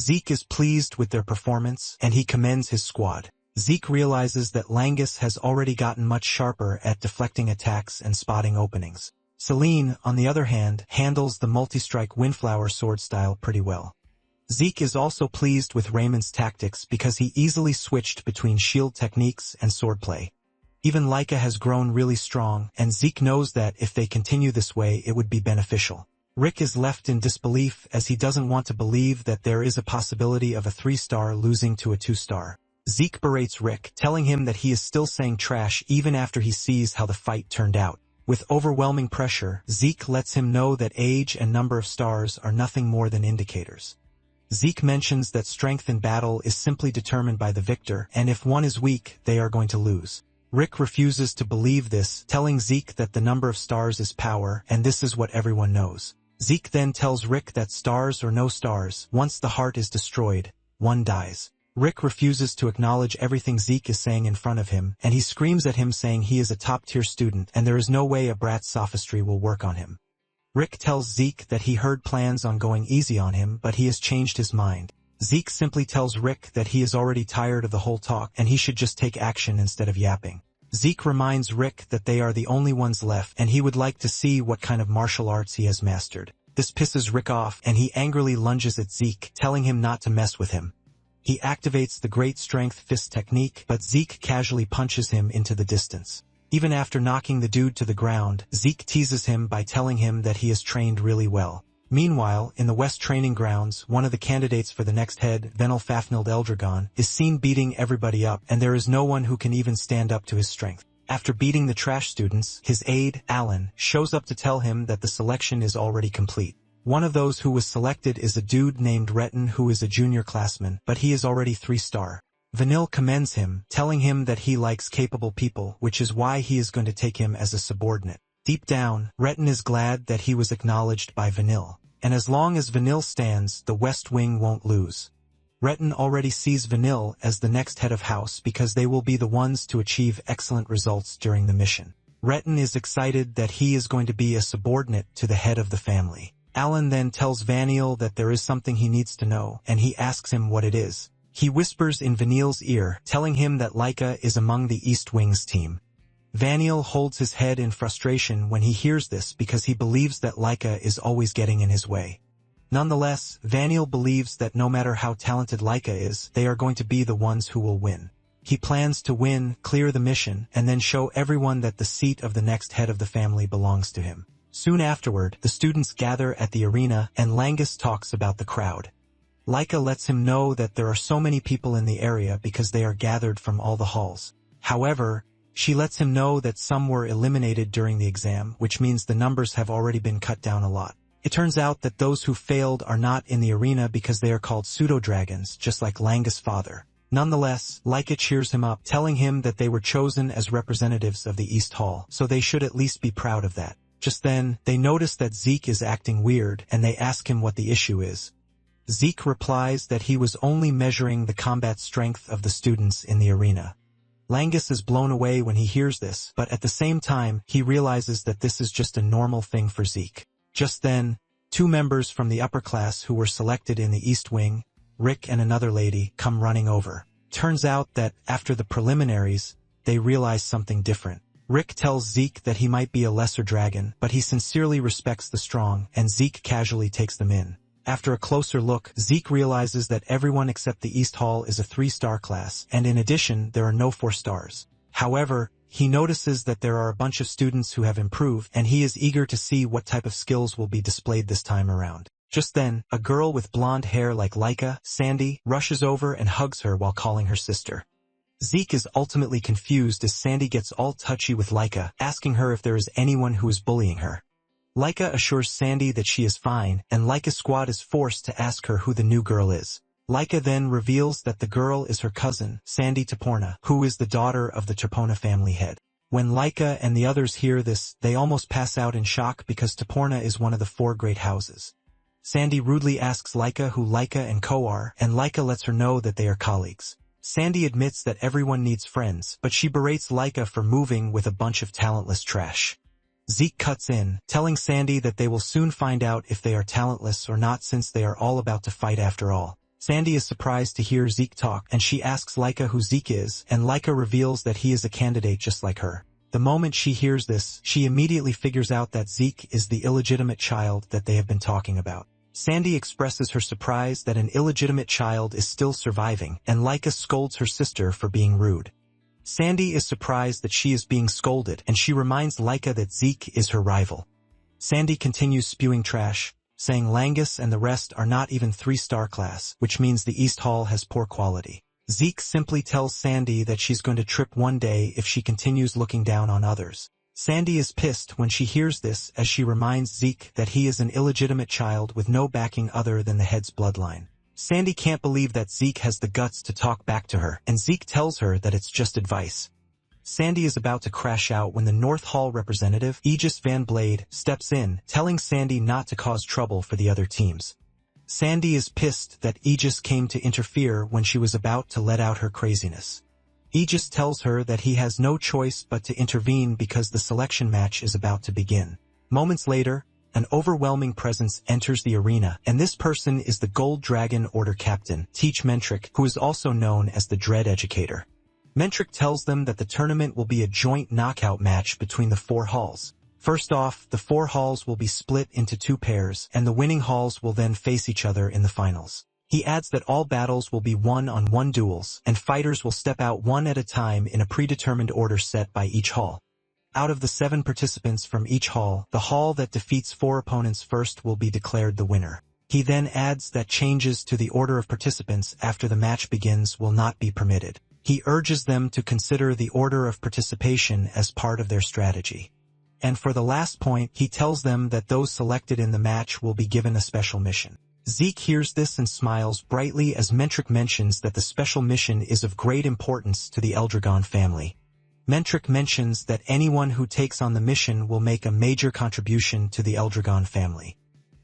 Zeke is pleased with their performance, and he commends his squad. Zeke realizes that Langus has already gotten much sharper at deflecting attacks and spotting openings. Celine, on the other hand, handles the multi-strike Windflower sword style pretty well. Zeke is also pleased with Raymond's tactics because he easily switched between shield techniques and swordplay. Even Laika has grown really strong, and Zeke knows that if they continue this way it would be beneficial. Rick is left in disbelief as he doesn't want to believe that there is a possibility of a 3-star losing to a 2-star. Zeke berates Rick, telling him that he is still saying trash even after he sees how the fight turned out. With overwhelming pressure, Zeke lets him know that age and number of stars are nothing more than indicators. Zeke mentions that strength in battle is simply determined by the victor, and if one is weak, they are going to lose. Rick refuses to believe this, telling Zeke that the number of stars is power, and this is what everyone knows. Zeke then tells Rick that stars or no stars, once the heart is destroyed, one dies. Rick refuses to acknowledge everything Zeke is saying in front of him, and he screams at him saying he is a top-tier student and there is no way a brat's sophistry will work on him. Rick tells Zeke that he heard plans on going easy on him, but he has changed his mind. Zeke simply tells Rick that he is already tired of the whole talk and he should just take action instead of yapping. Zeke reminds Rick that they are the only ones left and he would like to see what kind of martial arts he has mastered. This pisses Rick off, and he angrily lunges at Zeke, telling him not to mess with him. He activates the Great Strength Fist technique, but Zeke casually punches him into the distance. Even after knocking the dude to the ground, Zeke teases him by telling him that he is trained really well. Meanwhile, in the West training grounds, one of the candidates for the next head, Venel Fafnil'd Eldragon, is seen beating everybody up, and there is no one who can even stand up to his strength. After beating the trash students, his aide, Alan, shows up to tell him that the selection is already complete. One of those who was selected is a dude named Retton who is a junior classman, but he is already 3-star. Vanille commends him, telling him that he likes capable people, which is why he is going to take him as a subordinate. Deep down, Retton is glad that he was acknowledged by Vanille. And as long as Vanille stands, the West Wing won't lose. Retton already sees Vanille as the next head of house because they will be the ones to achieve excellent results during the mission. Retton is excited that he is going to be a subordinate to the head of the family. Alan then tells Vanille that there is something he needs to know, and he asks him what it is. He whispers in Vanille's ear, telling him that Laika is among the East Wing's team. Vanille holds his head in frustration when he hears this because he believes that Laika is always getting in his way. Nonetheless, Vanille believes that no matter how talented Laika is, they are going to be the ones who will win. He plans to win, clear the mission, and then show everyone that the seat of the next head of the family belongs to him. Soon afterward, the students gather at the arena, and Langus talks about the crowd. Laika lets him know that there are so many people in the area because they are gathered from all the halls. However, she lets him know that some were eliminated during the exam, which means the numbers have already been cut down a lot. It turns out that those who failed are not in the arena because they are called pseudo-dragons, just like Langus' father. Nonetheless, Laika cheers him up, telling him that they were chosen as representatives of the East Hall, so they should at least be proud of that. Just then, they notice that Zeke is acting weird, and they ask him what the issue is. Zeke replies that he was only measuring the combat strength of the students in the arena. Langus is blown away when he hears this, but at the same time, he realizes that this is just a normal thing for Zeke. Just then, 2 members from the upper class who were selected in the East Wing, Rick and another lady, come running over. Turns out that, after the preliminaries, they realize something different. Rick tells Zeke that he might be a lesser dragon, but he sincerely respects the strong, and Zeke casually takes them in. After a closer look, Zeke realizes that everyone except the East Hall is a 3-star class, and in addition, there are no 4 stars. However, he notices that there are a bunch of students who have improved, and he is eager to see what type of skills will be displayed this time around. Just then, a girl with blonde hair like Laika, Sandy, rushes over and hugs her while calling her sister. Zeke is ultimately confused as Sandy gets all touchy with Laika, asking her if there is anyone who is bullying her. Laika assures Sandy that she is fine, and Laika's squad is forced to ask her who the new girl is. Laika then reveals that the girl is her cousin, Sandy Toporna, who is the daughter of the Toporna family head. When Laika and the others hear this, they almost pass out in shock because Toporna is one of the 4 great houses. Sandy rudely asks Laika who Laika and Ko are, and Laika lets her know that they are colleagues. Sandy admits that everyone needs friends, but she berates Laika for moving with a bunch of talentless trash. Zeke cuts in, telling Sandy that they will soon find out if they are talentless or not since they are all about to fight after all. Sandy is surprised to hear Zeke talk, and she asks Laika who Zeke is, and Laika reveals that he is a candidate just like her. The moment she hears this, she immediately figures out that Zeke is the illegitimate child that they have been talking about. Sandy expresses her surprise that an illegitimate child is still surviving, and Laika scolds her sister for being rude. Sandy is surprised that she is being scolded, and she reminds Laika that Zeke is her rival. Sandy continues spewing trash, saying Langus and the rest are not even 3-star class, which means the East Hall has poor quality. Zeke simply tells Sandy that she's going to trip one day if she continues looking down on others. Sandy is pissed when she hears this as she reminds Zeke that he is an illegitimate child with no backing other than the head's bloodline. Sandy can't believe that Zeke has the guts to talk back to her, and Zeke tells her that it's just advice. Sandy is about to crash out when the North Hall representative, Aegis Van Blade, steps in, telling Sandy not to cause trouble for the other teams. Sandy is pissed that Aegis came to interfere when she was about to let out her craziness. Aegis tells her that he has no choice but to intervene because the selection match is about to begin. Moments later, an overwhelming presence enters the arena, and this person is the Gold Dragon Order Captain, Teach Mentric, who is also known as the Dread Educator. Mentric tells them that the tournament will be a joint knockout match between the 4 halls. First off, the 4 halls will be split into 2 pairs, and the winning halls will then face each other in the finals. He adds that all battles will be one-on-one duels, and fighters will step out one at a time in a predetermined order set by each hall. Out of the 7 participants from each hall, the hall that defeats 4 opponents first will be declared the winner. He then adds that changes to the order of participants after the match begins will not be permitted. He urges them to consider the order of participation as part of their strategy. And for the last point, he tells them that those selected in the match will be given a special mission. Zeke hears this and smiles brightly as Mentric mentions that the special mission is of great importance to the Eldragon family. Mentric mentions that anyone who takes on the mission will make a major contribution to the Eldragon family.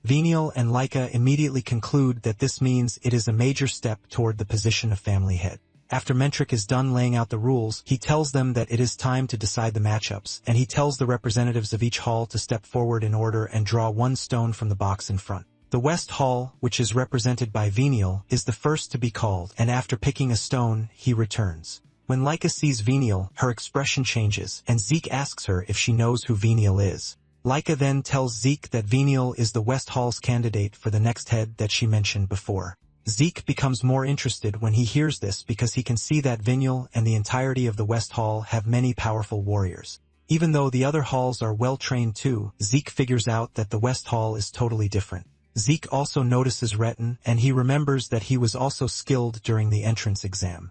Venial and Laika immediately conclude that this means it is a major step toward the position of family head. After Mentric is done laying out the rules, he tells them that it is time to decide the matchups, and he tells the representatives of each hall to step forward in order and draw 1 stone from the box in front. The West Hall, which is represented by Venial, is the first to be called, and after picking a stone, he returns. When Laika sees Venial, her expression changes, and Zeke asks her if she knows who Venial is. Laika then tells Zeke that Venial is the West Hall's candidate for the next head that she mentioned before. Zeke becomes more interested when he hears this because he can see that Venial and the entirety of the West Hall have many powerful warriors. Even though the other halls are well trained too, Zeke figures out that the West Hall is totally different. Zeke also notices Retin, and he remembers that he was also skilled during the entrance exam.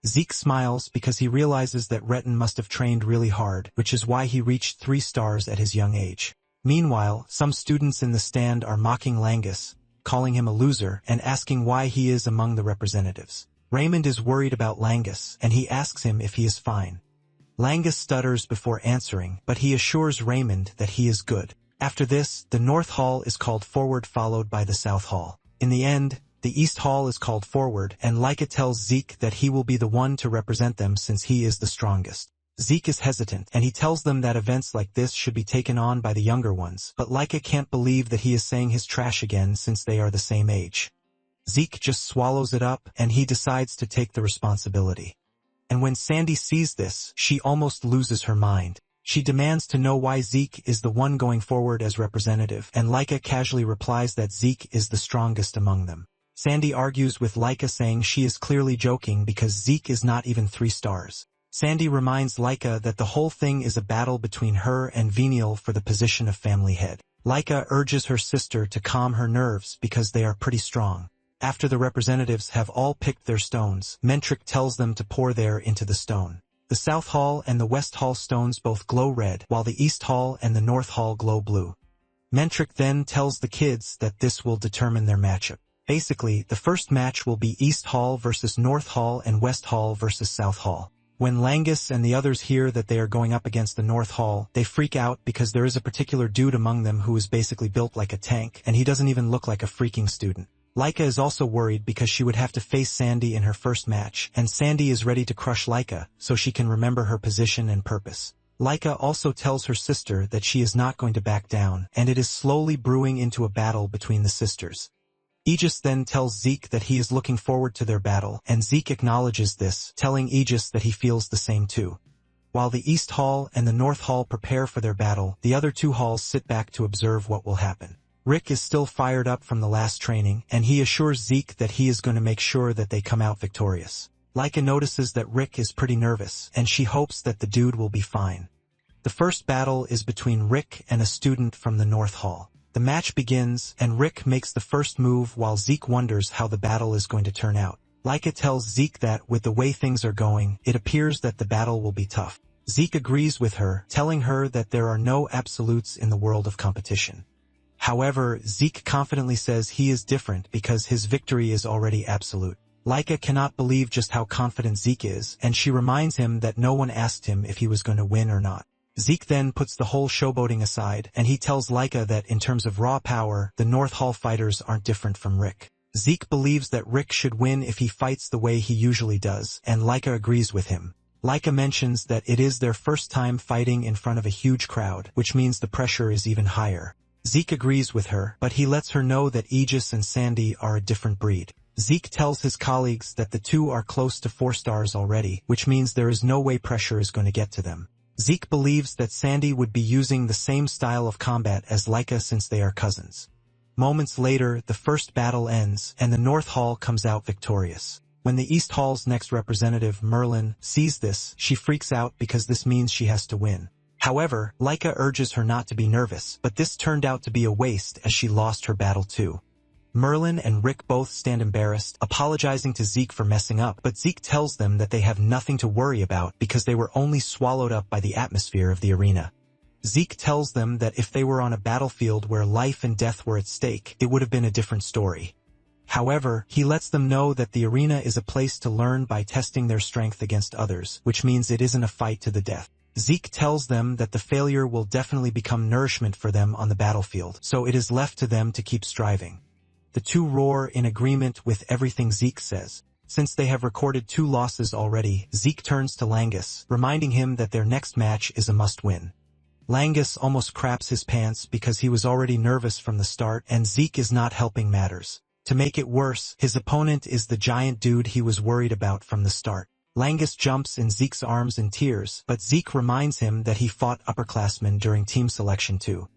Zeke smiles because he realizes that Retin must have trained really hard, which is why he reached 3 stars at his young age. Meanwhile, some students in the stand are mocking Langus, calling him a loser, and asking why he is among the representatives. Raymond is worried about Langus, and he asks him if he is fine. Langus stutters before answering, but he assures Raymond that he is good. After this, the North Hall is called forward followed by the South Hall. In the end, the East Hall is called forward, and Laika tells Zeke that he will be the one to represent them since he is the strongest. Zeke is hesitant, and he tells them that events like this should be taken on by the younger ones, but Laika can't believe that he is saying his trash again since they are the same age. Zeke just swallows it up, and he decides to take the responsibility. And when Sandy sees this, she almost loses her mind. She demands to know why Zeke is the one going forward as representative, and Laika casually replies that Zeke is the strongest among them. Sandy argues with Laika saying she is clearly joking because Zeke is not even 3 stars. Sandy reminds Laika that the whole thing is a battle between her and Venial for the position of family head. Laika urges her sister to calm her nerves because they are pretty strong. After the representatives have all picked their stones, Mentric tells them to pour their into the stone. The South Hall and the West Hall stones both glow red, while the East Hall and the North Hall glow blue. Mentric then tells the kids that this will determine their matchup. Basically, the first match will be East Hall versus North Hall and West Hall versus South Hall. When Langus and the others hear that they are going up against the North Hall, they freak out because there is a particular dude among them who is basically built like a tank, and he doesn't even look like a freaking student. Laika is also worried because she would have to face Sandy in her first match, and Sandy is ready to crush Laika, so she can remember her position and purpose. Laika also tells her sister that she is not going to back down, and it is slowly brewing into a battle between the sisters. Aegis then tells Zeke that he is looking forward to their battle, and Zeke acknowledges this, telling Aegis that he feels the same too. While the East Hall and the North Hall prepare for their battle, the other 2 halls sit back to observe what will happen. Rick is still fired up from the last training, and he assures Zeke that he is going to make sure that they come out victorious. Laika notices that Rick is pretty nervous, and she hopes that the dude will be fine. The first battle is between Rick and a student from the North Hall. The match begins, and Rick makes the first move while Zeke wonders how the battle is going to turn out. Laika tells Zeke that, with the way things are going, it appears that the battle will be tough. Zeke agrees with her, telling her that there are no absolutes in the world of competition. However, Zeke confidently says he is different because his victory is already absolute. Laika cannot believe just how confident Zeke is, and she reminds him that no one asked him if he was going to win or not. Zeke then puts the whole showboating aside, and he tells Laika that in terms of raw power, the North Hall fighters aren't different from Rick. Zeke believes that Rick should win if he fights the way he usually does, and Laika agrees with him. Laika mentions that it is their first time fighting in front of a huge crowd, which means the pressure is even higher. Zeke agrees with her, but he lets her know that Aegis and Sandy are a different breed. Zeke tells his colleagues that the 2 are close to 4 stars already, which means there is no way pressure is going to get to them. Zeke believes that Sandy would be using the same style of combat as Laika since they are cousins. Moments later, the first battle ends, and the North Hall comes out victorious. When the East Hall's next representative, Merlin, sees this, she freaks out because this means she has to win. However, Laika urges her not to be nervous, but this turned out to be a waste as she lost her battle too. Merlin and Rick both stand embarrassed, apologizing to Zeke for messing up, but Zeke tells them that they have nothing to worry about because they were only swallowed up by the atmosphere of the arena. Zeke tells them that if they were on a battlefield where life and death were at stake, it would have been a different story. However, he lets them know that the arena is a place to learn by testing their strength against others, which means it isn't a fight to the death. Zeke tells them that the failure will definitely become nourishment for them on the battlefield, so it is left to them to keep striving. The two roar in agreement with everything Zeke says. Since they have recorded 2 losses already, Zeke turns to Langus, reminding him that their next match is a must-win. Langus almost craps his pants because he was already nervous from the start, and Zeke is not helping matters. To make it worse, his opponent is the giant dude he was worried about from the start. Langus jumps in Zeke's arms in tears, but Zeke reminds him that he fought upperclassmen during team selection too.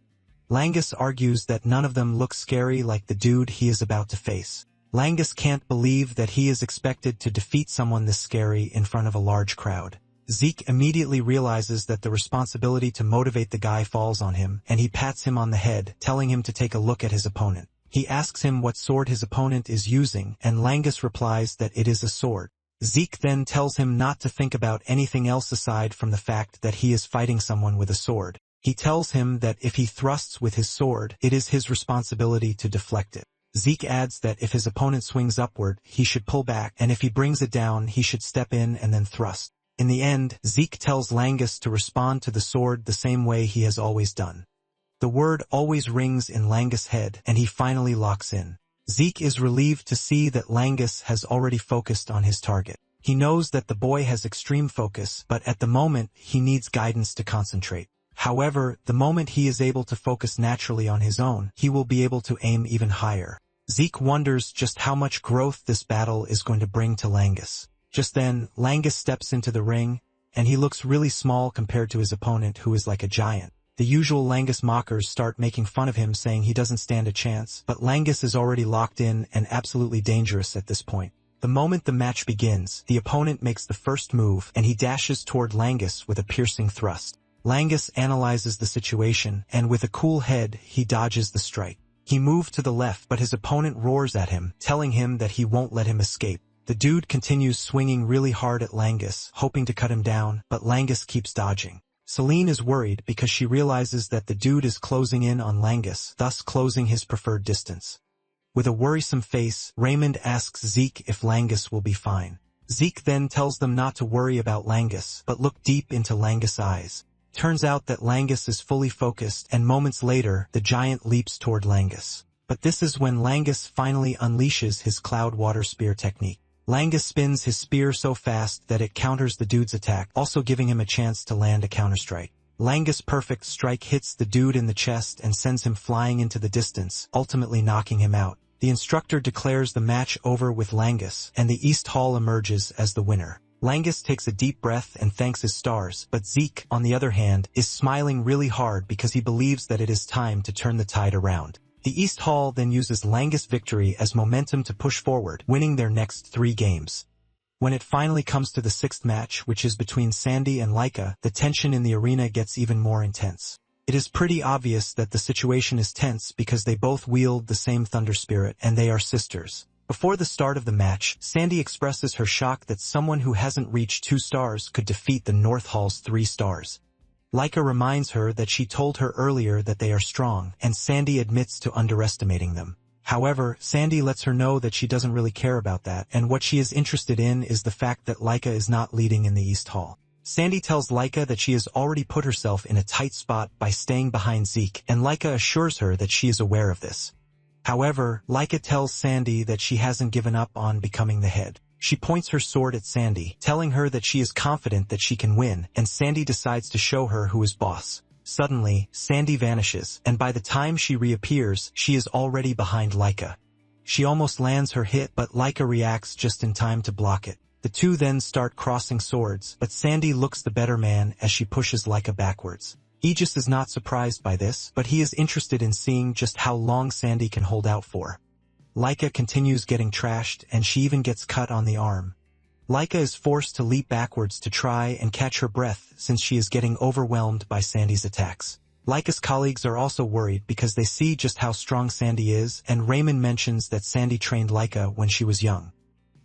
Langus argues that none of them look scary like the dude he is about to face. Langus can't believe that he is expected to defeat someone this scary in front of a large crowd. Zeke immediately realizes that the responsibility to motivate the guy falls on him, and he pats him on the head, telling him to take a look at his opponent. He asks him what sword his opponent is using, and Langus replies that it is a sword. Zeke then tells him not to think about anything else aside from the fact that he is fighting someone with a sword. He tells him that if he thrusts with his sword, it is his responsibility to deflect it. Zeke adds that if his opponent swings upward, he should pull back, and if he brings it down, he should step in and then thrust. In the end, Zeke tells Langus to respond to the sword the same way he has always done. The word always rings in Langus' head, and he finally locks in. Zeke is relieved to see that Langus has already focused on his target. He knows that the boy has extreme focus, but at the moment, he needs guidance to concentrate. However, the moment he is able to focus naturally on his own, he will be able to aim even higher. Zeke wonders just how much growth this battle is going to bring to Langus. Just then, Langus steps into the ring, and he looks really small compared to his opponent who is like a giant. The usual Langus mockers start making fun of him, saying he doesn't stand a chance, but Langus is already locked in and absolutely dangerous at this point. The moment the match begins, the opponent makes the first move, and he dashes toward Langus with a piercing thrust. Langus analyzes the situation, and with a cool head, he dodges the strike. He moved to the left, but his opponent roars at him, telling him that he won't let him escape. The dude continues swinging really hard at Langus, hoping to cut him down, but Langus keeps dodging. Celine is worried because she realizes that the dude is closing in on Langus, thus closing his preferred distance. With a worrisome face, Raymond asks Zeke if Langus will be fine. Zeke then tells them not to worry about Langus, but look deep into Langus' eyes. Turns out that Langus is fully focused, and moments later, the giant leaps toward Langus. But this is when Langus finally unleashes his cloud water spear technique. Langus spins his spear so fast that it counters the dude's attack, also giving him a chance to land a counterstrike. Langus' perfect strike hits the dude in the chest and sends him flying into the distance, ultimately knocking him out. The instructor declares the match over with Langus, and the East Hall emerges as the winner. Langus takes a deep breath and thanks his stars, but Zeke, on the other hand, is smiling really hard because he believes that it is time to turn the tide around. The East Hall then uses Langus' victory as momentum to push forward, winning their next 3 games. When it finally comes to the 6th match, which is between Sandy and Laika, the tension in the arena gets even more intense. It is pretty obvious that the situation is tense because they both wield the same thunder spirit, and they are sisters. Before the start of the match, Sandy expresses her shock that someone who hasn't reached 2 stars could defeat the North Hall's 3 stars. Laika reminds her that she told her earlier that they are strong, and Sandy admits to underestimating them. However, Sandy lets her know that she doesn't really care about that, and what she is interested in is the fact that Laika is not leading in the East Hall. Sandy tells Laika that she has already put herself in a tight spot by staying behind Zeke, and Laika assures her that she is aware of this. However, Laika tells Sandy that she hasn't given up on becoming the head. She points her sword at Sandy, telling her that she is confident that she can win, and Sandy decides to show her who is boss. Suddenly, Sandy vanishes, and by the time she reappears, she is already behind Laika. She almost lands her hit, but Laika reacts just in time to block it. The two then start crossing swords, but Sandy looks the better man as she pushes Laika backwards. Aegis is not surprised by this, but he is interested in seeing just how long Sandy can hold out for. Laika continues getting trashed, and she even gets cut on the arm. Laika is forced to leap backwards to try and catch her breath since she is getting overwhelmed by Sandy's attacks. Laika's colleagues are also worried because they see just how strong Sandy is, and Raymond mentions that Sandy trained Laika when she was young.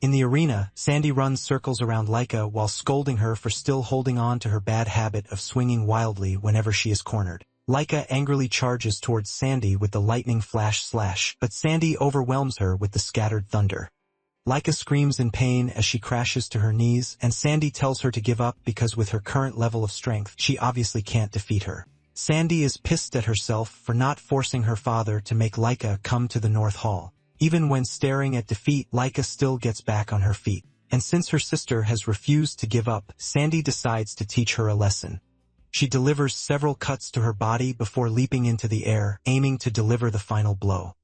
In the arena, Sandy runs circles around Laika while scolding her for still holding on to her bad habit of swinging wildly whenever she is cornered. Laika angrily charges towards Sandy with the lightning flash slash, but Sandy overwhelms her with the scattered thunder. Laika screams in pain as she crashes to her knees, and Sandy tells her to give up because with her current level of strength, she obviously can't defeat her. Sandy is pissed at herself for not forcing her father to make Laika come to the North Hall. Even when staring at defeat, Laika still gets back on her feet. And since her sister has refused to give up, Sandy decides to teach her a lesson. She delivers several cuts to her body before leaping into the air, aiming to deliver the final blow.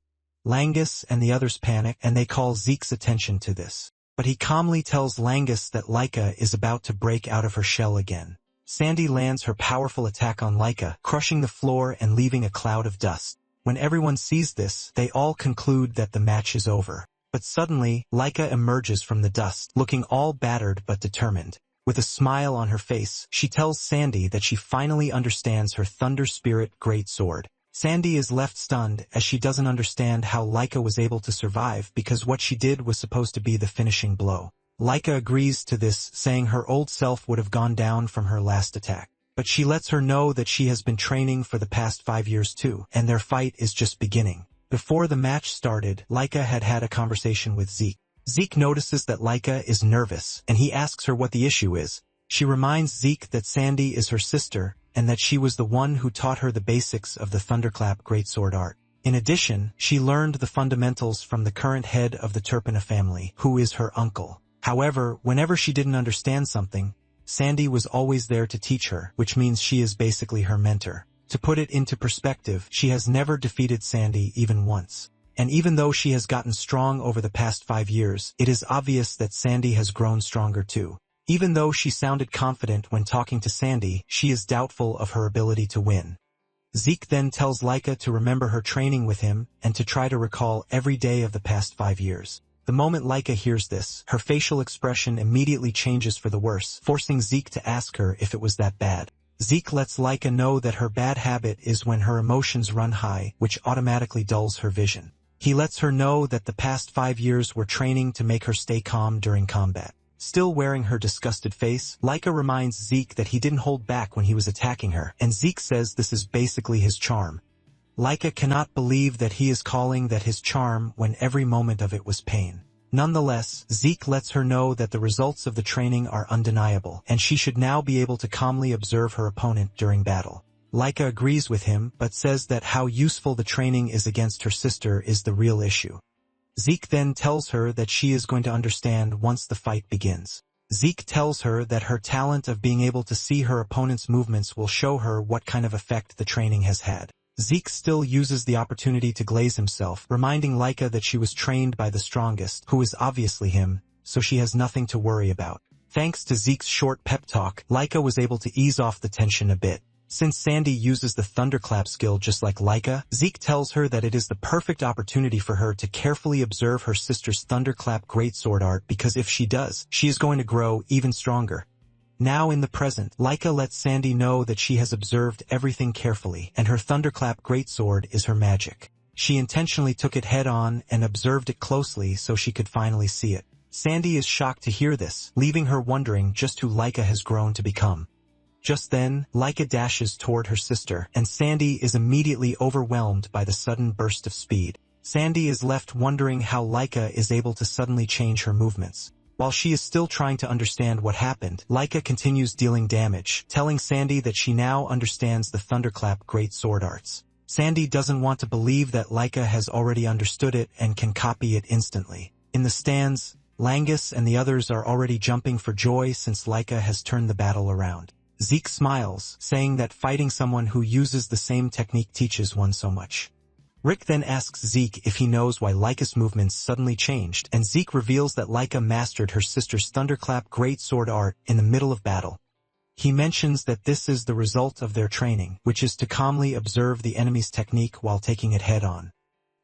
Langus and the others panic, and they call Zeke's attention to this. But he calmly tells Langus that Laika is about to break out of her shell again. Sandy lands her powerful attack on Laika, crushing the floor and leaving a cloud of dust. When everyone sees this, they all conclude that the match is over. But suddenly, Laika emerges from the dust, looking all battered but determined. With a smile on her face, she tells Sandy that she finally understands her Thunder Spirit Great Sword. Sandy is left stunned as she doesn't understand how Laika was able to survive because what she did was supposed to be the finishing blow. Laika agrees to this, saying her old self would have gone down from her last attack. But she lets her know that she has been training for the past 5 years too, and their fight is just beginning. Before the match started, Laika had had a conversation with Zeke. Zeke notices that Laika is nervous, and he asks her what the issue is. She reminds Zeke that Sandy is her sister, and that she was the one who taught her the basics of the Thunderclap Greatsword art. In addition, she learned the fundamentals from the current head of the Turpina family, who is her uncle. However, whenever she didn't understand something, Sandy was always there to teach her, which means she is basically her mentor. To put it into perspective, she has never defeated Sandy even once. And even though she has gotten strong over the past 5 years, it is obvious that Sandy has grown stronger too. Even though she sounded confident when talking to Sandy, she is doubtful of her ability to win. Zeke then tells Laika to remember her training with him and to try to recall every day of the past 5 years. The moment Laika hears this, her facial expression immediately changes for the worse, forcing Zeke to ask her if it was that bad. Zeke lets Laika know that her bad habit is when her emotions run high, which automatically dulls her vision. He lets her know that the past 5 years were training to make her stay calm during combat. Still wearing her disgusted face, Laika reminds Zeke that he didn't hold back when he was attacking her, and Zeke says this is basically his charm. Laika cannot believe that he is calling that his charm when every moment of it was pain. Nonetheless, Zeke lets her know that the results of the training are undeniable, and she should now be able to calmly observe her opponent during battle. Laika agrees with him, but says that how useful the training is against her sister is the real issue. Zeke then tells her that she is going to understand once the fight begins. Zeke tells her that her talent of being able to see her opponent's movements will show her what kind of effect the training has had. Zeke still uses the opportunity to glaze himself, reminding Laika that she was trained by the strongest, who is obviously him, so she has nothing to worry about. Thanks to Zeke's short pep talk, Laika was able to ease off the tension a bit. Since Sandy uses the Thunderclap skill just like Laika, Zeke tells her that it is the perfect opportunity for her to carefully observe her sister's Thunderclap Greatsword art because if she does, she is going to grow even stronger. Now in the present, Laika lets Sandy know that she has observed everything carefully, and her Thunderclap Greatsword is her magic. She intentionally took it head-on and observed it closely so she could finally see it. Sandy is shocked to hear this, leaving her wondering just who Laika has grown to become. Just then, Laika dashes toward her sister, and Sandy is immediately overwhelmed by the sudden burst of speed. Sandy is left wondering how Laika is able to suddenly change her movements. While she is still trying to understand what happened, Laika continues dealing damage, telling Sandy that she now understands the Thunderclap Great Sword Arts. Sandy doesn't want to believe that Laika has already understood it and can copy it instantly. In the stands, Langus and the others are already jumping for joy since Laika has turned the battle around. Zeke smiles, saying that fighting someone who uses the same technique teaches one so much. Rick then asks Zeke if he knows why Laika's movements suddenly changed, and Zeke reveals that Laika mastered her sister's thunderclap great sword art in the middle of battle. He mentions that this is the result of their training, which is to calmly observe the enemy's technique while taking it head-on.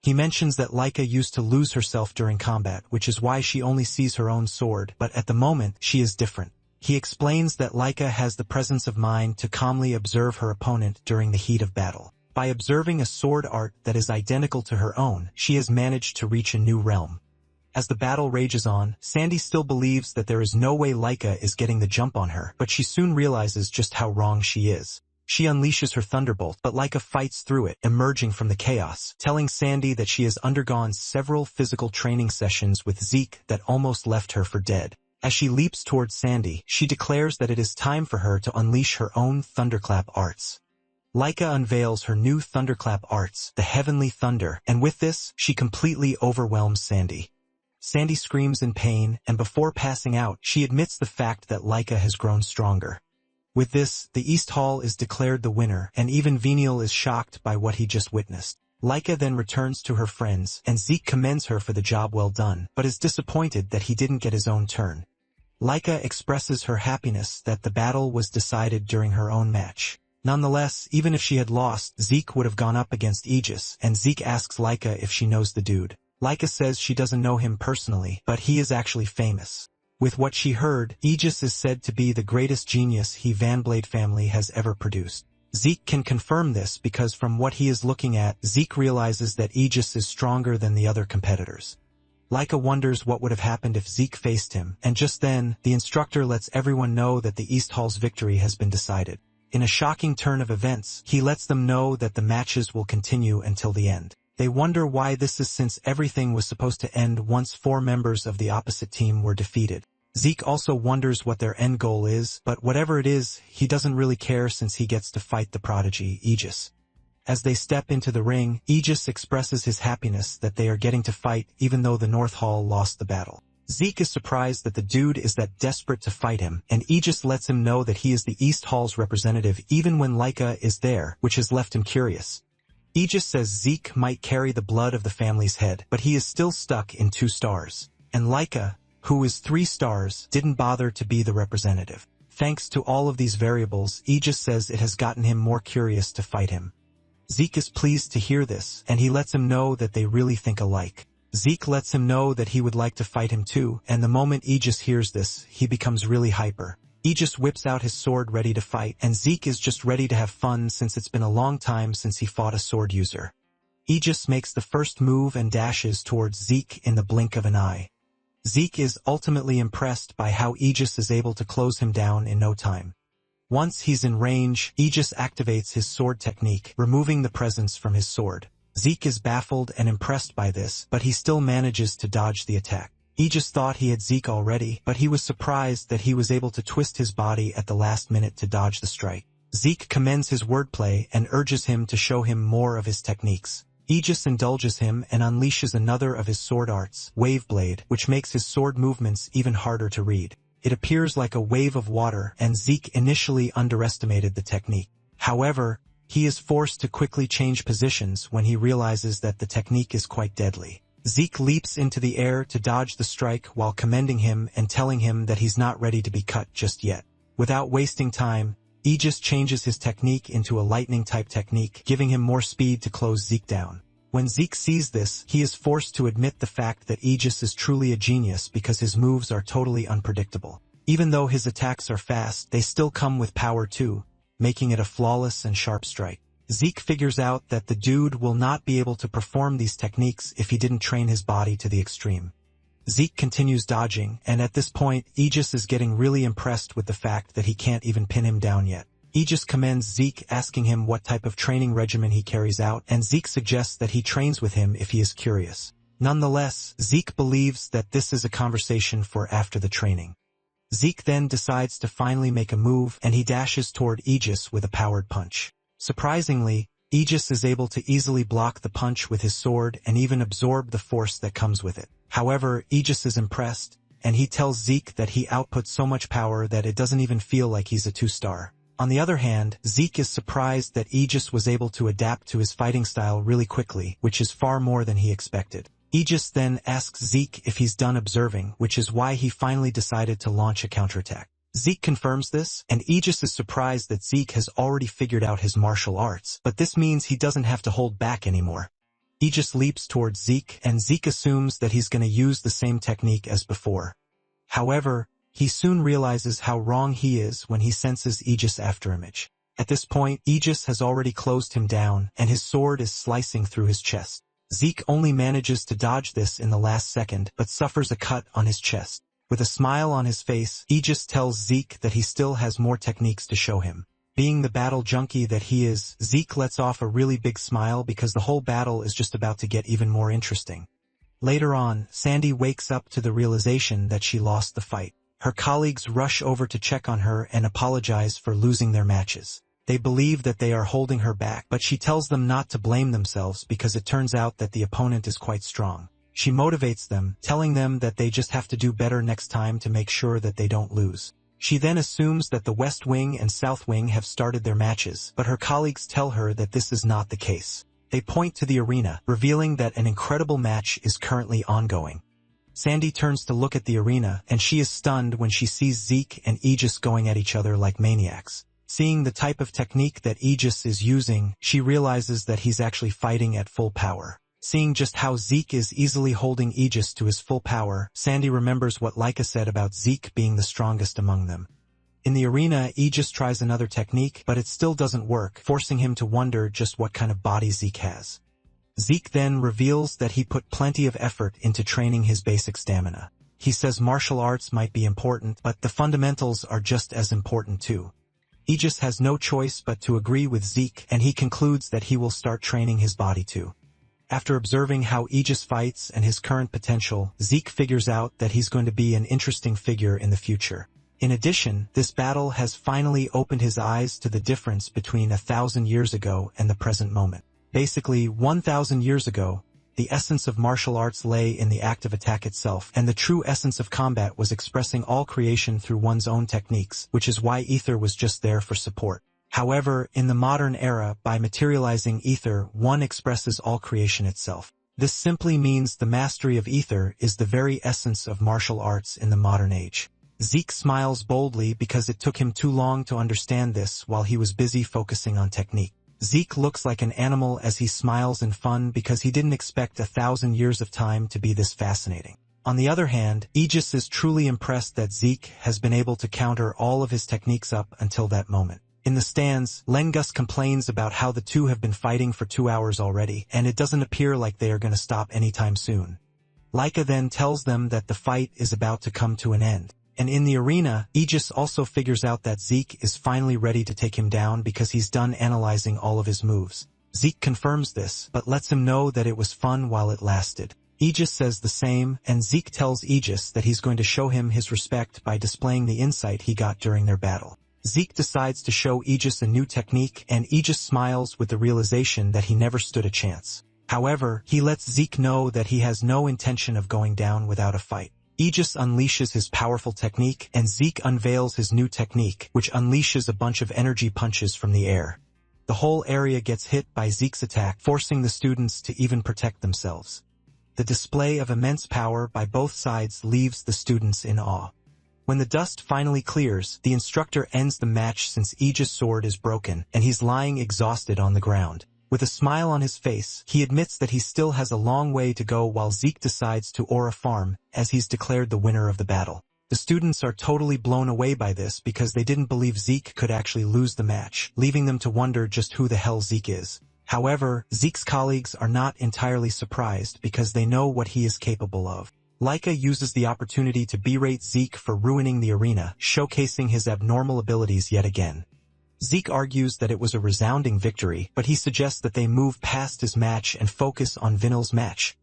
He mentions that Laika used to lose herself during combat, which is why she only sees her own sword, but at the moment, she is different. He explains that Laika has the presence of mind to calmly observe her opponent during the heat of battle. By observing a sword art that is identical to her own, she has managed to reach a new realm. As the battle rages on, Sandy still believes that there is no way Laika is getting the jump on her, but she soon realizes just how wrong she is. She unleashes her thunderbolt, but Laika fights through it, emerging from the chaos, telling Sandy that she has undergone several physical training sessions with Zeke that almost left her for dead. As she leaps towards Sandy, she declares that it is time for her to unleash her own thunderclap arts. Laika unveils her new thunderclap arts, the Heavenly Thunder, and with this, she completely overwhelms Sandy. Sandy screams in pain, and before passing out, she admits the fact that Laika has grown stronger. With this, the East Hall is declared the winner, and even Venial is shocked by what he just witnessed. Laika then returns to her friends, and Zeke commends her for the job well done, but is disappointed that he didn't get his own turn. Laika expresses her happiness that the battle was decided during her own match. Nonetheless, even if she had lost, Zeke would have gone up against Aegis, and Zeke asks Laika if she knows the dude. Laika says she doesn't know him personally, but he is actually famous. With what she heard, Aegis is said to be the greatest genius he Vanblade family has ever produced. Zeke can confirm this because from what he is looking at, Zeke realizes that Aegis is stronger than the other competitors. Laika wonders what would have happened if Zeke faced him, and just then, the instructor lets everyone know that the East Hall's victory has been decided. In a shocking turn of events, he lets them know that the matches will continue until the end. They wonder why this is since everything was supposed to end once 4 members of the opposite team were defeated. Zeke also wonders what their end goal is, but whatever it is, he doesn't really care since he gets to fight the prodigy, Aegis. As they step into the ring, Aegis expresses his happiness that they are getting to fight even though the North Hall lost the battle. Zeke is surprised that the dude is that desperate to fight him, and Aegis lets him know that he is the East Hall's representative even when Laika is there, which has left him curious. Aegis says Zeke might carry the blood of the family's head, but he is still stuck in 2 stars. And Laika, who is 3 stars, didn't bother to be the representative. Thanks to all of these variables, Aegis says it has gotten him more curious to fight him. Zeke is pleased to hear this, and he lets him know that they really think alike. Zeke lets him know that he would like to fight him too, and the moment Aegis hears this, he becomes really hyper. Aegis whips out his sword ready to fight, and Zeke is just ready to have fun since it's been a long time since he fought a sword user. Aegis makes the first move and dashes towards Zeke in the blink of an eye. Zeke is ultimately impressed by how Aegis is able to close him down in no time. Once he's in range, Aegis activates his sword technique, removing the presence from his sword. Zeke is baffled and impressed by this, but he still manages to dodge the attack. Aegis thought he had Zeke already, but he was surprised that he was able to twist his body at the last minute to dodge the strike. Zeke commends his wordplay and urges him to show him more of his techniques. Aegis indulges him and unleashes another of his sword arts, Waveblade, which makes his sword movements even harder to read. It appears like a wave of water, and Zeke initially underestimated the technique. However, he is forced to quickly change positions when he realizes that the technique is quite deadly. Zeke leaps into the air to dodge the strike while commending him and telling him that he's not ready to be cut just yet. Without wasting time, Aegis changes his technique into a lightning-type technique, giving him more speed to close Zeke down. When Zeke sees this, he is forced to admit the fact that Aegis is truly a genius because his moves are totally unpredictable. Even though his attacks are fast, they still come with power too, making it a flawless and sharp strike. Zeke figures out that the dude will not be able to perform these techniques if he didn't train his body to the extreme. Zeke continues dodging, and at this point, Aegis is getting really impressed with the fact that he can't even pin him down yet. Aegis commends Zeke, asking him what type of training regimen he carries out, and Zeke suggests that he trains with him if he is curious. Nonetheless, Zeke believes that this is a conversation for after the training. Zeke then decides to finally make a move, and he dashes toward Aegis with a powered punch. Surprisingly, Aegis is able to easily block the punch with his sword and even absorb the force that comes with it. However, Aegis is impressed, and he tells Zeke that he outputs so much power that it doesn't even feel like he's a 2-star. On the other hand, Zeke is surprised that Aegis was able to adapt to his fighting style really quickly, which is far more than he expected. Aegis then asks Zeke if he's done observing, which is why he finally decided to launch a counterattack. Zeke confirms this, and Aegis is surprised that Zeke has already figured out his martial arts, but this means he doesn't have to hold back anymore. Aegis leaps towards Zeke, and Zeke assumes that he's going to use the same technique as before. However, he soon realizes how wrong he is when he senses Aegis' afterimage. At this point, Aegis has already closed him down, and his sword is slicing through his chest. Zeke only manages to dodge this in the last second, but suffers a cut on his chest. With a smile on his face, Aegis tells Zeke that he still has more techniques to show him. Being the battle junkie that he is, Zeke lets off a really big smile because the whole battle is just about to get even more interesting. Later on, Sandy wakes up to the realization that she lost the fight. Her colleagues rush over to check on her and apologize for losing their matches. They believe that they are holding her back, but she tells them not to blame themselves because it turns out that the opponent is quite strong. She motivates them, telling them that they just have to do better next time to make sure that they don't lose. She then assumes that the West Wing and South Wing have started their matches, but her colleagues tell her that this is not the case. They point to the arena, revealing that an incredible match is currently ongoing. Sandy turns to look at the arena, and she is stunned when she sees Zeke and Aegis going at each other like maniacs. Seeing the type of technique that Aegis is using, she realizes that he's actually fighting at full power. Seeing just how Zeke is easily holding Aegis to his full power, Sandy remembers what Laika said about Zeke being the strongest among them. In the arena, Aegis tries another technique, but it still doesn't work, forcing him to wonder just what kind of body Zeke has. Zeke then reveals that he put plenty of effort into training his basic stamina. He says martial arts might be important, but the fundamentals are just as important too. Aegis has no choice but to agree with Zeke, and he concludes that he will start training his body too. After observing how Aegis fights and his current potential, Zeke figures out that he's going to be an interesting figure in the future. In addition, this battle has finally opened his eyes to the difference between 1,000 years ago and the present moment. Basically, 1,000 years ago, the essence of martial arts lay in the act of attack itself, and the true essence of combat was expressing all creation through one's own techniques, which is why ether was just there for support. However, in the modern era, by materializing ether, one expresses all creation itself. This simply means the mastery of ether is the very essence of martial arts in the modern age. Zeke smiles boldly because it took him too long to understand this while he was busy focusing on technique. Zeke looks like an animal as he smiles in fun because he didn't expect 1,000 years of time to be this fascinating. On the other hand, Aegis is truly impressed that Zeke has been able to counter all of his techniques up until that moment. In the stands, Lengus complains about how the two have been fighting for 2 hours already, and it doesn't appear like they are going to stop anytime soon. Laika then tells them that the fight is about to come to an end. And in the arena, Aegis also figures out that Zeke is finally ready to take him down because he's done analyzing all of his moves. Zeke confirms this, but lets him know that it was fun while it lasted. Aegis says the same, and Zeke tells Aegis that he's going to show him his respect by displaying the insight he got during their battle. Zeke decides to show Aegis a new technique, and Aegis smiles with the realization that he never stood a chance. However, he lets Zeke know that he has no intention of going down without a fight. Aegis unleashes his powerful technique, and Zeke unveils his new technique, which unleashes a bunch of energy punches from the air. The whole area gets hit by Zeke's attack, forcing the students to even protect themselves. The display of immense power by both sides leaves the students in awe. When the dust finally clears, the instructor ends the match since Aegis' sword is broken, and he's lying exhausted on the ground. With a smile on his face, he admits that he still has a long way to go while Zeke decides to aura farm, as he's declared the winner of the battle. The students are totally blown away by this because they didn't believe Zeke could actually lose the match, leaving them to wonder just who the hell Zeke is. However, Zeke's colleagues are not entirely surprised because they know what he is capable of. Laika uses the opportunity to berate Zeke for ruining the arena, showcasing his abnormal abilities yet again. Zeke argues that it was a resounding victory, but he suggests that they move past his match and focus on Vinyl's match.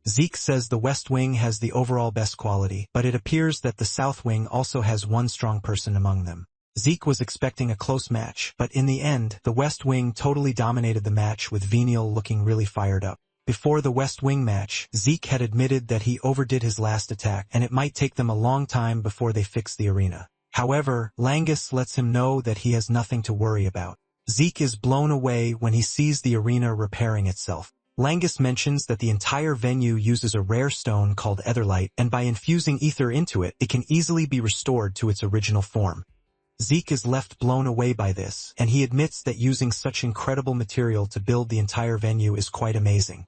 Zeke says the West Wing has the overall best quality, but it appears that the South Wing also has one strong person among them. Zeke was expecting a close match, but in the end, the West Wing totally dominated the match with Vinyl looking really fired up. Before the West Wing match, Zeke had admitted that he overdid his last attack, and it might take them a long time before they fix the arena. However, Langus lets him know that he has nothing to worry about. Zeke is blown away when he sees the arena repairing itself. Langus mentions that the entire venue uses a rare stone called etherlight, and by infusing ether into it, it can easily be restored to its original form. Zeke is left blown away by this, and he admits that using such incredible material to build the entire venue is quite amazing.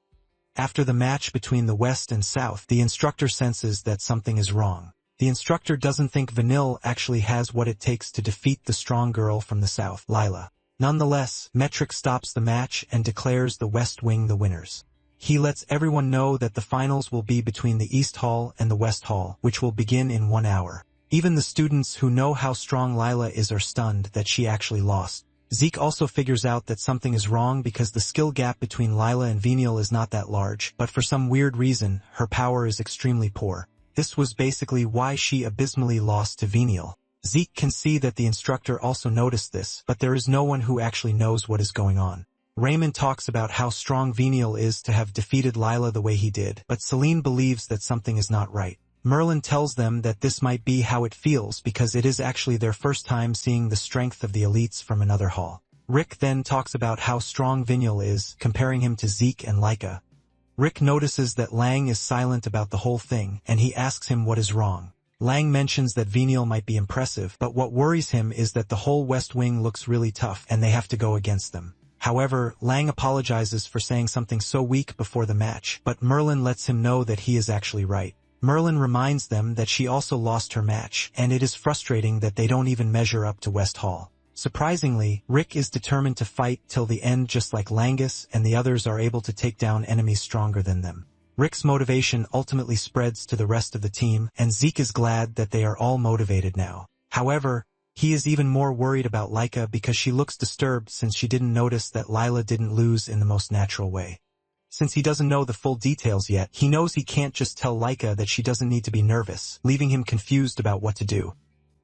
After the match between the West and South, the instructor senses that something is wrong. The instructor doesn't think Vanille actually has what it takes to defeat the strong girl from the South, Lila. Nonetheless, Metric stops the match and declares the West Wing the winners. He lets everyone know that the finals will be between the East Hall and the West Hall, which will begin in 1 hour. Even the students who know how strong Lila is are stunned that she actually lost. Zeke also figures out that something is wrong because the skill gap between Lila and Venial is not that large, but for some weird reason, her power is extremely poor. This was basically why she abysmally lost to Venial. Zeke can see that the instructor also noticed this, but there is no one who actually knows what is going on. Raymond talks about how strong Venial is to have defeated Lila the way he did, but Celine believes that something is not right. Merlin tells them that this might be how it feels because it is actually their first time seeing the strength of the elites from another hall. Rick then talks about how strong Venial is, comparing him to Zeke and Laika. Rick notices that Lang is silent about the whole thing, and he asks him what is wrong. Lang mentions that Venial might be impressive, but what worries him is that the whole West Wing looks really tough and they have to go against them. However, Lang apologizes for saying something so weak before the match, but Merlin lets him know that he is actually right. Merlin reminds them that she also lost her match, and it is frustrating that they don't even measure up to West Hall. Surprisingly, Rick is determined to fight till the end just like Langus, and the others are able to take down enemies stronger than them. Rick's motivation ultimately spreads to the rest of the team, and Zeke is glad that they are all motivated now. However, he is even more worried about Laika because she looks disturbed since she didn't notice that Lila didn't lose in the most natural way. Since he doesn't know the full details yet, he knows he can't just tell Laika that she doesn't need to be nervous, leaving him confused about what to do.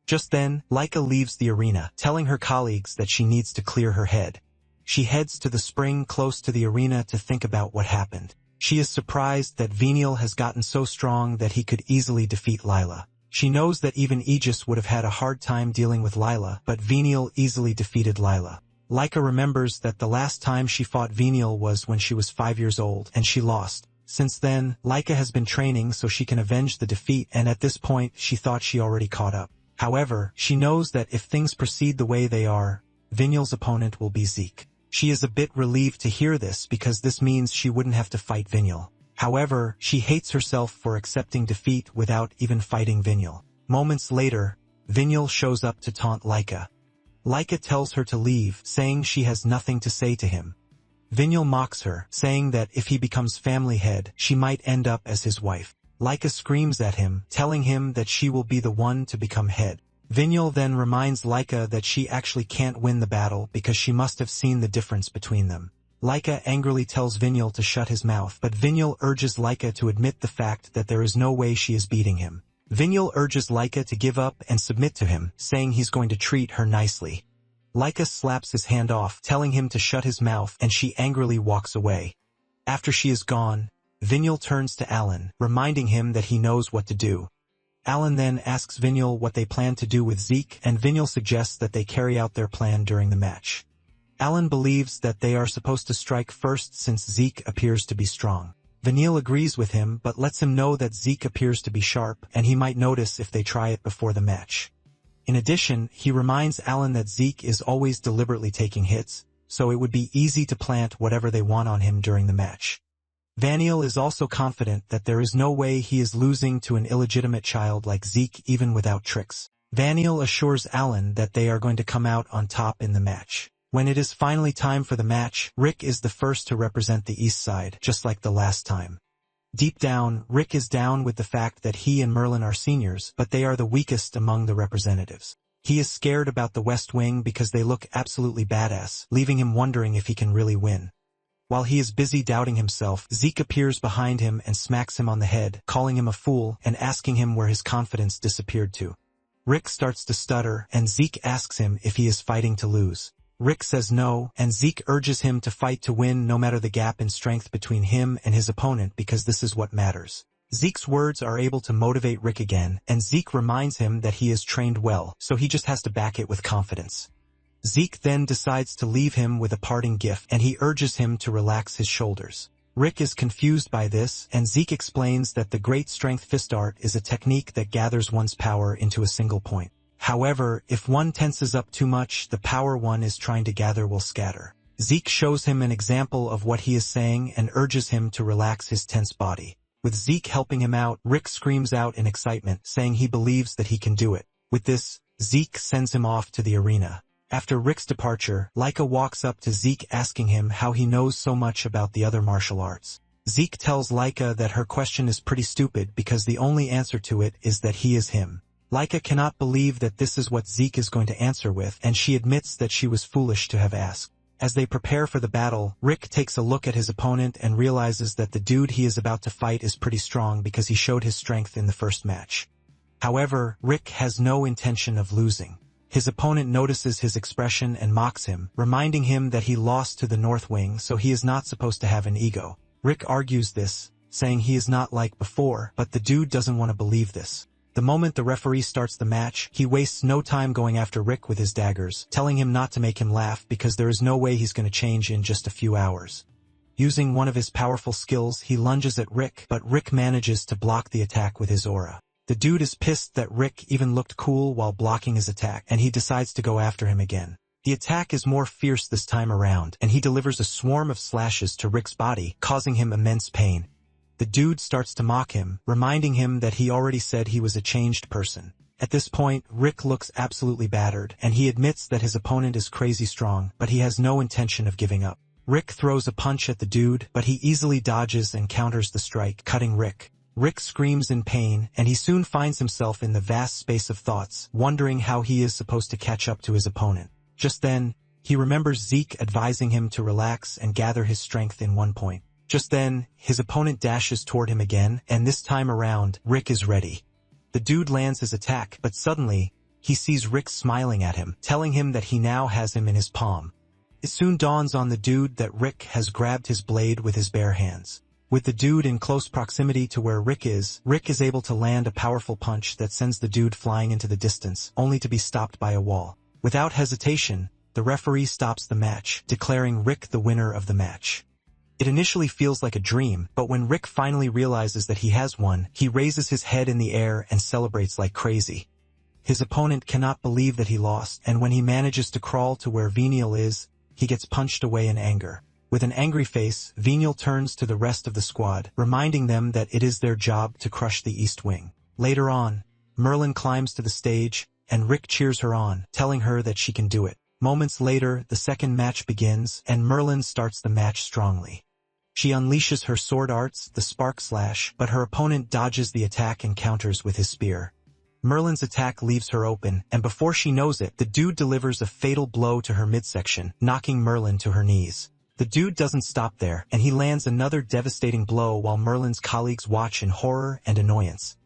Just then, Laika leaves the arena, telling her colleagues that she needs to clear her head. She heads to the spring close to the arena to think about what happened. She is surprised that Venial has gotten so strong that he could easily defeat Lila. She knows that even Aegis would have had a hard time dealing with Lila, but Venial easily defeated Lila. Laika remembers that the last time she fought Venial was when she was 5 years old, and she lost. Since then, Laika has been training so she can avenge the defeat, and at this point, she thought she already caught up. However, she knows that if things proceed the way they are, Venial's opponent will be Zeke. She is a bit relieved to hear this because this means she wouldn't have to fight Venial. However, she hates herself for accepting defeat without even fighting Venial. Moments later, Venial shows up to taunt Laika. Laika tells her to leave, saying she has nothing to say to him. Venial mocks her, saying that if he becomes family head, she might end up as his wife. Laika screams at him, telling him that she will be the one to become head. Venial then reminds Laika that she actually can't win the battle because she must have seen the difference between them. Laika angrily tells Venial to shut his mouth, but Venial urges Laika to admit the fact that there is no way she is beating him. Venial urges Laika to give up and submit to him, saying he's going to treat her nicely. Laika slaps his hand off, telling him to shut his mouth, and she angrily walks away. After she is gone, Venial turns to Alan, reminding him that he knows what to do. Alan then asks Venial what they plan to do with Zeke, and Venial suggests that they carry out their plan during the match. Alan believes that they are supposed to strike first since Zeke appears to be strong. Venial agrees with him but lets him know that Zeke appears to be sharp, and he might notice if they try it before the match. In addition, he reminds Alan that Zeke is always deliberately taking hits, so it would be easy to plant whatever they want on him during the match. Vaniel is also confident that there is no way he is losing to an illegitimate child like Zeke even without tricks. Vaniel assures Alan that they are going to come out on top in the match. When it is finally time for the match, Rick is the first to represent the East Side, just like the last time. Deep down, Rick is down with the fact that he and Merlin are seniors, but they are the weakest among the representatives. He is scared about the West Wing because they look absolutely badass, leaving him wondering if he can really win. While he is busy doubting himself, Zeke appears behind him and smacks him on the head, calling him a fool and asking him where his confidence disappeared to. Rick starts to stutter, and Zeke asks him if he is fighting to lose. Rick says no, and Zeke urges him to fight to win no matter the gap in strength between him and his opponent because this is what matters. Zeke's words are able to motivate Rick again, and Zeke reminds him that he is trained well, so he just has to back it with confidence. Zeke then decides to leave him with a parting gift, and he urges him to relax his shoulders. Rick is confused by this, and Zeke explains that the Great Strength Fist Art is a technique that gathers one's power into a single point. However, if one tenses up too much, the power one is trying to gather will scatter. Zeke shows him an example of what he is saying and urges him to relax his tense body. With Zeke helping him out, Rick screams out in excitement, saying he believes that he can do it. With this, Zeke sends him off to the arena. After Rick's departure, Laika walks up to Zeke asking him how he knows so much about the other martial arts. Zeke tells Laika that her question is pretty stupid because the only answer to it is that he is him. Laika cannot believe that this is what Zeke is going to answer with, and she admits that she was foolish to have asked. As they prepare for the battle, Rick takes a look at his opponent and realizes that the dude he is about to fight is pretty strong because he showed his strength in the first match. However, Rick has no intention of losing. His opponent notices his expression and mocks him, reminding him that he lost to the North Wing, so he is not supposed to have an ego. Rick argues this, saying he is not like before, but the dude doesn't want to believe this. The moment the referee starts the match, he wastes no time going after Rick with his daggers, telling him not to make him laugh because there is no way he's going to change in just a few hours. Using one of his powerful skills, he lunges at Rick, but Rick manages to block the attack with his aura. The dude is pissed that Rick even looked cool while blocking his attack, and he decides to go after him again. The attack is more fierce this time around, and he delivers a swarm of slashes to Rick's body, causing him immense pain. The dude starts to mock him, reminding him that he already said he was a changed person. At this point, Rick looks absolutely battered, and he admits that his opponent is crazy strong, but he has no intention of giving up. Rick throws a punch at the dude, but he easily dodges and counters the strike, cutting Rick. Rick screams in pain, and he soon finds himself in the vast space of thoughts, wondering how he is supposed to catch up to his opponent. Just then, he remembers Zeke advising him to relax and gather his strength in one point. Just then, his opponent dashes toward him again, and this time around, Rick is ready. The dude lands his attack, but suddenly, he sees Rick smiling at him, telling him that he now has him in his palm. It soon dawns on the dude that Rick has grabbed his blade with his bare hands. With the dude in close proximity to where Rick is able to land a powerful punch that sends the dude flying into the distance, only to be stopped by a wall. Without hesitation, the referee stops the match, declaring Rick the winner of the match. It initially feels like a dream, but when Rick finally realizes that he has won, he raises his head in the air and celebrates like crazy. His opponent cannot believe that he lost, and when he manages to crawl to where Venial is, he gets punched away in anger. With an angry face, Venial turns to the rest of the squad, reminding them that it is their job to crush the East Wing. Later on, Merlin climbs to the stage, and Rick cheers her on, telling her that she can do it. Moments later, the second match begins, and Merlin starts the match strongly. She unleashes her sword arts, the Spark Slash, but her opponent dodges the attack and counters with his spear. Merlin's attack leaves her open, and before she knows it, the dude delivers a fatal blow to her midsection, knocking Merlin to her knees. The dude doesn't stop there, and he lands another devastating blow while Merlin's colleagues watch in horror and annoyance.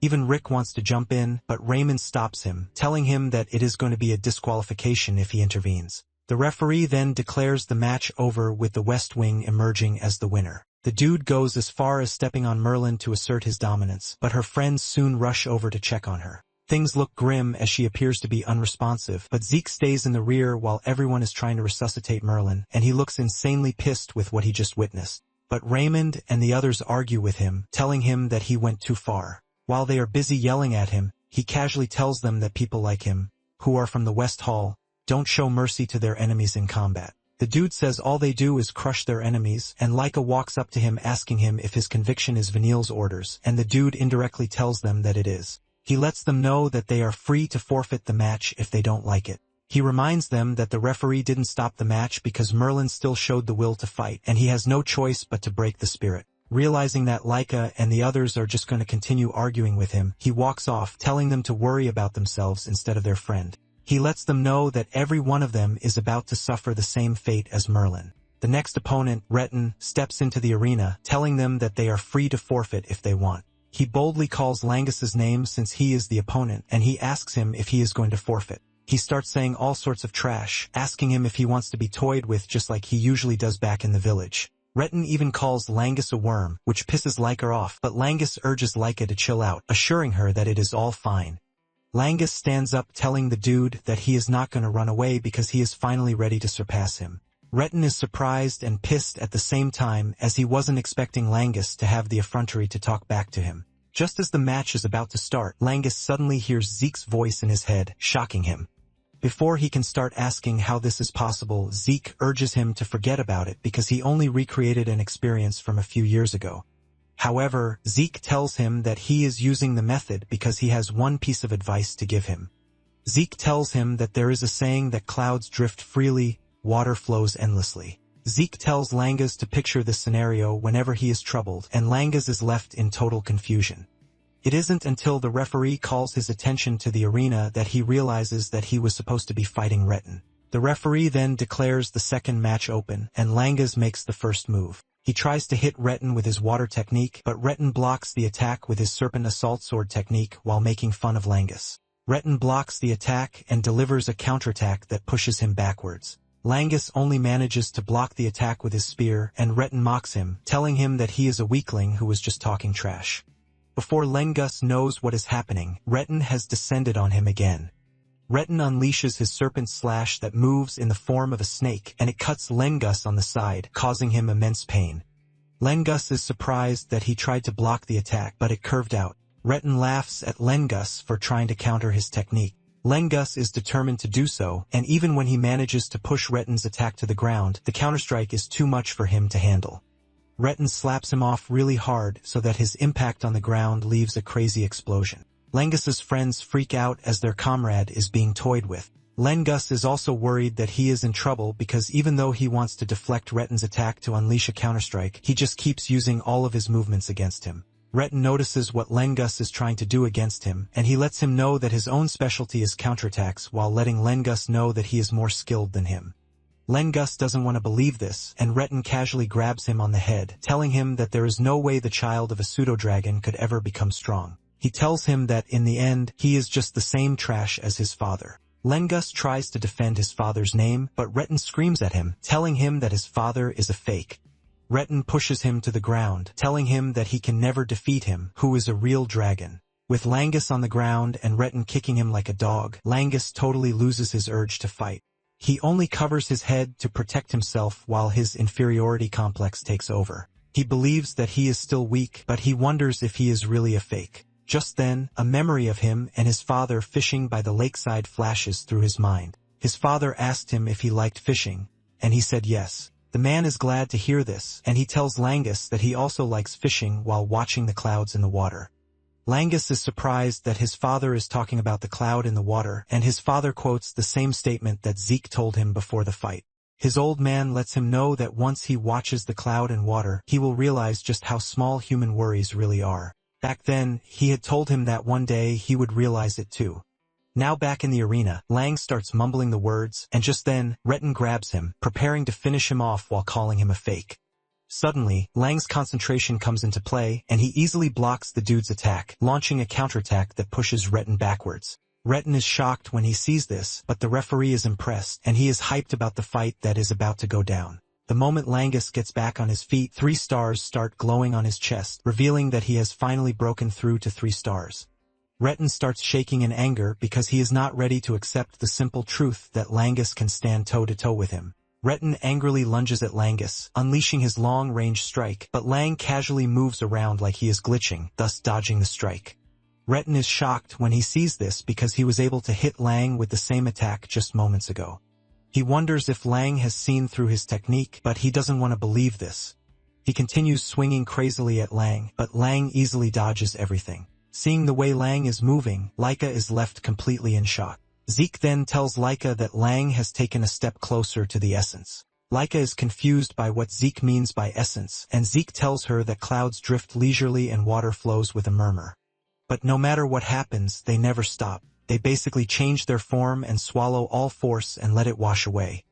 Even Rick wants to jump in, but Raymond stops him, telling him that it is going to be a disqualification if he intervenes. The referee then declares the match over with the West Wing emerging as the winner. The dude goes as far as stepping on Merlin to assert his dominance, but her friends soon rush over to check on her. Things look grim as she appears to be unresponsive, but Zeke stays in the rear while everyone is trying to resuscitate Merlin, and he looks insanely pissed with what he just witnessed. But Raymond and the others argue with him, telling him that he went too far. While they are busy yelling at him, he casually tells them that people like him, who are from the West Hall, don't show mercy to their enemies in combat. The dude says all they do is crush their enemies, and Laika walks up to him asking him if his conviction is Vanille's orders, and the dude indirectly tells them that it is. He lets them know that they are free to forfeit the match if they don't like it. He reminds them that the referee didn't stop the match because Merlin still showed the will to fight, and he has no choice but to break the spirit. Realizing that Laika and the others are just going to continue arguing with him, he walks off, telling them to worry about themselves instead of their friend. He lets them know that every one of them is about to suffer the same fate as Merlin. The next opponent, Retin, steps into the arena, telling them that they are free to forfeit if they want. He boldly calls Langus's name since he is the opponent, and he asks him if he is going to forfeit. He starts saying all sorts of trash, asking him if he wants to be toyed with just like he usually does back in the village. Retin even calls Langus a worm, which pisses Laika off, but Langus urges Laika to chill out, assuring her that it is all fine. Langus stands up telling the dude that he is not going to run away because he is finally ready to surpass him. Retin is surprised and pissed at the same time as he wasn't expecting Langus to have the effrontery to talk back to him. Just as the match is about to start, Langus suddenly hears Zeke's voice in his head, shocking him. Before he can start asking how this is possible, Zeke urges him to forget about it because he only recreated an experience from a few years ago. However, Zeke tells him that he is using the method because he has one piece of advice to give him. Zeke tells him that there is a saying that clouds drift freely, water flows endlessly. Zeke tells Langus to picture this scenario whenever he is troubled, and Langus is left in total confusion. It isn't until the referee calls his attention to the arena that he realizes that he was supposed to be fighting Retin. The referee then declares the second match open, and Langus makes the first move. He tries to hit Retin with his water technique, but Retin blocks the attack with his serpent assault sword technique while making fun of Langus. Retin blocks the attack and delivers a counterattack that pushes him backwards. Langus only manages to block the attack with his spear, and Retin mocks him, telling him that he is a weakling who was just talking trash. Before Langus knows what is happening, Retin has descended on him again. Retin unleashes his serpent slash that moves in the form of a snake, and it cuts Langus on the side, causing him immense pain. Langus is surprised that he tried to block the attack, but it curved out. Retin laughs at Langus for trying to counter his technique. Langus is determined to do so, and even when he manages to push Retin's attack to the ground, the counterstrike is too much for him to handle. Retin slaps him off really hard so that his impact on the ground leaves a crazy explosion. Langus's friends freak out as their comrade is being toyed with. Langus is also worried that he is in trouble because even though he wants to deflect Retin's attack to unleash a counterstrike, he just keeps using all of his movements against him. Retin notices what Langus is trying to do against him, and he lets him know that his own specialty is counterattacks while letting Langus know that he is more skilled than him. Langus doesn't want to believe this, and Retin casually grabs him on the head, telling him that there is no way the child of a pseudo-dragon could ever become strong. He tells him that, in the end, he is just the same trash as his father. Langus tries to defend his father's name, but Retin screams at him, telling him that his father is a fake. Retin pushes him to the ground, telling him that he can never defeat him, who is a real dragon. With Langus on the ground and Retin kicking him like a dog, Langus totally loses his urge to fight. He only covers his head to protect himself while his inferiority complex takes over. He believes that he is still weak, but he wonders if he is really a fake. Just then, a memory of him and his father fishing by the lakeside flashes through his mind. His father asked him if he liked fishing, and he said yes. The man is glad to hear this, and he tells Langus that he also likes fishing while watching the clouds in the water. Langus is surprised that his father is talking about the cloud in the water, and his father quotes the same statement that Zeke told him before the fight. His old man lets him know that once he watches the cloud and water, he will realize just how small human worries really are. Back then, he had told him that one day he would realize it too. Now back in the arena, Lang starts mumbling the words, and just then, Retin grabs him, preparing to finish him off while calling him a fake. Suddenly, Lang's concentration comes into play, and he easily blocks the dude's attack, launching a counterattack that pushes Retin backwards. Retin is shocked when he sees this, but the referee is impressed, and he is hyped about the fight that is about to go down. The moment Langus gets back on his feet, 3 stars start glowing on his chest, revealing that he has finally broken through to 3 stars. Retin starts shaking in anger because he is not ready to accept the simple truth that Langus can stand toe-to-toe with him. Retin angrily lunges at Langus, unleashing his long-range strike, but Lang casually moves around like he is glitching, thus dodging the strike. Retin is shocked when he sees this because he was able to hit Lang with the same attack just moments ago. He wonders if Lang has seen through his technique, but he doesn't want to believe this. He continues swinging crazily at Lang, but Lang easily dodges everything. Seeing the way Lang is moving, Laika is left completely in shock. Zeke then tells Laika that Lang has taken a step closer to the essence. Laika is confused by what Zeke means by essence, and Zeke tells her that clouds drift leisurely and water flows with a murmur. But no matter what happens, they never stop. They basically change their form and swallow all force and let it wash away.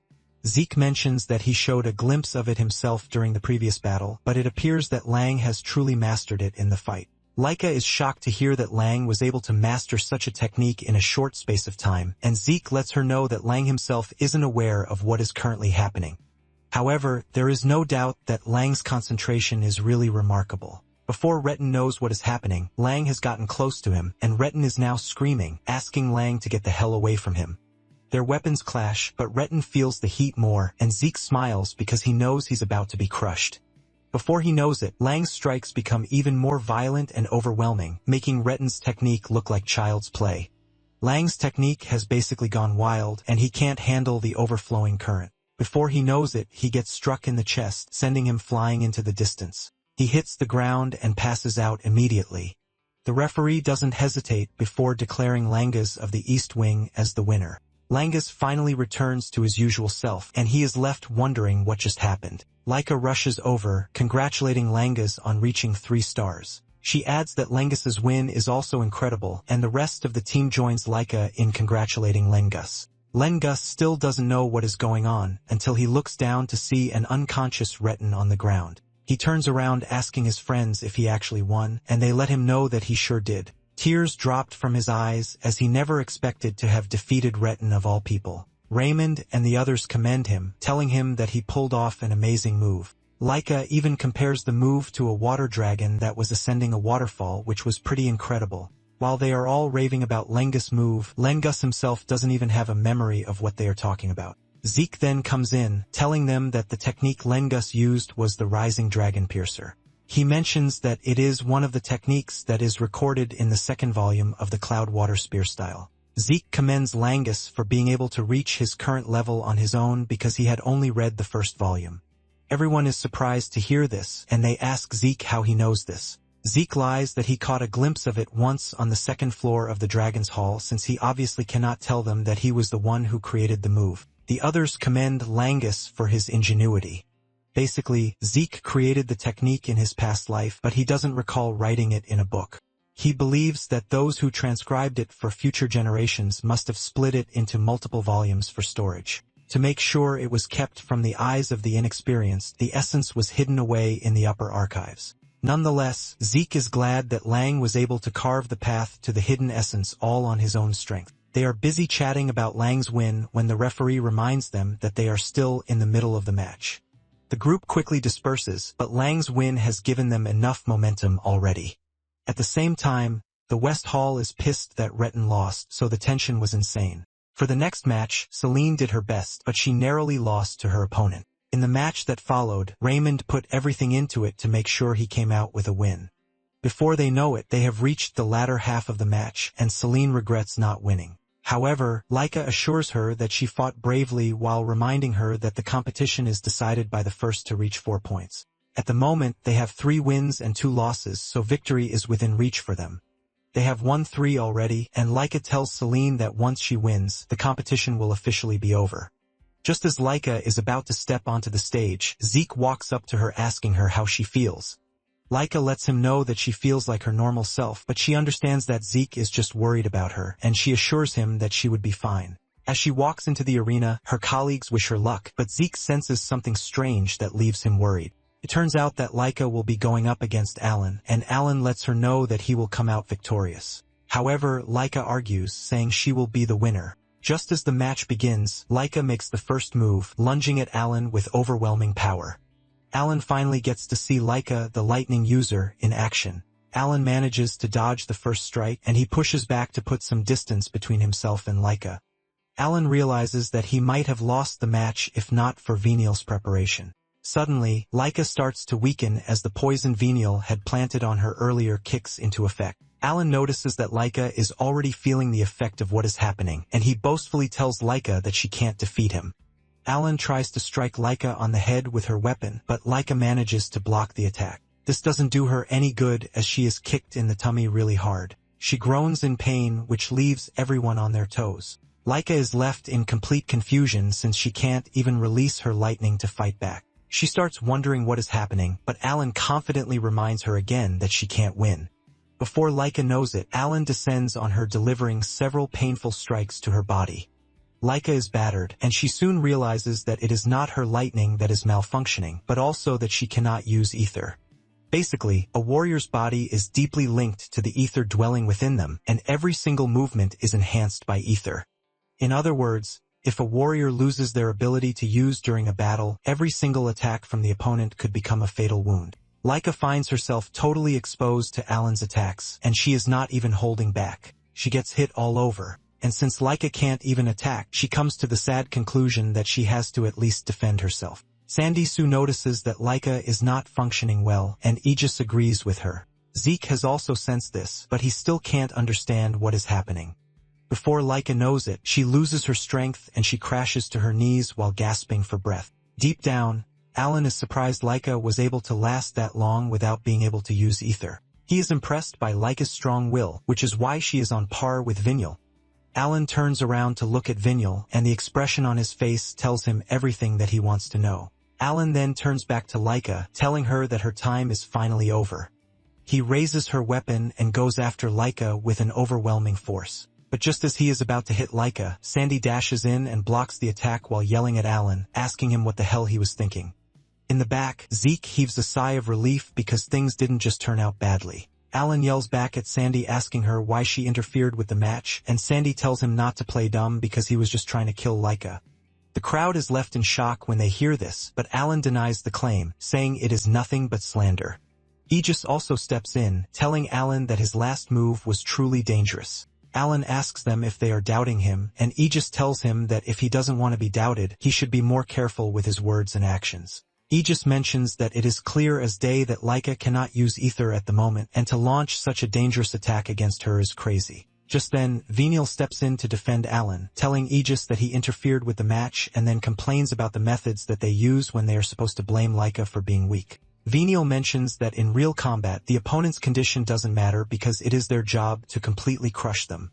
Zeke mentions that he showed a glimpse of it himself during the previous battle, but it appears that Lang has truly mastered it in the fight. Laika is shocked to hear that Lang was able to master such a technique in a short space of time, and Zeke lets her know that Lang himself isn't aware of what is currently happening. However, there is no doubt that Lang's concentration is really remarkable. Before Retin knows what is happening, Lang has gotten close to him, and Retin is now screaming, asking Lang to get the hell away from him. Their weapons clash, but Retin feels the heat more, and Zeke smiles because he knows he's about to be crushed. Before he knows it, Lang's strikes become even more violent and overwhelming, making Retin's technique look like child's play. Lang's technique has basically gone wild, and he can't handle the overflowing current. Before he knows it, he gets struck in the chest, sending him flying into the distance. He hits the ground and passes out immediately. The referee doesn't hesitate before declaring Langas of the East Wing as the winner. Langas finally returns to his usual self, and he is left wondering what just happened. Laika rushes over, congratulating Langas on reaching 3 stars. She adds that Langas's win is also incredible, and the rest of the team joins Laika in congratulating Langas. Langas still doesn't know what is going on until he looks down to see an unconscious Retin on the ground. He turns around asking his friends if he actually won, and they let him know that he sure did. Tears dropped from his eyes as he never expected to have defeated Retin of all people. Raymond and the others commend him, telling him that he pulled off an amazing move. Laika even compares the move to a water dragon that was ascending a waterfall, which was pretty incredible. While they are all raving about Langas' move, Langas himself doesn't even have a memory of what they are talking about. Zeke then comes in, telling them that the technique Langas used was the Rising Dragon Piercer. He mentions that it is one of the techniques that is recorded in the 2nd volume of the Cloud Water Spear style. Zeke commends Langas for being able to reach his current level on his own because he had only read the 1st volume. Everyone is surprised to hear this, and they ask Zeke how he knows this. Zeke lies that he caught a glimpse of it once on the 2nd floor of the Dragon's Hall, since he obviously cannot tell them that he was the one who created the move. The others commend Langas for his ingenuity. Basically, Zeke created the technique in his past life, but he doesn't recall writing it in a book. He believes that those who transcribed it for future generations must have split it into multiple volumes for storage. To make sure it was kept from the eyes of the inexperienced, the essence was hidden away in the upper archives. Nonetheless, Zeke is glad that Lang was able to carve the path to the hidden essence all on his own strength. They are busy chatting about Lang's win when the referee reminds them that they are still in the middle of the match. The group quickly disperses, but Lang's win has given them enough momentum already. At the same time, the West Hall is pissed that Retin lost, so the tension was insane. For the next match, Celine did her best, but she narrowly lost to her opponent. In the match that followed, Raymond put everything into it to make sure he came out with a win. Before they know it, they have reached the latter half of the match, and Celine regrets not winning. However, Laika assures her that she fought bravely while reminding her that the competition is decided by the first to reach 4 points. At the moment, they have 3 wins and 2 losses, so victory is within reach for them. They have won 3 already, and Laika tells Celine that once she wins, the competition will officially be over. Just as Laika is about to step onto the stage, Zeke walks up to her asking her how she feels. Laika lets him know that she feels like her normal self, but she understands that Zeke is just worried about her, and she assures him that she would be fine. As she walks into the arena, her colleagues wish her luck, but Zeke senses something strange that leaves him worried. It turns out that Laika will be going up against Alan, and Alan lets her know that he will come out victorious. However, Laika argues, saying she will be the winner. Just as the match begins, Laika makes the first move, lunging at Alan with overwhelming power. Alan finally gets to see Laika, the lightning user, in action. Alan manages to dodge the first strike, and he pushes back to put some distance between himself and Laika. Alan realizes that he might have lost the match if not for Venial's preparation. Suddenly, Laika starts to weaken as the poison Venial had planted on her earlier kicks into effect. Alan notices that Laika is already feeling the effect of what is happening, and he boastfully tells Laika that she can't defeat him. Alan tries to strike Laika on the head with her weapon, but Laika manages to block the attack. This doesn't do her any good as she is kicked in the tummy really hard. She groans in pain, which leaves everyone on their toes. Laika is left in complete confusion since she can't even release her lightning to fight back. She starts wondering what is happening, but Alan confidently reminds her again that she can't win. Before Laika knows it, Alan descends on her, delivering several painful strikes to her body. Laika is battered, and she soon realizes that it is not her lightning that is malfunctioning, but also that she cannot use ether. Basically, a warrior's body is deeply linked to the ether dwelling within them, and every single movement is enhanced by ether. In other words, If a warrior loses their ability to use during a battle, every single attack from the opponent could become a fatal wound. Laika finds herself totally exposed to Alan's attacks, and she is not even holding back. She gets hit all over. And since Laika can't even attack, she comes to the sad conclusion that she has to at least defend herself. Sandy Sue notices that Laika is not functioning well, and Aegis agrees with her. Zeke has also sensed this, but he still can't understand what is happening. Before Laika knows it, she loses her strength and she crashes to her knees while gasping for breath. Deep down, Alan is surprised Laika was able to last that long without being able to use ether. He is impressed by Laika's strong will, which is why she is on par with Vinyl. Alan turns around to look at Vinyl, and the expression on his face tells him everything that he wants to know. Alan then turns back to Laika, telling her that her time is finally over. He raises her weapon and goes after Laika with an overwhelming force. But just as he is about to hit Laika, Sandy dashes in and blocks the attack while yelling at Alan, asking him what the hell he was thinking. In the back, Zeke heaves a sigh of relief because things didn't just turn out badly. Alan yells back at Sandy asking her why she interfered with the match, and Sandy tells him not to play dumb because he was just trying to kill Laika. The crowd is left in shock when they hear this, but Alan denies the claim, saying it is nothing but slander. Aegis also steps in, telling Alan that his last move was truly dangerous. Alan asks them if they are doubting him, and Aegis tells him that if he doesn't want to be doubted, he should be more careful with his words and actions. Aegis mentions that it is clear as day that Laika cannot use ether at the moment, and to launch such a dangerous attack against her is crazy. Just then, Vinyl steps in to defend Alan, telling Aegis that he interfered with the match and then complains about the methods that they use when they are supposed to blame Laika for being weak. Vinyl mentions that in real combat, the opponent's condition doesn't matter because it is their job to completely crush them.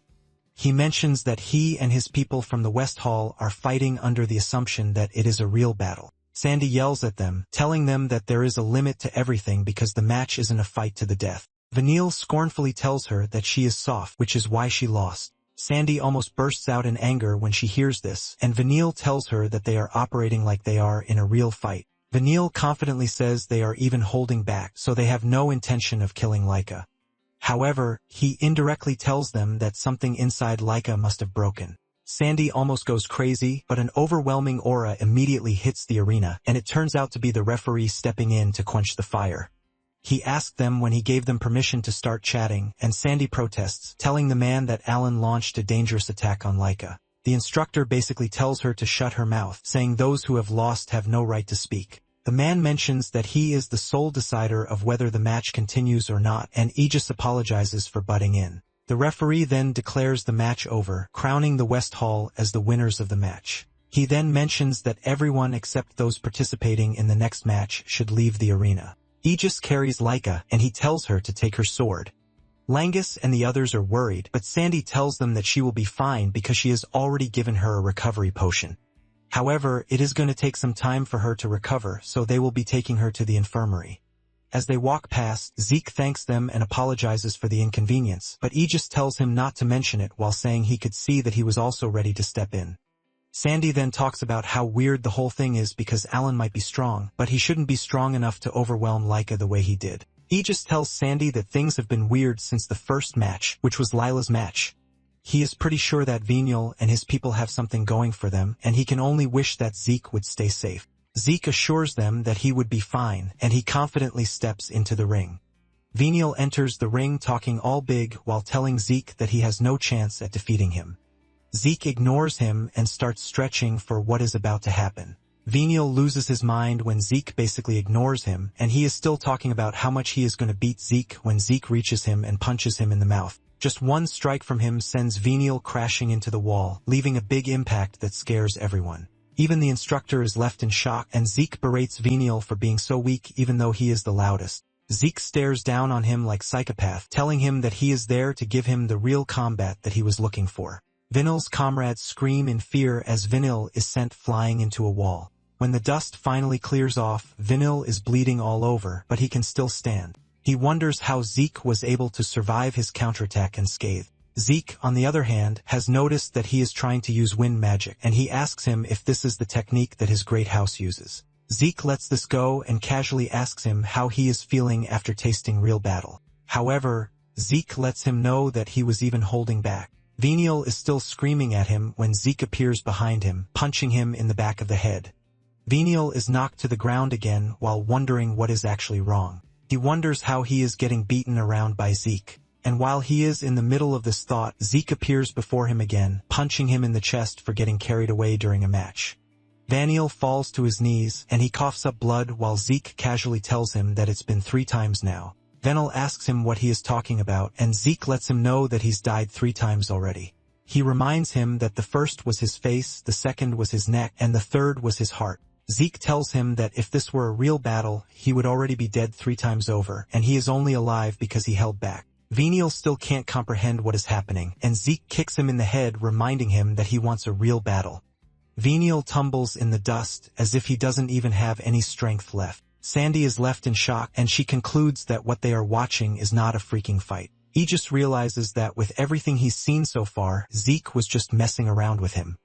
He mentions that he and his people from the West Hall are fighting under the assumption that it is a real battle. Sandy yells at them, telling them that there is a limit to everything because the match isn't a fight to the death. Vinyl scornfully tells her that she is soft, which is why she lost. Sandy almost bursts out in anger when she hears this, and Vinyl tells her that they are operating like they are in a real fight. Vinyl confidently says they are even holding back, so they have no intention of killing Laika. However, he indirectly tells them that something inside Laika must have broken. Sandy almost goes crazy, but an overwhelming aura immediately hits the arena, and it turns out to be the referee stepping in to quench the fire. He asked them when he gave them permission to start chatting, and Sandy protests, telling the man that Alan launched a dangerous attack on Laika. The instructor basically tells her to shut her mouth, saying those who have lost have no right to speak. The man mentions that he is the sole decider of whether the match continues or not, and Aegis apologizes for butting in. The referee then declares the match over, crowning the West Hall as the winners of the match. He then mentions that everyone except those participating in the next match should leave the arena. Aegis carries Laika, and he tells her to take her sword. Langus and the others are worried, but Sandy tells them that she will be fine because she has already given her a recovery potion. However, it is going to take some time for her to recover, so they will be taking her to the infirmary. As they walk past, Zeke thanks them and apologizes for the inconvenience, but Aegis tells him not to mention it while saying he could see that he was also ready to step in. Sandy then talks about how weird the whole thing is because Alan might be strong, but he shouldn't be strong enough to overwhelm Laika the way he did. Aegis tells Sandy that things have been weird since the first match, which was Lila's match. He is pretty sure that Vinyl and his people have something going for them, and he can only wish that Zeke would stay safe. Zeke assures them that he would be fine, and he confidently steps into the ring. Vinyl enters the ring talking all big while telling Zeke that he has no chance at defeating him. Zeke ignores him and starts stretching for what is about to happen. Vinyl loses his mind when Zeke basically ignores him, and he is still talking about how much he is going to beat Zeke when Zeke reaches him and punches him in the mouth. Just one strike from him sends Vinyl crashing into the wall, leaving a big impact that scares everyone. Even the instructor is left in shock, and Zeke berates Vinyl for being so weak even though he is the loudest. Zeke stares down on him like psychopath, telling him that he is there to give him the real combat that he was looking for. Vinyl's comrades scream in fear as Vinyl is sent flying into a wall. When the dust finally clears off, Vinyl is bleeding all over, but he can still stand. He wonders how Zeke was able to survive his counterattack unscathed. Zeke, on the other hand, has noticed that he is trying to use wind magic, and he asks him if this is the technique that his great house uses. Zeke lets this go and casually asks him how he is feeling after tasting real battle. However, Zeke lets him know that he was even holding back. Venial is still screaming at him when Zeke appears behind him, punching him in the back of the head. Venial is knocked to the ground again while wondering what is actually wrong. He wonders how he is getting beaten around by Zeke. And while he is in the middle of this thought, Zeke appears before him again, punching him in the chest for getting carried away during a match. Venial falls to his knees, and he coughs up blood while Zeke casually tells him that it's been 3 times now. Venial asks him what he is talking about, and Zeke lets him know that he's died 3 times already. He reminds him that the first was his face, the second was his neck, and the third was his heart. Zeke tells him that if this were a real battle, he would already be dead 3 times over, and he is only alive because he held back. Venial still can't comprehend what is happening, and Zeke kicks him in the head, reminding him that he wants a real battle. Venial tumbles in the dust, as if he doesn't even have any strength left. Sandy is left in shock, and she concludes that what they are watching is not a freaking fight. Aegis realizes that with everything he's seen so far, Zeke was just messing around with him.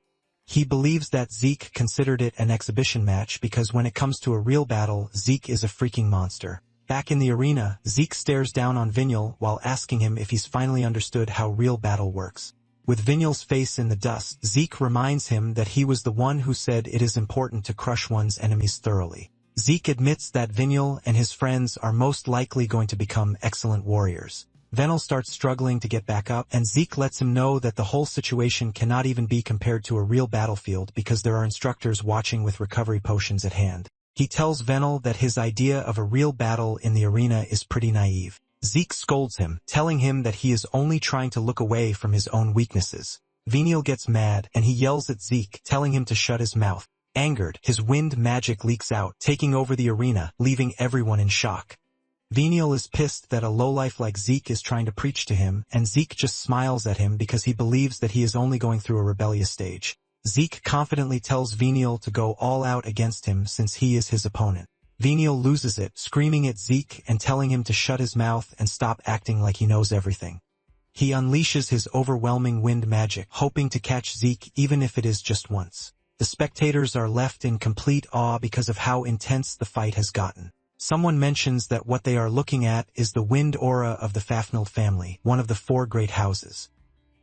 He believes that Zeke considered it an exhibition match because when it comes to a real battle, Zeke is a freaking monster. Back in the arena, Zeke stares down on Venial while asking him if he's finally understood how real battle works. With Venial's face in the dust, Zeke reminds him that he was the one who said it is important to crush one's enemies thoroughly. Zeke admits that Venial and his friends are most likely going to become excellent warriors. Venial starts struggling to get back up, and Zeke lets him know that the whole situation cannot even be compared to a real battlefield because there are instructors watching with recovery potions at hand. He tells Venial that his idea of a real battle in the arena is pretty naive. Zeke scolds him, telling him that he is only trying to look away from his own weaknesses. Venial gets mad, and he yells at Zeke, telling him to shut his mouth. Angered, his wind magic leaks out, taking over the arena, leaving everyone in shock. Venial is pissed that a lowlife like Zeke is trying to preach to him, and Zeke just smiles at him because he believes that he is only going through a rebellious stage. Zeke confidently tells Venial to go all out against him since he is his opponent. Venial loses it, screaming at Zeke and telling him to shut his mouth and stop acting like he knows everything. He unleashes his overwhelming wind magic, hoping to catch Zeke even if it is just once. The spectators are left in complete awe because of how intense the fight has gotten. Someone mentions that what they are looking at is the wind aura of the Fafnir family, one of the 4 great houses.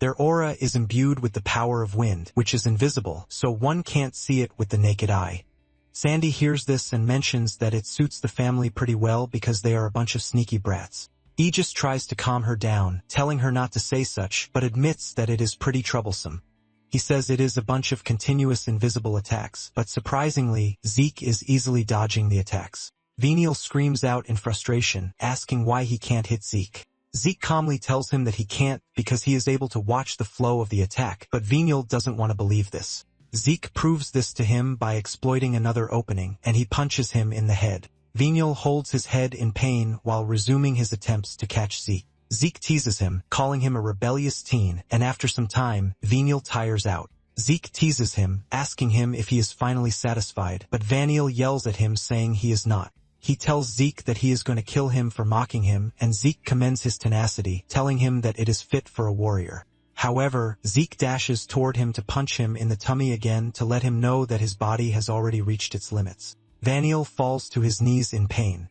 Their aura is imbued with the power of wind, which is invisible, so one can't see it with the naked eye. Sandy hears this and mentions that it suits the family pretty well because they are a bunch of sneaky brats. Aegis tries to calm her down, telling her not to say such, but admits that it is pretty troublesome. He says it is a bunch of continuous invisible attacks, but surprisingly, Zeke is easily dodging the attacks. Venial screams out in frustration, asking why he can't hit Zeke. Zeke calmly tells him that he can't because he is able to watch the flow of the attack, but Venial doesn't want to believe this. Zeke proves this to him by exploiting another opening, and he punches him in the head. Venial holds his head in pain while resuming his attempts to catch Zeke. Zeke teases him, calling him a rebellious teen, and after some time, Venial tires out. Zeke teases him, asking him if he is finally satisfied, but Venial yells at him saying he is not. He tells Zeke that he is going to kill him for mocking him, and Zeke commends his tenacity, telling him that it is fit for a warrior. However, Zeke dashes toward him to punch him in the tummy again to let him know that his body has already reached its limits. Venial falls to his knees in pain.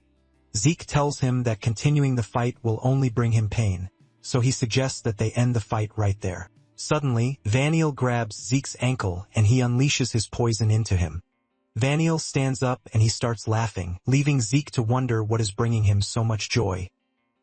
Zeke tells him that continuing the fight will only bring him pain, so he suggests that they end the fight right there. Suddenly, Venial grabs Zeke's ankle and he unleashes his poison into him. Venial stands up and he starts laughing, leaving Zeke to wonder what is bringing him so much joy.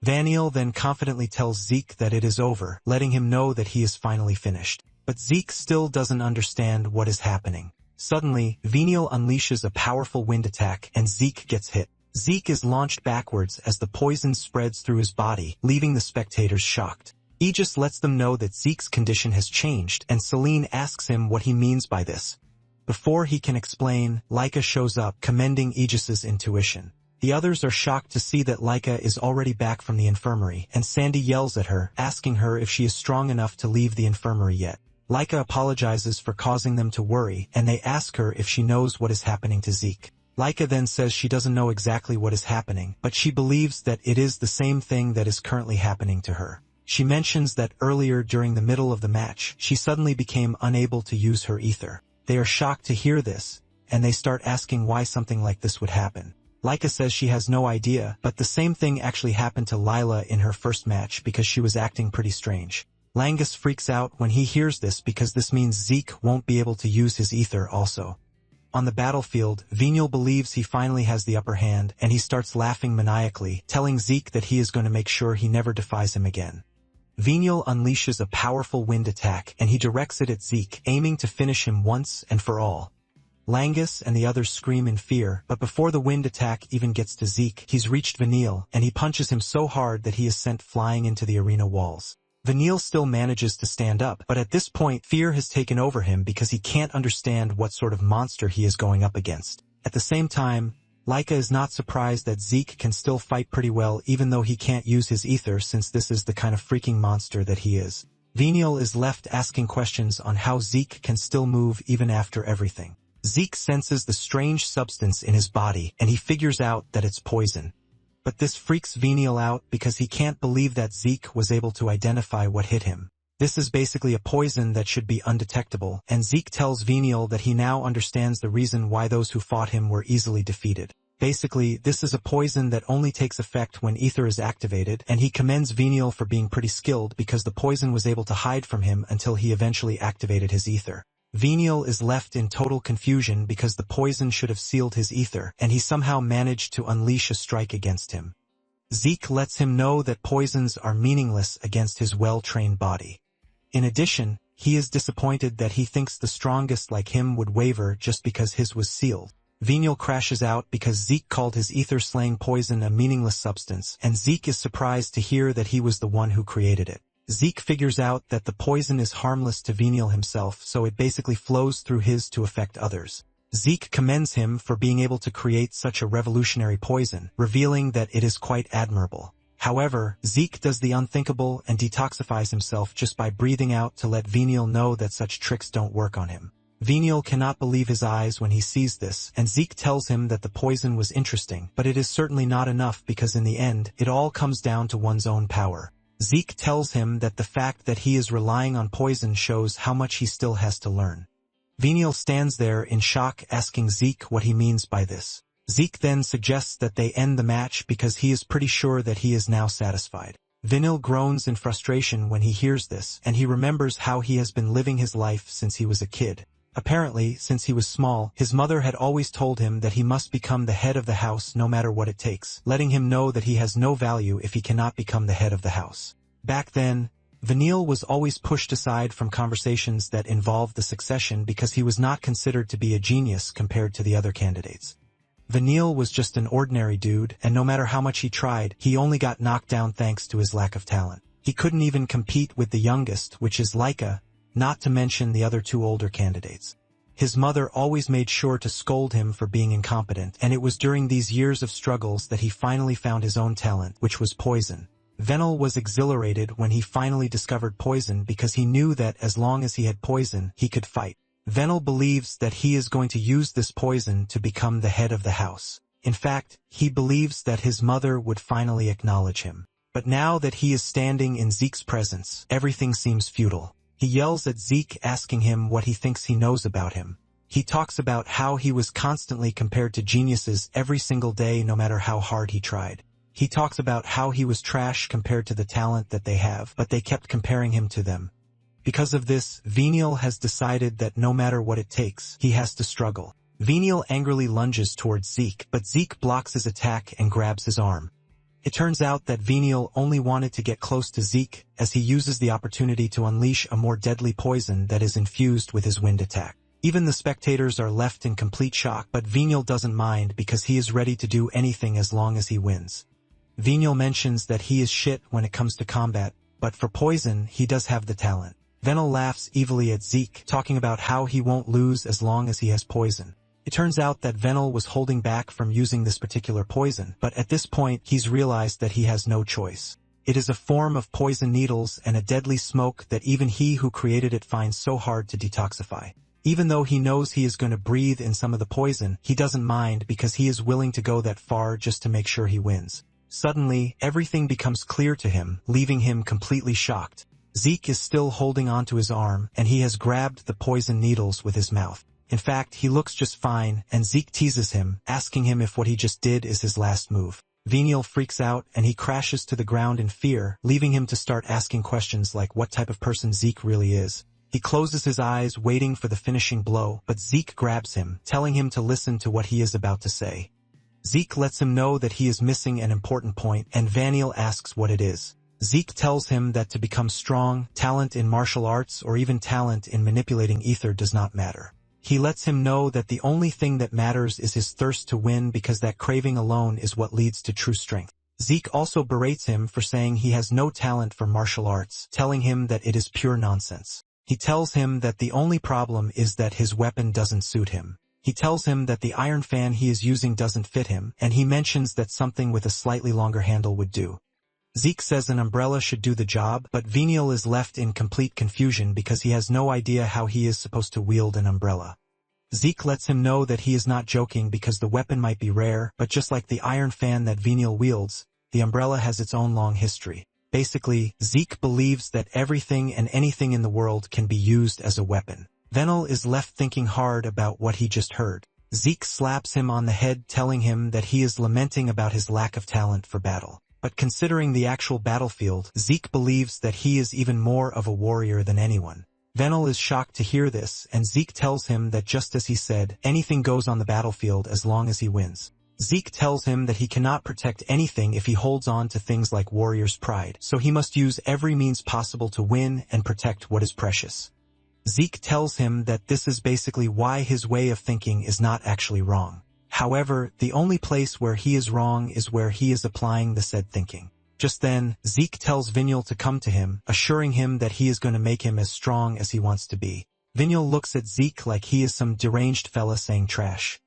Venial then confidently tells Zeke that it is over, letting him know that he is finally finished. But Zeke still doesn't understand what is happening. Suddenly, Venial unleashes a powerful wind attack and Zeke gets hit. Zeke is launched backwards as the poison spreads through his body, leaving the spectators shocked. Aegis lets them know that Zeke's condition has changed, and Celine asks him what he means by this. Before he can explain, Laika shows up, commending Aegis's intuition. The others are shocked to see that Laika is already back from the infirmary, and Sandy yells at her, asking her if she is strong enough to leave the infirmary yet. Laika apologizes for causing them to worry, and they ask her if she knows what is happening to Zeke. Laika then says she doesn't know exactly what is happening, but she believes that it is the same thing that is currently happening to her. She mentions that earlier during the middle of the match, she suddenly became unable to use her ether. They are shocked to hear this, and they start asking why something like this would happen. Laika says she has no idea, but the same thing actually happened to Lila in her first match because she was acting pretty strange. Langus freaks out when he hears this because this means Zeke won't be able to use his ether also. On the battlefield, Venial believes he finally has the upper hand, and he starts laughing maniacally, telling Zeke that he is going to make sure he never defies him again. Venial unleashes a powerful wind attack, and he directs it at Zeke, aiming to finish him once and for all. Langus and the others scream in fear, but before the wind attack even gets to Zeke, he's reached Venial, and he punches him so hard that he is sent flying into the arena walls. Venial still manages to stand up, but at this point fear has taken over him because he can't understand what sort of monster he is going up against. At the same time, Laika is not surprised that Zeke can still fight pretty well even though he can't use his ether since this is the kind of freaking monster that he is. Venial is left asking questions on how Zeke can still move even after everything. Zeke senses the strange substance in his body and he figures out that it's poison. But this freaks Venial out because he can't believe that Zeke was able to identify what hit him. This is basically a poison that should be undetectable, and Zeke tells Venial that he now understands the reason why those who fought him were easily defeated. Basically, this is a poison that only takes effect when ether is activated, and he commends Venial for being pretty skilled because the poison was able to hide from him until he eventually activated his ether. Venial is left in total confusion because the poison should have sealed his ether, and he somehow managed to unleash a strike against him. Zeke lets him know that poisons are meaningless against his well-trained body. In addition, he is disappointed that he thinks the strongest like him would waver just because his was sealed. Venial crashes out because Zeke called his ether-slaying poison a meaningless substance, and Zeke is surprised to hear that he was the one who created it. Zeke figures out that the poison is harmless to Venial himself, so it basically flows through his to affect others. Zeke commends him for being able to create such a revolutionary poison, revealing that it is quite admirable. However, Zeke does the unthinkable and detoxifies himself just by breathing out to let Venial know that such tricks don't work on him. Venial cannot believe his eyes when he sees this, and Zeke tells him that the poison was interesting, but it is certainly not enough because in the end, it all comes down to one's own power. Zeke tells him that the fact that he is relying on poison shows how much he still has to learn. Venial stands there in shock asking Zeke what he means by this. Zeke then suggests that they end the match because he is pretty sure that he is now satisfied. Venial groans in frustration when he hears this, and he remembers how he has been living his life since he was a kid. Apparently, since he was small, his mother had always told him that he must become the head of the house no matter what it takes, letting him know that he has no value if he cannot become the head of the house. Back then, Venial was always pushed aside from conversations that involved the succession because he was not considered to be a genius compared to the other candidates. Venial was just an ordinary dude, and no matter how much he tried, he only got knocked down thanks to his lack of talent. He couldn't even compete with the youngest, which is Laika, not to mention the other two older candidates. His mother always made sure to scold him for being incompetent, and it was during these years of struggles that he finally found his own talent, which was poison. Venial was exhilarated when he finally discovered poison because he knew that as long as he had poison, he could fight. Venial believes that he is going to use this poison to become the head of the house. In fact, he believes that his mother would finally acknowledge him. But now that he is standing in Zeke's presence, everything seems futile. He yells at Zeke asking him what he thinks he knows about him. He talks about how he was constantly compared to geniuses every single day no matter how hard he tried. He talks about how he was trash compared to the talent that they have, but they kept comparing him to them. Because of this, Venial has decided that no matter what it takes, he has to struggle. Venial angrily lunges towards Zeke, but Zeke blocks his attack and grabs his arm. It turns out that Venial only wanted to get close to Zeke, as he uses the opportunity to unleash a more deadly poison that is infused with his wind attack. Even the spectators are left in complete shock, but Venial doesn't mind because he is ready to do anything as long as he wins. Venial mentions that he is shit when it comes to combat, but for poison, he does have the talent. Venial laughs evilly at Zeke, talking about how he won't lose as long as he has poison. It turns out that Venial was holding back from using this particular poison, but at this point he's realized that he has no choice. It is a form of poison needles and a deadly smoke that even he who created it finds so hard to detoxify. Even though he knows he is going to breathe in some of the poison, he doesn't mind because he is willing to go that far just to make sure he wins. Suddenly, everything becomes clear to him, leaving him completely shocked. Zeke is still holding onto his arm, and he has grabbed the poison needles with his mouth. In fact, he looks just fine, and Zeke teases him, asking him if what he just did is his last move. Venial freaks out and he crashes to the ground in fear, leaving him to start asking questions like what type of person Zeke really is. He closes his eyes, waiting for the finishing blow, but Zeke grabs him, telling him to listen to what he is about to say. Zeke lets him know that he is missing an important point, and Venial asks what it is. Zeke tells him that to become strong, talent in martial arts or even talent in manipulating ether does not matter. He lets him know that the only thing that matters is his thirst to win, because that craving alone is what leads to true strength. Zeke also berates him for saying he has no talent for martial arts, telling him that it is pure nonsense. He tells him that the only problem is that his weapon doesn't suit him. He tells him that the iron fan he is using doesn't fit him, and he mentions that something with a slightly longer handle would do. Zeke says an umbrella should do the job, but Venial is left in complete confusion because he has no idea how he is supposed to wield an umbrella. Zeke lets him know that he is not joking because the weapon might be rare, but just like the iron fan that Venial wields, the umbrella has its own long history. Basically, Zeke believes that everything and anything in the world can be used as a weapon. Venial is left thinking hard about what he just heard. Zeke slaps him on the head, telling him that he is lamenting about his lack of talent for battle. But considering the actual battlefield, Zeke believes that he is even more of a warrior than anyone. Venial is shocked to hear this, and Zeke tells him that just as he said, anything goes on the battlefield as long as he wins. Zeke tells him that he cannot protect anything if he holds on to things like warrior's pride, so he must use every means possible to win and protect what is precious. Zeke tells him that this is basically why his way of thinking is not actually wrong. However, the only place where he is wrong is where he is applying the said thinking. Just then, Zeke tells Venial to come to him, assuring him that he is going to make him as strong as he wants to be. Venial looks at Zeke like he is some deranged fella saying trash.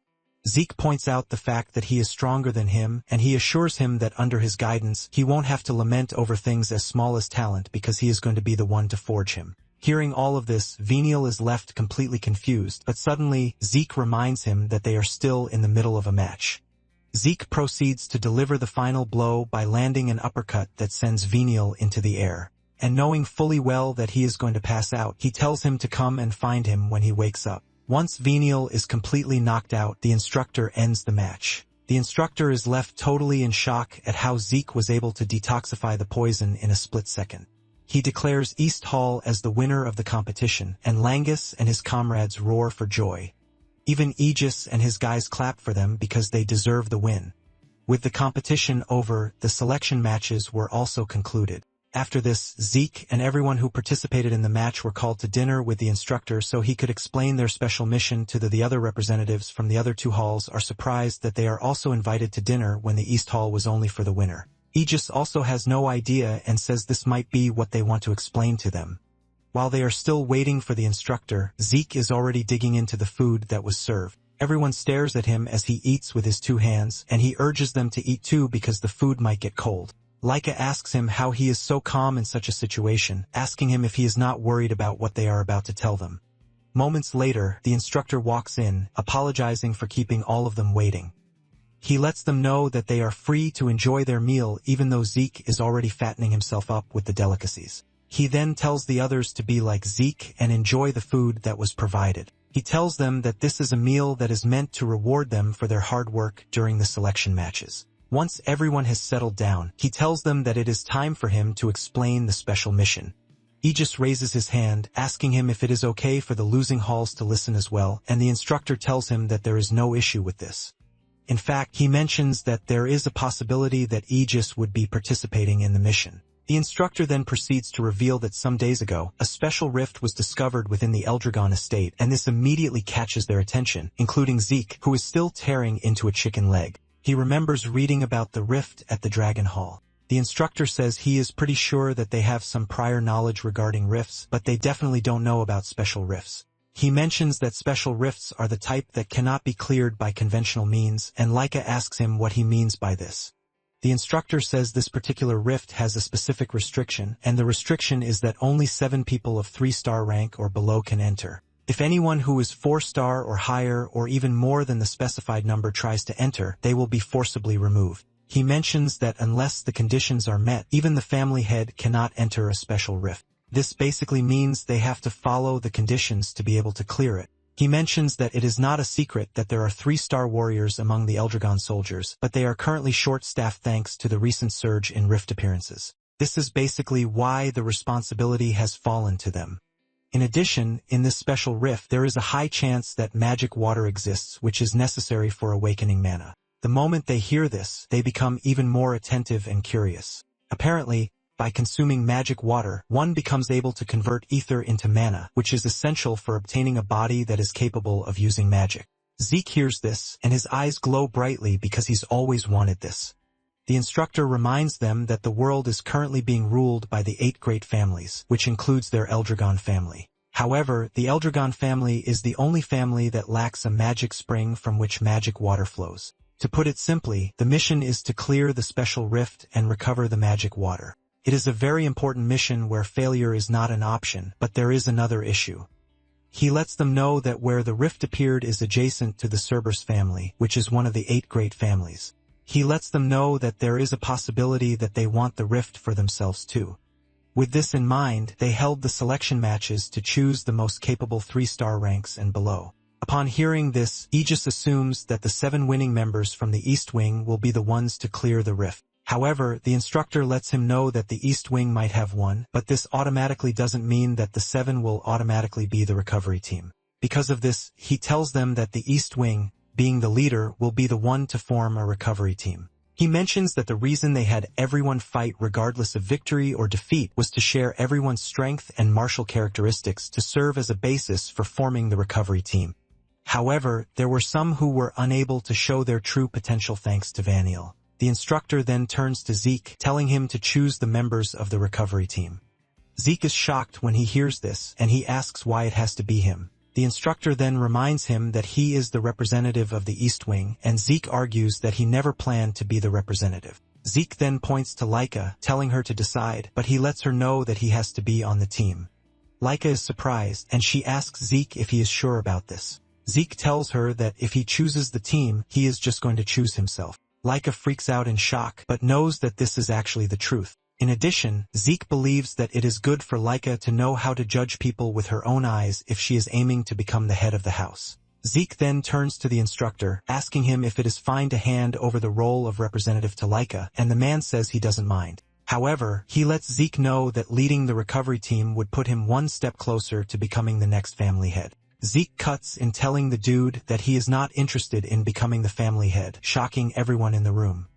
Zeke points out the fact that he is stronger than him, and he assures him that under his guidance, he won't have to lament over things as small as talent because he is going to be the one to forge him. Hearing all of this, Venial is left completely confused, but suddenly, Zeke reminds him that they are still in the middle of a match. Zeke proceeds to deliver the final blow by landing an uppercut that sends Venial into the air. And knowing fully well that he is going to pass out, he tells him to come and find him when he wakes up. Once Venial is completely knocked out, the instructor ends the match. The instructor is left totally in shock at how Zeke was able to detoxify the poison in a split second. He declares East Hall as the winner of the competition, and Langus and his comrades roar for joy. Even Aegis and his guys clap for them because they deserve the win. With the competition over, the selection matches were also concluded. After this, Zeke and everyone who participated in the match were called to dinner with the instructor so he could explain their special mission to the other representatives from the other two halls are surprised that they are also invited to dinner when the East Hall was only for the winner. Aegis also has no idea and says this might be what they want to explain to them. While they are still waiting for the instructor, Zeke is already digging into the food that was served. Everyone stares at him as he eats with his two hands, and he urges them to eat too because the food might get cold. Laika asks him how he is so calm in such a situation, asking him if he is not worried about what they are about to tell them. Moments later, the instructor walks in, apologizing for keeping all of them waiting. He lets them know that they are free to enjoy their meal even though Zeke is already fattening himself up with the delicacies. He then tells the others to be like Zeke and enjoy the food that was provided. He tells them that this is a meal that is meant to reward them for their hard work during the selection matches. Once everyone has settled down, he tells them that it is time for him to explain the special mission. Aegis raises his hand, asking him if it is okay for the losing halls to listen as well, and the instructor tells him that there is no issue with this. In fact, he mentions that there is a possibility that Aegis would be participating in the mission. The instructor then proceeds to reveal that some days ago, a special rift was discovered within the Eldragon estate, and this immediately catches their attention, including Zeke, who is still tearing into a chicken leg. He remembers reading about the rift at the Dragon Hall. The instructor says he is pretty sure that they have some prior knowledge regarding rifts, but they definitely don't know about special rifts. He mentions that special rifts are the type that cannot be cleared by conventional means, and Laika asks him what he means by this. The instructor says this particular rift has a specific restriction, and the restriction is that only 7 people of 3-star rank or below can enter. If anyone who is 4-star or higher or even more than the specified number tries to enter, they will be forcibly removed. He mentions that unless the conditions are met, even the family head cannot enter a special rift. This basically means they have to follow the conditions to be able to clear it. He mentions that it is not a secret that there are 3-star warriors among the Eldragon soldiers, but they are currently short-staffed thanks to the recent surge in rift appearances. This is basically why the responsibility has fallen to them. In addition, in this special rift there is a high chance that magic water exists which is necessary for awakening mana. The moment they hear this, they become even more attentive and curious. Apparently, by consuming magic water, one becomes able to convert ether into mana, which is essential for obtaining a body that is capable of using magic. Zeke hears this, and his eyes glow brightly because he's always wanted this. The instructor reminds them that the world is currently being ruled by the 8 great families, which includes their Eldragon family. However, the Eldragon family is the only family that lacks a magic spring from which magic water flows. To put it simply, the mission is to clear the special rift and recover the magic water. It is a very important mission where failure is not an option, but there is another issue. He lets them know that where the rift appeared is adjacent to the Cerberus family, which is one of the 8 great families. He lets them know that there is a possibility that they want the rift for themselves too. With this in mind, they held the selection matches to choose the most capable 3-star ranks and below. Upon hearing this, Aegis assumes that the 7 winning members from the East Wing will be the ones to clear the rift. However, the instructor lets him know that the East Wing might have one, but this automatically doesn't mean that the 7 will automatically be the recovery team. Because of this, he tells them that the East Wing, being the leader, will be the one to form a recovery team. He mentions that the reason they had everyone fight regardless of victory or defeat was to share everyone's strength and martial characteristics to serve as a basis for forming the recovery team. However, there were some who were unable to show their true potential thanks to Vaniel. The instructor then turns to Zeke, telling him to choose the members of the recovery team. Zeke is shocked when he hears this, and he asks why it has to be him. The instructor then reminds him that he is the representative of the East Wing, and Zeke argues that he never planned to be the representative. Zeke then points to Laika, telling her to decide, but he lets her know that he has to be on the team. Laika is surprised, and she asks Zeke if he is sure about this. Zeke tells her that if he chooses the team, he is just going to choose himself. Laika freaks out in shock, but knows that this is actually the truth. In addition, Zeke believes that it is good for Laika to know how to judge people with her own eyes if she is aiming to become the head of the house. Zeke then turns to the instructor, asking him if it is fine to hand over the role of representative to Laika, and the man says he doesn't mind. However, he lets Zeke know that leading the recovery team would put him one step closer to becoming the next family head. Zeke cuts in telling the dude that he is not interested in becoming the family head, shocking everyone in the room.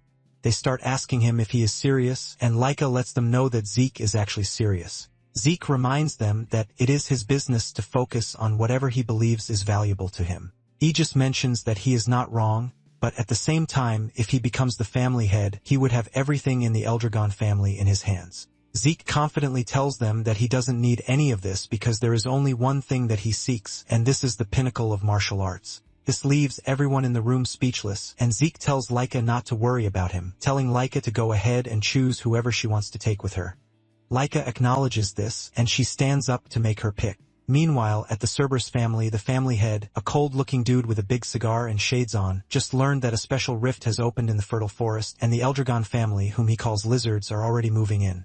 They start asking him if he is serious, and Laika lets them know that Zeke is actually serious. Zeke reminds them that it is his business to focus on whatever he believes is valuable to him. Aegis mentions that he is not wrong, but at the same time, if he becomes the family head, he would have everything in the Eldragon family in his hands. Zeke confidently tells them that he doesn't need any of this because there is only one thing that he seeks, and this is the pinnacle of martial arts. This leaves everyone in the room speechless, and Zeke tells Laika not to worry about him, telling Laika to go ahead and choose whoever she wants to take with her. Laika acknowledges this, and she stands up to make her pick. Meanwhile, at the Cerberus family, the family head, a cold-looking dude with a big cigar and shades on, just learned that a special rift has opened in the fertile forest, and the Eldragon family, whom he calls lizards, are already moving in.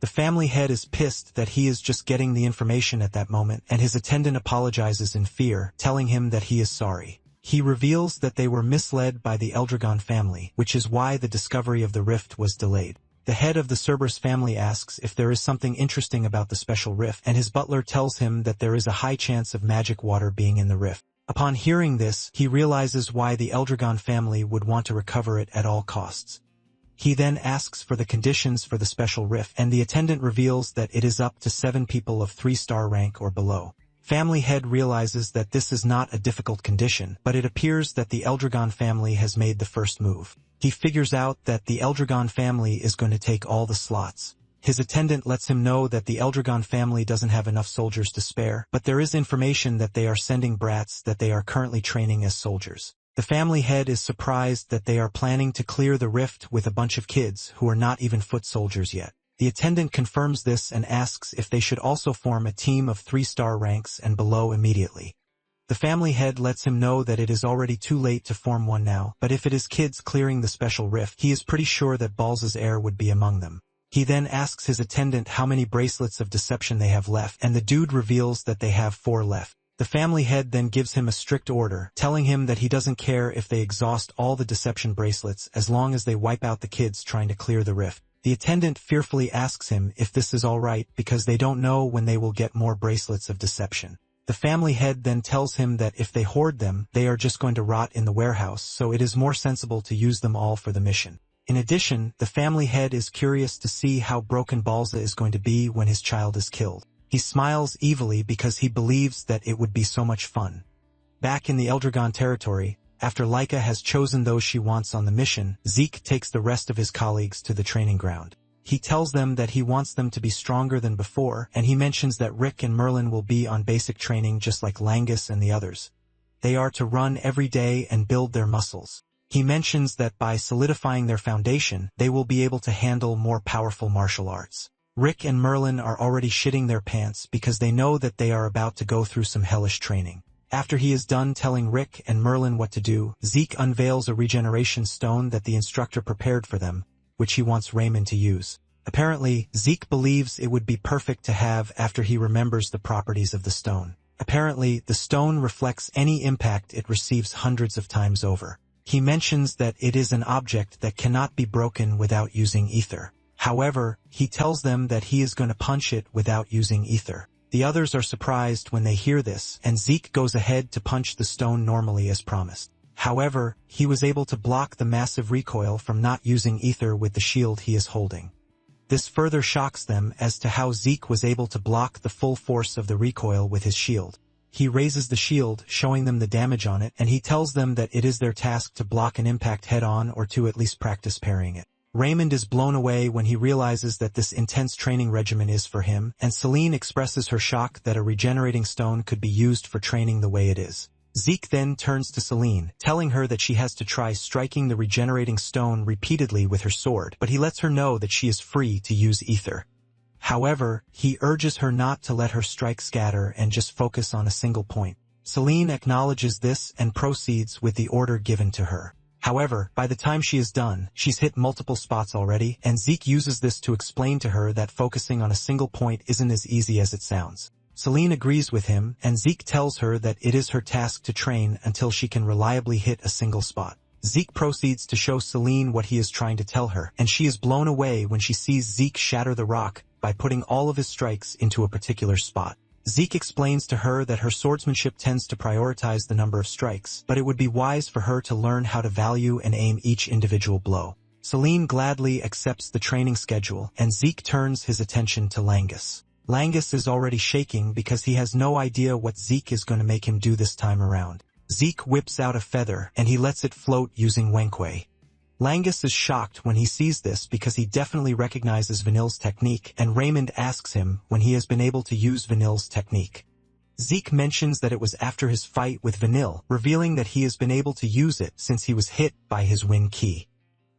The family head is pissed that he is just getting the information at that moment, and his attendant apologizes in fear, telling him that he is sorry. He reveals that they were misled by the Eldragon family, which is why the discovery of the rift was delayed. The head of the Cerberus family asks if there is something interesting about the special rift, and his butler tells him that there is a high chance of magic water being in the rift. Upon hearing this, he realizes why the Eldragon family would want to recover it at all costs. He then asks for the conditions for the special rift, and the attendant reveals that it is up to 7 people of 3-star rank or below. Family head realizes that this is not a difficult condition, but it appears that the Eldragon family has made the first move. He figures out that the Eldragon family is going to take all the slots. His attendant lets him know that the Eldragon family doesn't have enough soldiers to spare, but there is information that they are sending brats that they are currently training as soldiers. The family head is surprised that they are planning to clear the rift with a bunch of kids who are not even foot soldiers yet. The attendant confirms this and asks if they should also form a team of 3-star ranks and below immediately. The family head lets him know that it is already too late to form one now, but if it is kids clearing the special rift, he is pretty sure that Balza's heir would be among them. He then asks his attendant how many bracelets of deception they have left, and the dude reveals that they have 4 left. The family head then gives him a strict order, telling him that he doesn't care if they exhaust all the deception bracelets as long as they wipe out the kids trying to clear the rift. The attendant fearfully asks him if this is all right because they don't know when they will get more bracelets of deception. The family head then tells him that if they hoard them, they are just going to rot in the warehouse, so it is more sensible to use them all for the mission. In addition, the family head is curious to see how broken Balza is going to be when his child is killed. He smiles evilly because he believes that it would be so much fun. Back in the Eldragon territory, after Laika has chosen those she wants on the mission, Zeke takes the rest of his colleagues to the training ground. He tells them that he wants them to be stronger than before, and he mentions that Rick and Merlin will be on basic training just like Langus and the others. They are to run every day and build their muscles. He mentions that by solidifying their foundation, they will be able to handle more powerful martial arts. Rick and Merlin are already shitting their pants because they know that they are about to go through some hellish training. After he is done telling Rick and Merlin what to do, Zeke unveils a regeneration stone that the instructor prepared for them, which he wants Raymond to use. Apparently, Zeke believes it would be perfect to have after he remembers the properties of the stone. Apparently, the stone reflects any impact it receives hundreds of times over. He mentions that it is an object that cannot be broken without using ether. However, he tells them that he is going to punch it without using ether. The others are surprised when they hear this, and Zeke goes ahead to punch the stone normally as promised. However, he was able to block the massive recoil from not using ether with the shield he is holding. This further shocks them as to how Zeke was able to block the full force of the recoil with his shield. He raises the shield, showing them the damage on it, and he tells them that it is their task to block an impact head-on or to at least practice parrying it. Raymond is blown away when he realizes that this intense training regimen is for him, and Celine expresses her shock that a regenerating stone could be used for training the way it is. Zeke then turns to Celine, telling her that she has to try striking the regenerating stone repeatedly with her sword, but he lets her know that she is free to use ether. However, he urges her not to let her strike scatter and just focus on a single point. Celine acknowledges this and proceeds with the order given to her. However, by the time she is done, she's hit multiple spots already, and Zeke uses this to explain to her that focusing on a single point isn't as easy as it sounds. Celine agrees with him, and Zeke tells her that it is her task to train until she can reliably hit a single spot. Zeke proceeds to show Celine what he is trying to tell her, and she is blown away when she sees Zeke shatter the rock by putting all of his strikes into a particular spot. Zeke explains to her that her swordsmanship tends to prioritize the number of strikes, but it would be wise for her to learn how to value and aim each individual blow. Celine gladly accepts the training schedule, and Zeke turns his attention to Langus. Langus is already shaking because he has no idea what Zeke is going to make him do this time around. Zeke whips out a feather, and he lets it float using Wenkwe. Langus is shocked when he sees this because he definitely recognizes Vanille's technique, and Raymond asks him when he has been able to use Vanille's technique. Zeke mentions that it was after his fight with Vanille, revealing that he has been able to use it since he was hit by his wind key.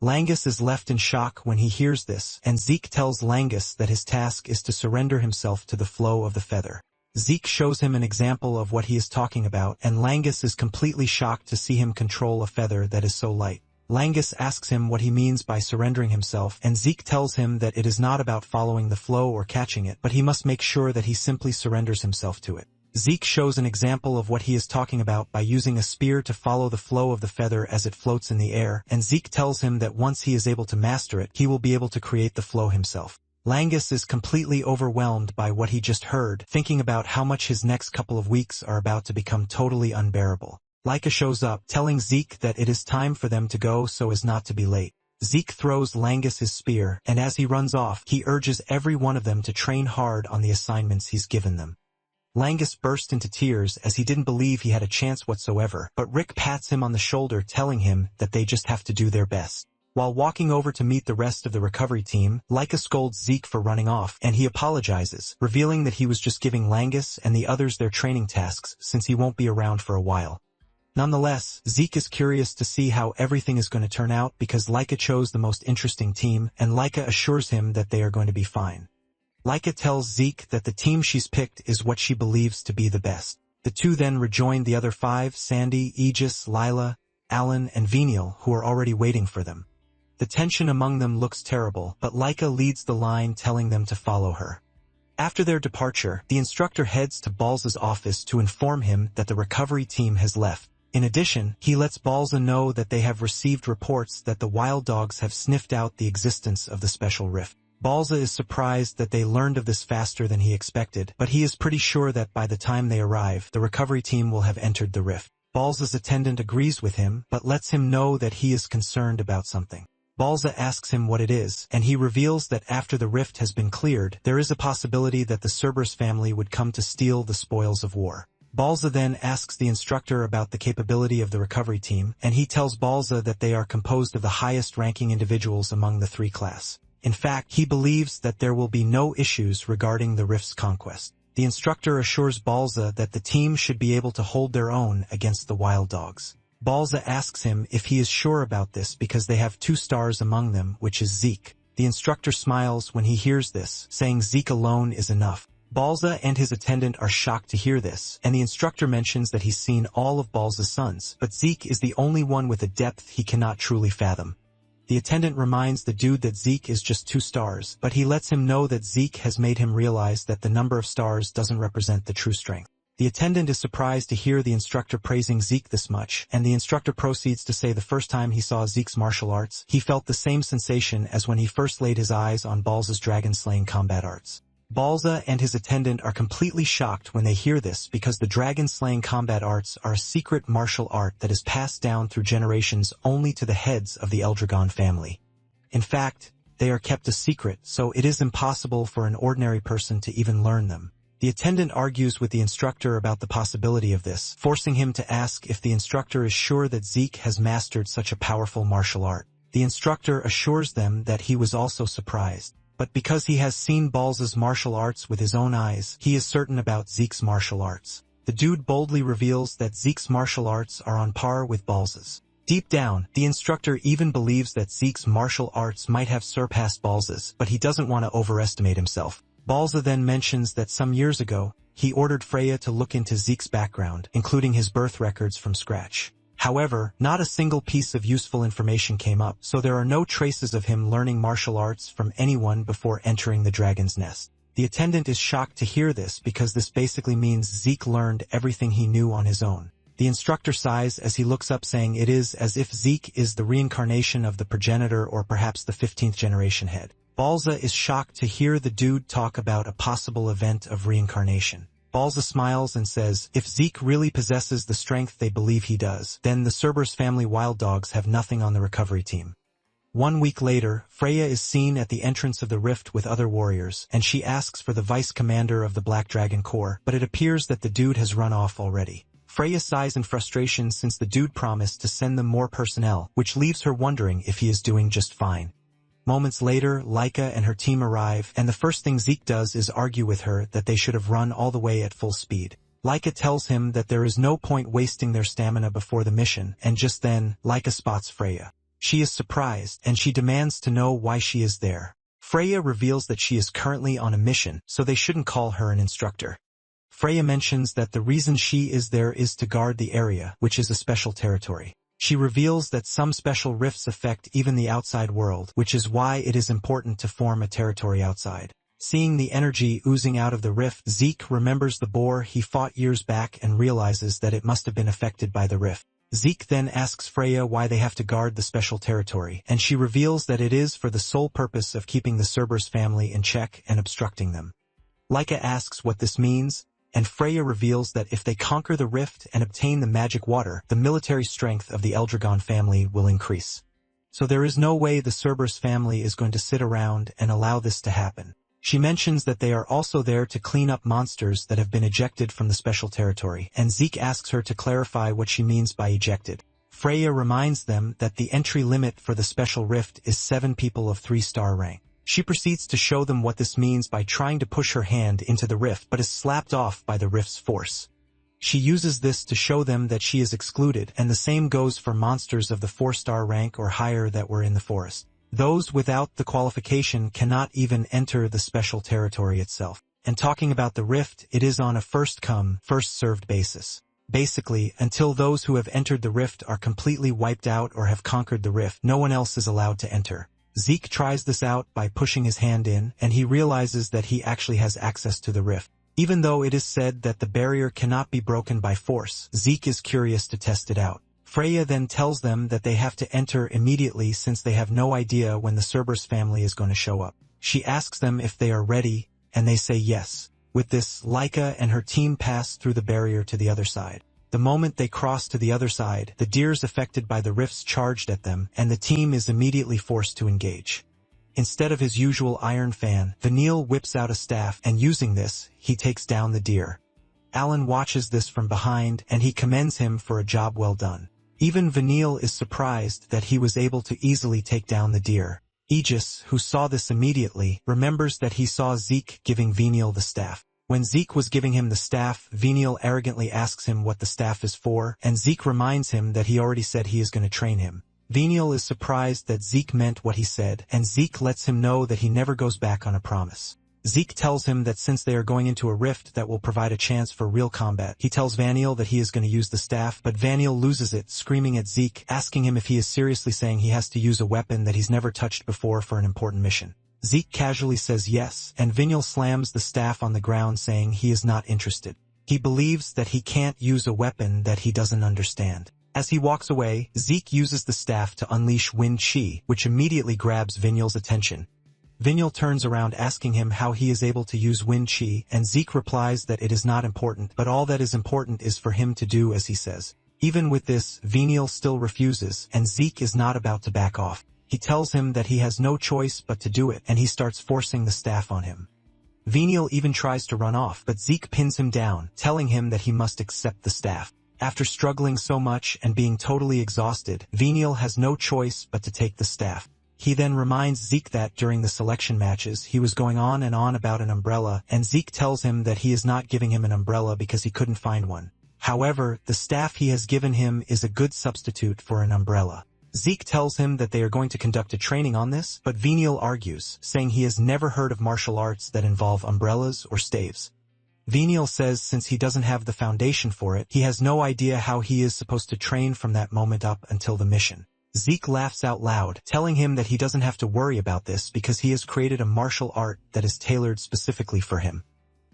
Langus is left in shock when he hears this, and Zeke tells Langus that his task is to surrender himself to the flow of the feather. Zeke shows him an example of what he is talking about, and Langus is completely shocked to see him control a feather that is so light. Langus asks him what he means by surrendering himself, and Zeke tells him that it is not about following the flow or catching it, but he must make sure that he simply surrenders himself to it. Zeke shows an example of what he is talking about by using a spear to follow the flow of the feather as it floats in the air, and Zeke tells him that once he is able to master it, he will be able to create the flow himself. Langus is completely overwhelmed by what he just heard, thinking about how much his next couple of weeks are about to become totally unbearable. Laika shows up, telling Zeke that it is time for them to go so as not to be late. Zeke throws Langus his spear, and as he runs off, he urges every one of them to train hard on the assignments he's given them. Langus burst into tears as he didn't believe he had a chance whatsoever, but Rick pats him on the shoulder telling him that they just have to do their best. While walking over to meet the rest of the recovery team, Laika scolds Zeke for running off, and he apologizes, revealing that he was just giving Langus and the others their training tasks since he won't be around for a while. Nonetheless, Zeke is curious to see how everything is going to turn out because Laika chose the most interesting team, and Laika assures him that they are going to be fine. Laika tells Zeke that the team she's picked is what she believes to be the best. The two then rejoin the other five, Sandy, Aegis, Lila, Alan, and Venial, who are already waiting for them. The tension among them looks terrible, but Laika leads the line telling them to follow her. After their departure, the instructor heads to Balza's office to inform him that the recovery team has left. In addition, he lets Balza know that they have received reports that the wild dogs have sniffed out the existence of the special rift. Balza is surprised that they learned of this faster than he expected, but he is pretty sure that by the time they arrive, the recovery team will have entered the rift. Balza's attendant agrees with him, but lets him know that he is concerned about something. Balza asks him what it is, and he reveals that after the rift has been cleared, there is a possibility that the Cerberus family would come to steal the spoils of war. Balza then asks the instructor about the capability of the recovery team, and he tells Balza that they are composed of the highest-ranking individuals among the three class. In fact, he believes that there will be no issues regarding the rift's conquest. The instructor assures Balza that the team should be able to hold their own against the wild dogs. Balza asks him if he is sure about this because they have 2 stars among them, which is Zeke. The instructor smiles when he hears this, saying Zeke alone is enough. Balza and his attendant are shocked to hear this, and the instructor mentions that he's seen all of Balza's sons, but Zeke is the only one with a depth he cannot truly fathom. The attendant reminds the dude that Zeke is just 2 stars, but he lets him know that Zeke has made him realize that the number of stars doesn't represent the true strength. The attendant is surprised to hear the instructor praising Zeke this much, and the instructor proceeds to say the first time he saw Zeke's martial arts, he felt the same sensation as when he first laid his eyes on Balza's dragon-slaying combat arts. Balza and his attendant are completely shocked when they hear this because the dragon-slaying combat arts are a secret martial art that is passed down through generations only to the heads of the Eldragon family. In fact, they are kept a secret, so it is impossible for an ordinary person to even learn them. The attendant argues with the instructor about the possibility of this, forcing him to ask if the instructor is sure that Zeke has mastered such a powerful martial art. The instructor assures them that he was also surprised. But because he has seen Balza's martial arts with his own eyes, he is certain about Zeke's martial arts. The dude boldly reveals that Zeke's martial arts are on par with Balza's. Deep down, the instructor even believes that Zeke's martial arts might have surpassed Balza's, but he doesn't want to overestimate himself. Balza then mentions that some years ago, he ordered Freya to look into Zeke's background, including his birth records from scratch. However, not a single piece of useful information came up, so there are no traces of him learning martial arts from anyone before entering the dragon's nest. The attendant is shocked to hear this because this basically means Zeke learned everything he knew on his own. The instructor sighs as he looks up, saying it is as if Zeke is the reincarnation of the progenitor or perhaps the 15th generation head. Balza is shocked to hear the dude talk about a possible event of reincarnation. Balza smiles and says, if Zeke really possesses the strength they believe he does, then the Cerberus family wild dogs have nothing on the recovery team. 1 week later, Freya is seen at the entrance of the rift with other warriors, and she asks for the vice commander of the Black Dragon Corps, but it appears that the dude has run off already. Freya sighs in frustration since the dude promised to send them more personnel, which leaves her wondering if he is doing just fine. Moments later, Laika and her team arrive, and the first thing Zeke does is argue with her that they should have run all the way at full speed. Laika tells him that there is no point wasting their stamina before the mission, and just then, Laika spots Freya. She is surprised, and she demands to know why she is there. Freya reveals that she is currently on a mission, so they shouldn't call her an instructor. Freya mentions that the reason she is there is to guard the area, which is a special territory. She reveals that some special rifts affect even the outside world, which is why it is important to form a territory outside. Seeing the energy oozing out of the rift, Zeke remembers the boar he fought years back and realizes that it must have been affected by the rift. Zeke then asks Freya why they have to guard the special territory, and she reveals that it is for the sole purpose of keeping the Cerberus family in check and obstructing them. Laika asks what this means, and Freya reveals that if they conquer the rift and obtain the magic water, the military strength of the Eldragon family will increase. So there is no way the Cerberus family is going to sit around and allow this to happen. She mentions that they are also there to clean up monsters that have been ejected from the special territory, and Zeke asks her to clarify what she means by ejected. Freya reminds them that the entry limit for the special rift is 7 people of 3-star rank. She proceeds to show them what this means by trying to push her hand into the rift but is slapped off by the rift's force. She uses this to show them that she is excluded, and the same goes for monsters of the 4-star rank or higher that were in the forest. Those without the qualification cannot even enter the special territory itself. And talking about the rift, it is on a first-come, first-served basis. Basically, until those who have entered the rift are completely wiped out or have conquered the rift, no one else is allowed to enter. Zeke tries this out by pushing his hand in, and he realizes that he actually has access to the rift. Even though it is said that the barrier cannot be broken by force, Zeke is curious to test it out. Freya then tells them that they have to enter immediately since they have no idea when the Cerberus family is going to show up. She asks them if they are ready, and they say yes. With this, Laika and her team pass through the barrier to the other side. The moment they cross to the other side, the deers affected by the rifts charged at them, and the team is immediately forced to engage. Instead of his usual iron fan, Vanille whips out a staff, and using this, he takes down the deer. Alan watches this from behind, and he commends him for a job well done. Even Vanille is surprised that he was able to easily take down the deer. Aegis, who saw this immediately, remembers that he saw Zeke giving Vanille the staff. When Zeke was giving him the staff, Vanille arrogantly asks him what the staff is for, and Zeke reminds him that he already said he is going to train him. Vanille is surprised that Zeke meant what he said, and Zeke lets him know that he never goes back on a promise. Zeke tells him that since they are going into a rift that will provide a chance for real combat, he tells Vanille that he is going to use the staff, but Vanille loses it, screaming at Zeke, asking him if he is seriously saying he has to use a weapon that he's never touched before for an important mission. Zeke casually says yes, and Vanille slams the staff on the ground saying he is not interested. He believes that he can't use a weapon that he doesn't understand. As he walks away, Zeke uses the staff to unleash Wind Chi, which immediately grabs Vanille's attention. Vanille turns around asking him how he is able to use Wind Chi, and Zeke replies that it is not important, but all that is important is for him to do as he says. Even with this, Vanille still refuses, and Zeke is not about to back off. He tells him that he has no choice but to do it, and he starts forcing the staff on him. Vanille even tries to run off, but Zeke pins him down, telling him that he must accept the staff. After struggling so much and being totally exhausted, Vanille has no choice but to take the staff. He then reminds Zeke that during the selection matches he was going on and on about an umbrella, and Zeke tells him that he is not giving him an umbrella because he couldn't find one. However, the staff he has given him is a good substitute for an umbrella. Zeke tells him that they are going to conduct a training on this, but Vanille argues, saying he has never heard of martial arts that involve umbrellas or staves. Vanille says since he doesn't have the foundation for it, he has no idea how he is supposed to train from that moment up until the mission. Zeke laughs out loud, telling him that he doesn't have to worry about this because he has created a martial art that is tailored specifically for him.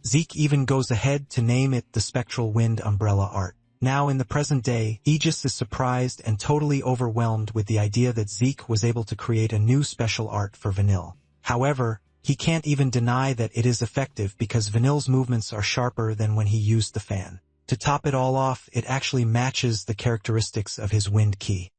Zeke even goes ahead to name it the Spectral Wind Umbrella Art. Now in the present day, Aegis is surprised and totally overwhelmed with the idea that Zeke was able to create a new special art for Vanille. However, he can't even deny that it is effective because Vanille's movements are sharper than when he used the fan. To top it all off, it actually matches the characteristics of his wind key.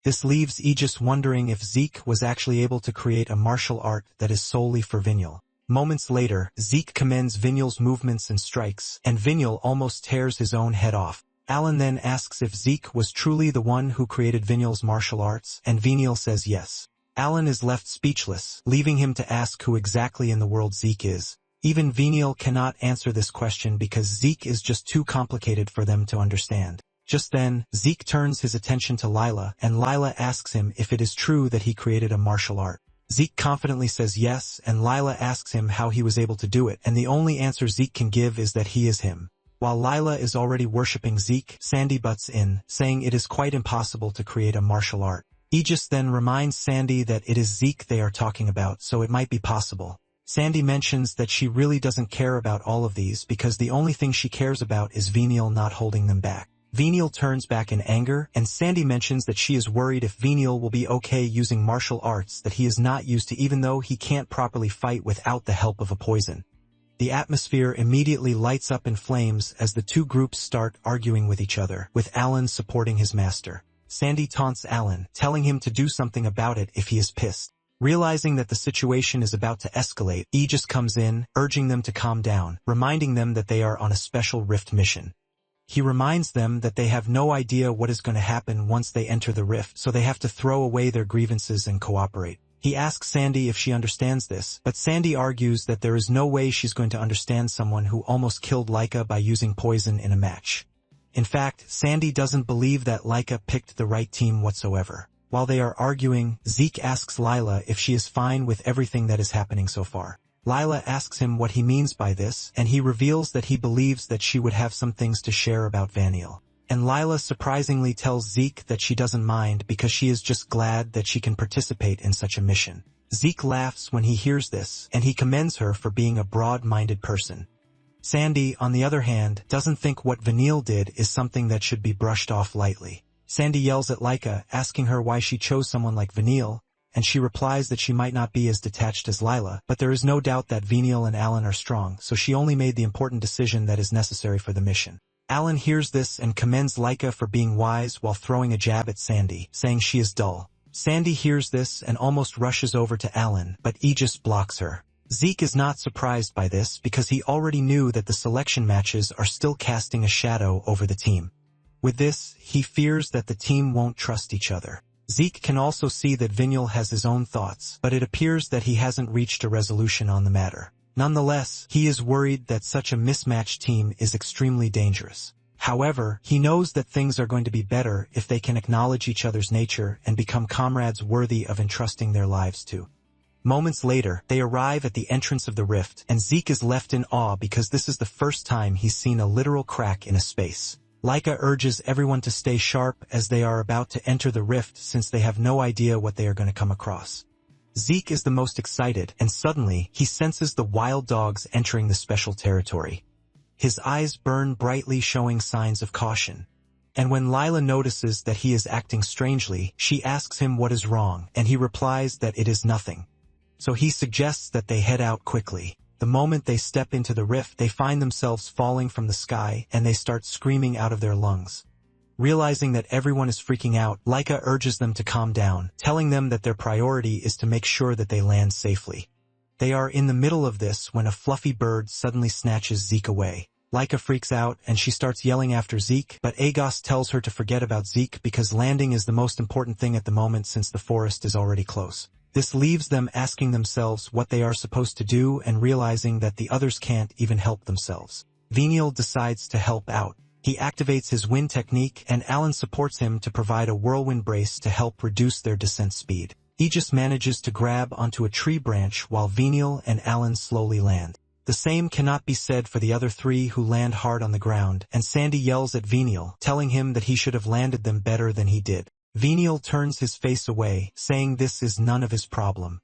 This leaves Aegis wondering if Zeke was actually able to create a martial art that is solely for Vanille. Moments later, Zeke commends Vanille's movements and strikes, and Vanille almost tears his own head off. Alan then asks if Zeke was truly the one who created Vanille's martial arts, and Vanille says yes. Alan is left speechless, leaving him to ask who exactly in the world Zeke is. Even Vanille cannot answer this question because Zeke is just too complicated for them to understand. Just then, Zeke turns his attention to Lila, and Lila asks him if it is true that he created a martial art. Zeke confidently says yes, and Lila asks him how he was able to do it, and the only answer Zeke can give is that he is him. While Lila is already worshipping Zeke, Sandy butts in, saying it is quite impossible to create a martial art. Aegis then reminds Sandy that it is Zeke they are talking about, so it might be possible. Sandy mentions that she really doesn't care about all of these because the only thing she cares about is Vanille not holding them back. Vanille turns back in anger, and Sandy mentions that she is worried if Vanille will be okay using martial arts that he is not used to even though he can't properly fight without the help of a poison. The atmosphere immediately lights up in flames as the two groups start arguing with each other, with Alan supporting his master. Sandy taunts Alan, telling him to do something about it if he is pissed. Realizing that the situation is about to escalate, Aegis comes in, urging them to calm down, reminding them that they are on a special rift mission. He reminds them that they have no idea what is going to happen once they enter the rift, so they have to throw away their grievances and cooperate. He asks Sandy if she understands this, but Sandy argues that there is no way she's going to understand someone who almost killed Laika by using poison in a match. In fact, Sandy doesn't believe that Laika picked the right team whatsoever. While they are arguing, Zeke asks Lila if she is fine with everything that is happening so far. Lila asks him what he means by this, and he reveals that he believes that she would have some things to share about Vanille. and Lila surprisingly tells Zeke that she doesn't mind because she is just glad that she can participate in such a mission. Zeke laughs when he hears this, and he commends her for being a broad-minded person. Sandy, on the other hand, doesn't think what Vanille did is something that should be brushed off lightly. Sandy yells at Laika, asking her why she chose someone like Vanille, and she replies that she might not be as detached as Lila, but there is no doubt that Vanille and Alan are strong, so she only made the important decision that is necessary for the mission. Alan hears this and commends Laika for being wise while throwing a jab at Sandy, saying she is dull. Sandy hears this and almost rushes over to Alan, but Aegis blocks her. Zeke is not surprised by this because he already knew that the selection matches are still casting a shadow over the team. With this, he fears that the team won't trust each other. Zeke can also see that Vinyl has his own thoughts, but it appears that he hasn't reached a resolution on the matter. Nonetheless, he is worried that such a mismatched team is extremely dangerous. However, he knows that things are going to be better if they can acknowledge each other's nature and become comrades worthy of entrusting their lives to. Moments later, they arrive at the entrance of the rift, and Zeke is left in awe because this is the first time he's seen a literal crack in a space. Laika urges everyone to stay sharp as they are about to enter the rift since they have no idea what they are going to come across. Zeke is the most excited, and suddenly, he senses the wild dogs entering the special territory. His eyes burn brightly, showing signs of caution. And when Lila notices that he is acting strangely, she asks him what is wrong, and he replies that it is nothing. So he suggests that they head out quickly. The moment they step into the rift, they find themselves falling from the sky, and they start screaming out of their lungs. Realizing that everyone is freaking out, Laika urges them to calm down, telling them that their priority is to make sure that they land safely. They are in the middle of this when a fluffy bird suddenly snatches Zeke away. Laika freaks out, and she starts yelling after Zeke, but Agos tells her to forget about Zeke because landing is the most important thing at the moment since the forest is already close. This leaves them asking themselves what they are supposed to do and realizing that the others can't even help themselves. Venial decides to help out. He activates his wind technique, and Alan supports him to provide a whirlwind brace to help reduce their descent speed. Aegis manages to grab onto a tree branch while Venial and Alan slowly land. The same cannot be said for the other three who land hard on the ground, and Sandy yells at Venial, telling him that he should have landed them better than he did. Venial turns his face away, saying this is none of his problem.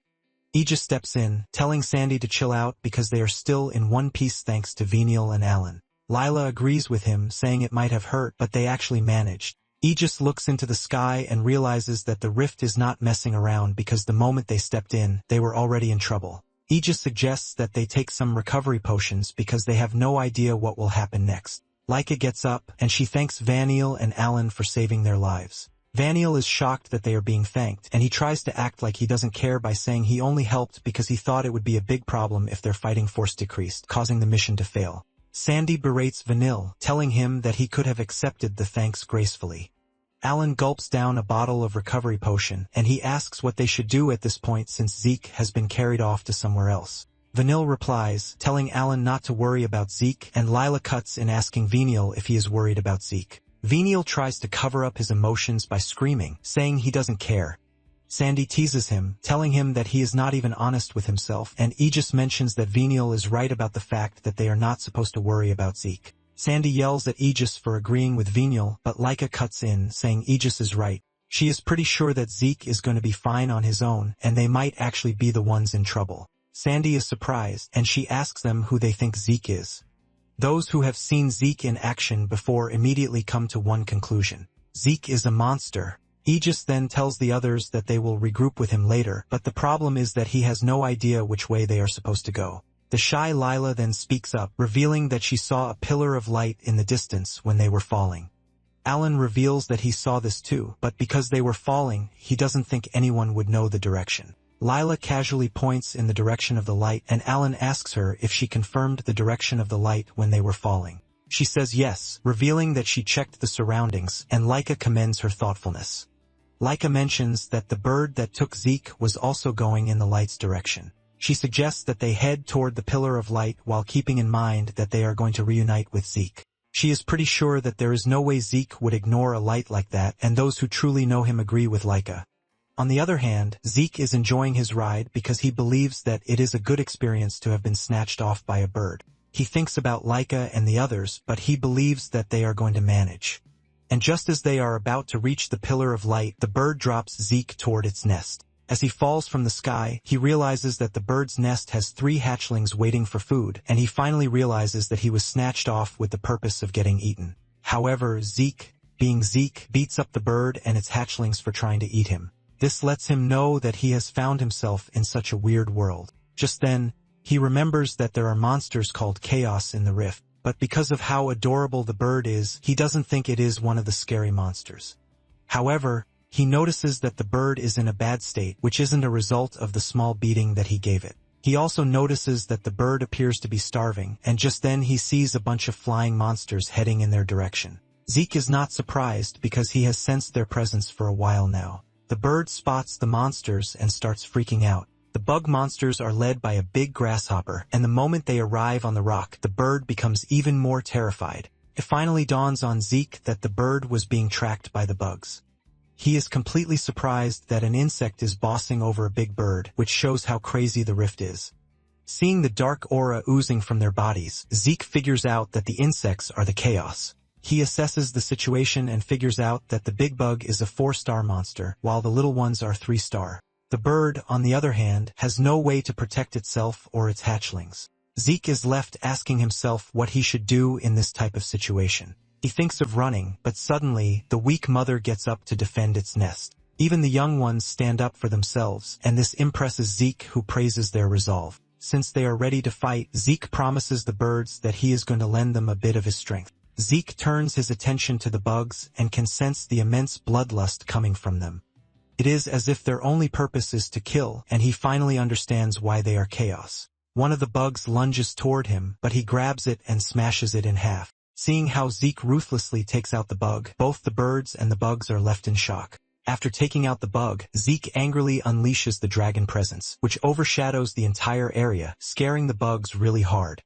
Aegis steps in, telling Sandy to chill out because they are still in one piece thanks to Venial and Alan. Lila agrees with him, saying it might have hurt, but they actually managed. Aegis looks into the sky and realizes that the rift is not messing around because the moment they stepped in, they were already in trouble. Aegis suggests that they take some recovery potions because they have no idea what will happen next. Laika gets up, and she thanks Vaniel and Alan for saving their lives. Vaniel is shocked that they are being thanked, and he tries to act like he doesn't care by saying he only helped because he thought it would be a big problem if their fighting force decreased, causing the mission to fail. Sandy berates Vanille, telling him that he could have accepted the thanks gracefully. Alan gulps down a bottle of recovery potion, and he asks what they should do at this point since Zeke has been carried off to somewhere else. Vanille replies, telling Alan not to worry about Zeke, and Lila cuts in asking Venial if he is worried about Zeke. Venial tries to cover up his emotions by screaming, saying he doesn't care. Sandy teases him, telling him that he is not even honest with himself, and Aegis mentions that Venial is right about the fact that they are not supposed to worry about Zeke. Sandy yells at Aegis for agreeing with Venial, but Laika cuts in, saying Aegis is right. She is pretty sure that Zeke is going to be fine on his own, and they might actually be the ones in trouble. Sandy is surprised, and she asks them who they think Zeke is. Those who have seen Zeke in action before immediately come to one conclusion. Zeke is a monster. Aegis then tells the others that they will regroup with him later, but the problem is that he has no idea which way they are supposed to go. The shy Lila then speaks up, revealing that she saw a pillar of light in the distance when they were falling. Alan reveals that he saw this too, but because they were falling, he doesn't think anyone would know the direction. Lila casually points in the direction of the light, and Alan asks her if she confirmed the direction of the light when they were falling. She says yes, revealing that she checked the surroundings, and Laika commends her thoughtfulness. Laika mentions that the bird that took Zeke was also going in the light's direction. She suggests that they head toward the pillar of light while keeping in mind that they are going to reunite with Zeke. She is pretty sure that there is no way Zeke would ignore a light like that, and those who truly know him agree with Laika. On the other hand, Zeke is enjoying his ride because he believes that it is a good experience to have been snatched off by a bird. He thinks about Laika and the others, but he believes that they are going to manage. And just as they are about to reach the pillar of light, the bird drops Zeke toward its nest. As he falls from the sky, he realizes that the bird's nest has 3 hatchlings waiting for food, and he finally realizes that he was snatched off with the purpose of getting eaten. However, Zeke, being Zeke, beats up the bird and its hatchlings for trying to eat him. This lets him know that he has found himself in such a weird world. Just then, he remembers that there are monsters called Chaos in the rift, but because of how adorable the bird is, he doesn't think it is one of the scary monsters. However, he notices that the bird is in a bad state, which isn't a result of the small beating that he gave it. He also notices that the bird appears to be starving, and just then he sees a bunch of flying monsters heading in their direction. Zeke is not surprised because he has sensed their presence for a while now. The bird spots the monsters and starts freaking out. The bug monsters are led by a big grasshopper, and the moment they arrive on the rock, the bird becomes even more terrified. It finally dawns on Zeke that the bird was being tracked by the bugs. He is completely surprised that an insect is bossing over a big bird, which shows how crazy the rift is. Seeing the dark aura oozing from their bodies, Zeke figures out that the insects are the Chaos. He assesses the situation and figures out that the big bug is a 4-star monster, while the little ones are 3-star. The bird, on the other hand, has no way to protect itself or its hatchlings. Zeke is left asking himself what he should do in this type of situation. He thinks of running, but suddenly, the weak mother gets up to defend its nest. Even the young ones stand up for themselves, and this impresses Zeke, who praises their resolve. Since they are ready to fight, Zeke promises the birds that he is going to lend them a bit of his strength. Zeke turns his attention to the bugs and can sense the immense bloodlust coming from them. It is as if their only purpose is to kill, and he finally understands why they are Chaos. One of the bugs lunges toward him, but he grabs it and smashes it in half. Seeing how Zeke ruthlessly takes out the bug, both the birds and the bugs are left in shock. After taking out the bug, Zeke angrily unleashes the dragon presence, which overshadows the entire area, scaring the bugs really hard.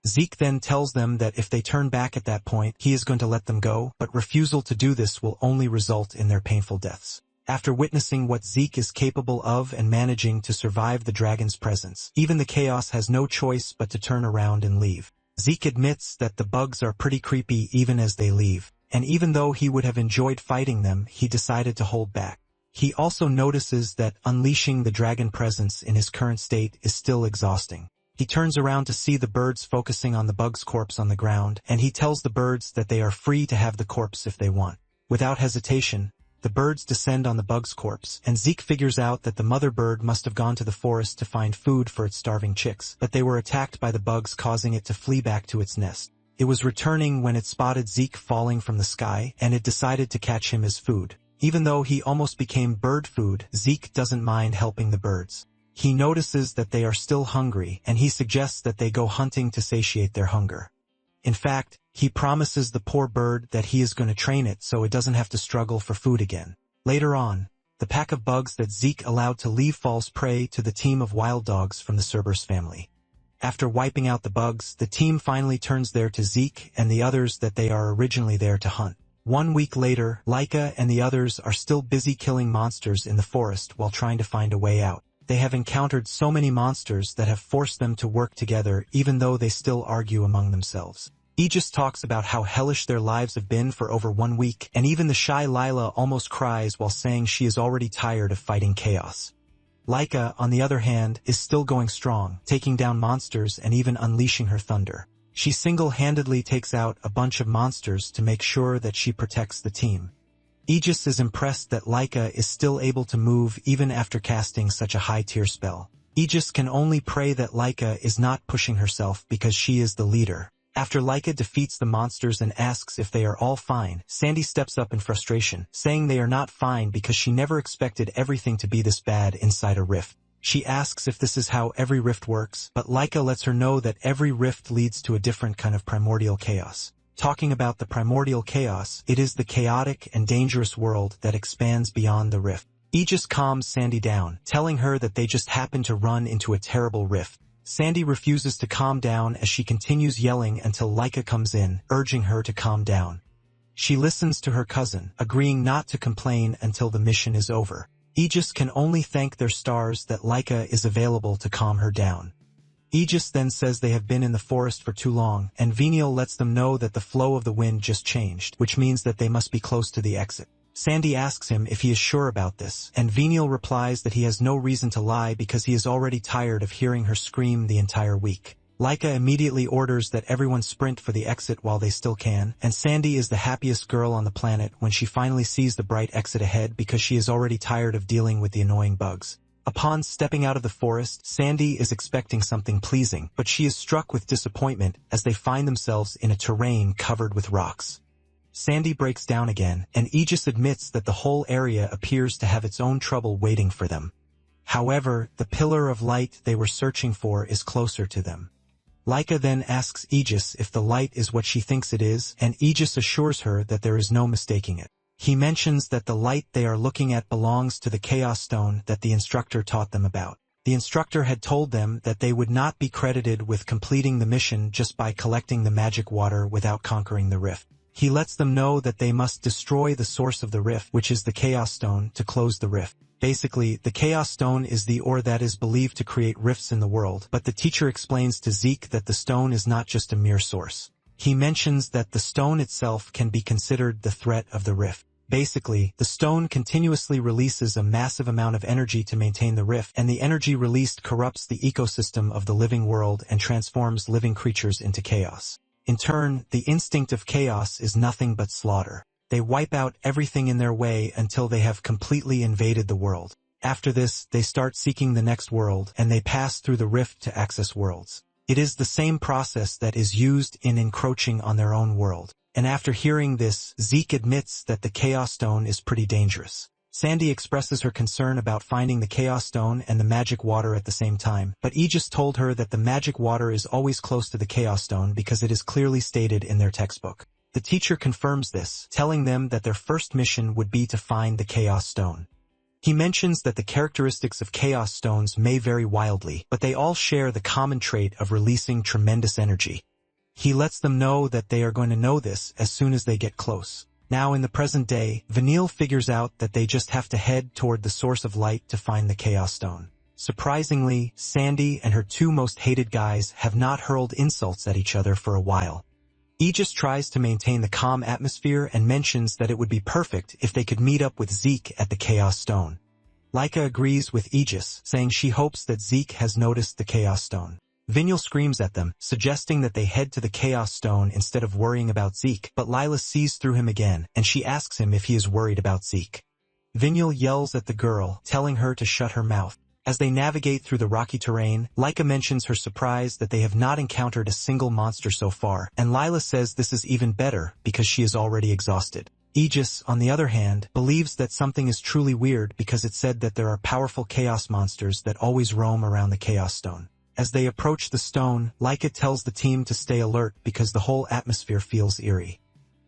Zeke then tells them that if they turn back at that point, he is going to let them go, but refusal to do this will only result in their painful deaths. After witnessing what Zeke is capable of and managing to survive the dragon's presence, even the Chaos has no choice but to turn around and leave. Zeke admits that the bugs are pretty creepy even as they leave, and even though he would have enjoyed fighting them, he decided to hold back. He also notices that unleashing the dragon presence in his current state is still exhausting. He turns around to see the birds focusing on the bug's corpse on the ground, and he tells the birds that they are free to have the corpse if they want. Without hesitation, the birds descend on the bug's corpse, and Zeke figures out that the mother bird must have gone to the forest to find food for its starving chicks, but they were attacked by the bugs, causing it to flee back to its nest. It was returning when it spotted Zeke falling from the sky, and it decided to catch him as food. Even though he almost became bird food, Zeke doesn't mind helping the birds. He notices that they are still hungry, and he suggests that they go hunting to satiate their hunger. In fact, he promises the poor bird that he is going to train it so it doesn't have to struggle for food again. Later on, the pack of bugs that Zeke allowed to leave falls prey to the team of wild dogs from the Cerberus family. After wiping out the bugs, the team finally turns there to Zeke and the others that they are originally there to hunt. 1 week later, Laika and the others are still busy killing monsters in the forest while trying to find a way out. They have encountered so many monsters that have forced them to work together even though they still argue among themselves. Aegis talks about how hellish their lives have been for over 1 week, and even the shy Lila almost cries while saying she is already tired of fighting Chaos. Laika, on the other hand, is still going strong, taking down monsters and even unleashing her thunder. She single-handedly takes out a bunch of monsters to make sure that she protects the team. Aegis is impressed that Laika is still able to move even after casting such a high-tier spell. Aegis can only pray that Laika is not pushing herself because she is the leader. After Laika defeats the monsters and asks if they are all fine, Sandy steps up in frustration, saying they are not fine because she never expected everything to be this bad inside a rift. She asks if this is how every rift works, but Laika lets her know that every rift leads to a different kind of primordial chaos. Talking about the primordial chaos, it is the chaotic and dangerous world that expands beyond the rift. Aegis calms Sandy down, telling her that they just happened to run into a terrible rift. Sandy refuses to calm down as she continues yelling until Laika comes in, urging her to calm down. She listens to her cousin, agreeing not to complain until the mission is over. Aegis can only thank their stars that Laika is available to calm her down. Aegis then says they have been in the forest for too long, and Venial lets them know that the flow of the wind just changed, which means that they must be close to the exit. Sandy asks him if he is sure about this, and Venial replies that he has no reason to lie because he is already tired of hearing her scream the entire week. Laika immediately orders that everyone sprint for the exit while they still can, and Sandy is the happiest girl on the planet when she finally sees the bright exit ahead because she is already tired of dealing with the annoying bugs. Upon stepping out of the forest, Sandy is expecting something pleasing, but she is struck with disappointment as they find themselves in a terrain covered with rocks. Sandy breaks down again, and Aegis admits that the whole area appears to have its own trouble waiting for them. However, the pillar of light they were searching for is closer to them. Laika then asks Aegis if the light is what she thinks it is, and Aegis assures her that there is no mistaking it. He mentions that the light they are looking at belongs to the Chaos Stone that the instructor taught them about. The instructor had told them that they would not be credited with completing the mission just by collecting the magic water without conquering the rift. He lets them know that they must destroy the source of the rift, which is the Chaos Stone, to close the rift. Basically, the Chaos Stone is the ore that is believed to create rifts in the world, but the teacher explains to Zeke that the stone is not just a mere source. He mentions that the stone itself can be considered the threat of the rift. Basically, the stone continuously releases a massive amount of energy to maintain the rift, and the energy released corrupts the ecosystem of the living world and transforms living creatures into chaos. In turn, the instinct of chaos is nothing but slaughter. They wipe out everything in their way until they have completely invaded the world. After this, they start seeking the next world, and they pass through the rift to access worlds. It is the same process that is used in encroaching on their own world. And after hearing this, Zeke admits that the Chaos Stone is pretty dangerous. Sandy expresses her concern about finding the Chaos Stone and the magic water at the same time, but Aegis told her that the magic water is always close to the Chaos Stone because it is clearly stated in their textbook. The teacher confirms this, telling them that their first mission would be to find the Chaos Stone. He mentions that the characteristics of Chaos Stones may vary wildly, but they all share the common trait of releasing tremendous energy. He lets them know that they are going to know this as soon as they get close. Now in the present day, Vanille figures out that they just have to head toward the source of light to find the Chaos Stone. Surprisingly, Sandy and her two most hated guys have not hurled insults at each other for a while. Aegis tries to maintain the calm atmosphere and mentions that it would be perfect if they could meet up with Zeke at the Chaos Stone. Laika agrees with Aegis, saying she hopes that Zeke has noticed the Chaos Stone. Vinyl screams at them, suggesting that they head to the Chaos Stone instead of worrying about Zeke, but Lila sees through him again, and she asks him if he is worried about Zeke. Vinyl yells at the girl, telling her to shut her mouth. As they navigate through the rocky terrain, Laika mentions her surprise that they have not encountered a single monster so far, and Lila says this is even better because she is already exhausted. Aegis, on the other hand, believes that something is truly weird because it said that there are powerful chaos monsters that always roam around the Chaos Stone. As they approach the stone, Laika tells the team to stay alert because the whole atmosphere feels eerie.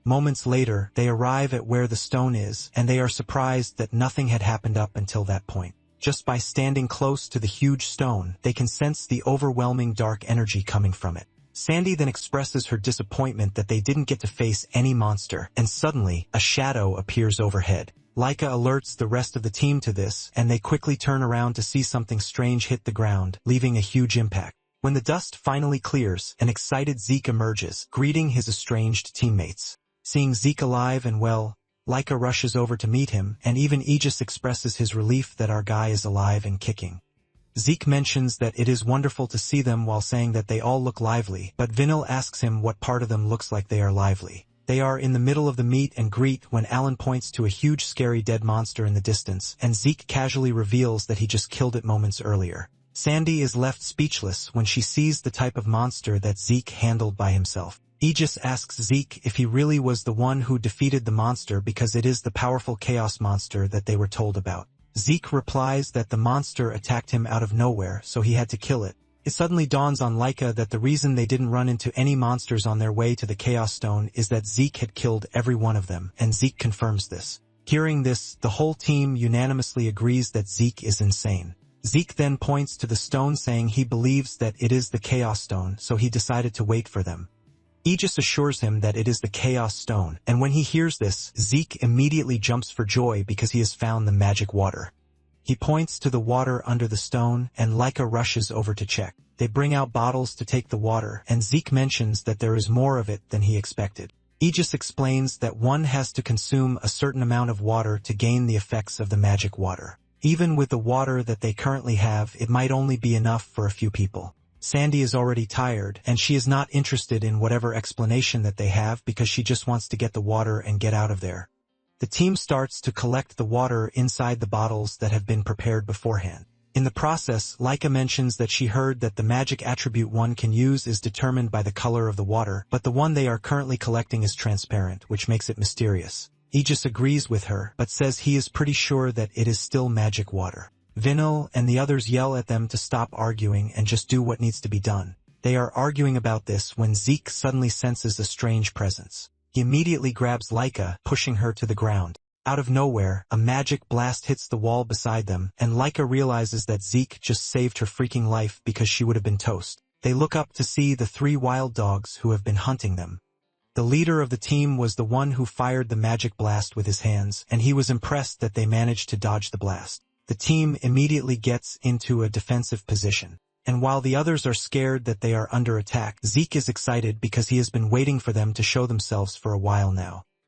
Moments later, they arrive at where the stone is, and they are surprised that nothing had happened up until that point. Just by standing close to the huge stone, they can sense the overwhelming dark energy coming from it. Sandy then expresses her disappointment that they didn't get to face any monster, and suddenly, a shadow appears overhead. Laika alerts the rest of the team to this, and they quickly turn around to see something strange hit the ground, leaving a huge impact. When the dust finally clears, an excited Zeke emerges, greeting his estranged teammates. Seeing Zeke alive and well, Laika rushes over to meet him, and even Aegis expresses his relief that our guy is alive and kicking. Zeke mentions that it is wonderful to see them while saying that they all look lively, but Vinyl asks him what part of them looks like they are lively. They are in the middle of the meet and greet when Alan points to a huge scary dead monster in the distance, and Zeke casually reveals that he just killed it moments earlier. Sandy is left speechless when she sees the type of monster that Zeke handled by himself. Aegis asks Zeke if he really was the one who defeated the monster because it is the powerful chaos monster that they were told about. Zeke replies that the monster attacked him out of nowhere, so he had to kill it. It suddenly dawns on Laika that the reason they didn't run into any monsters on their way to the Chaos Stone is that Zeke had killed every one of them, and Zeke confirms this. Hearing this, the whole team unanimously agrees that Zeke is insane. Zeke then points to the stone saying he believes that it is the Chaos Stone, so he decided to wait for them. Aegis assures him that it is the Chaos Stone, and when he hears this, Zeke immediately jumps for joy because he has found the magic water. He points to the water under the stone, and Leica rushes over to check. They bring out bottles to take the water, and Zeke mentions that there is more of it than he expected. Aegis explains that one has to consume a certain amount of water to gain the effects of the magic water. Even with the water that they currently have, it might only be enough for a few people. Sandy is already tired, and she is not interested in whatever explanation that they have because she just wants to get the water and get out of there. The team starts to collect the water inside the bottles that have been prepared beforehand. In the process, Leica mentions that she heard that the magic attribute one can use is determined by the color of the water, but the one they are currently collecting is transparent, which makes it mysterious. Aegis agrees with her, but says he is pretty sure that it is still magic water. Vinil and the others yell at them to stop arguing and just do what needs to be done. They are arguing about this when Zeke suddenly senses a strange presence. He immediately grabs Leica, pushing her to the ground. Out of nowhere, a magic blast hits the wall beside them, and Leica realizes that Zeke just saved her freaking life because she would have been toast. They look up to see the 3 wild dogs who have been hunting them. The leader of the team was the one who fired the magic blast with his hands, and he was impressed that they managed to dodge the blast. The team immediately gets into a defensive position. And while the others are scared that they are under attack, Zeke is excited because he has been waiting for them to show themselves for a while now.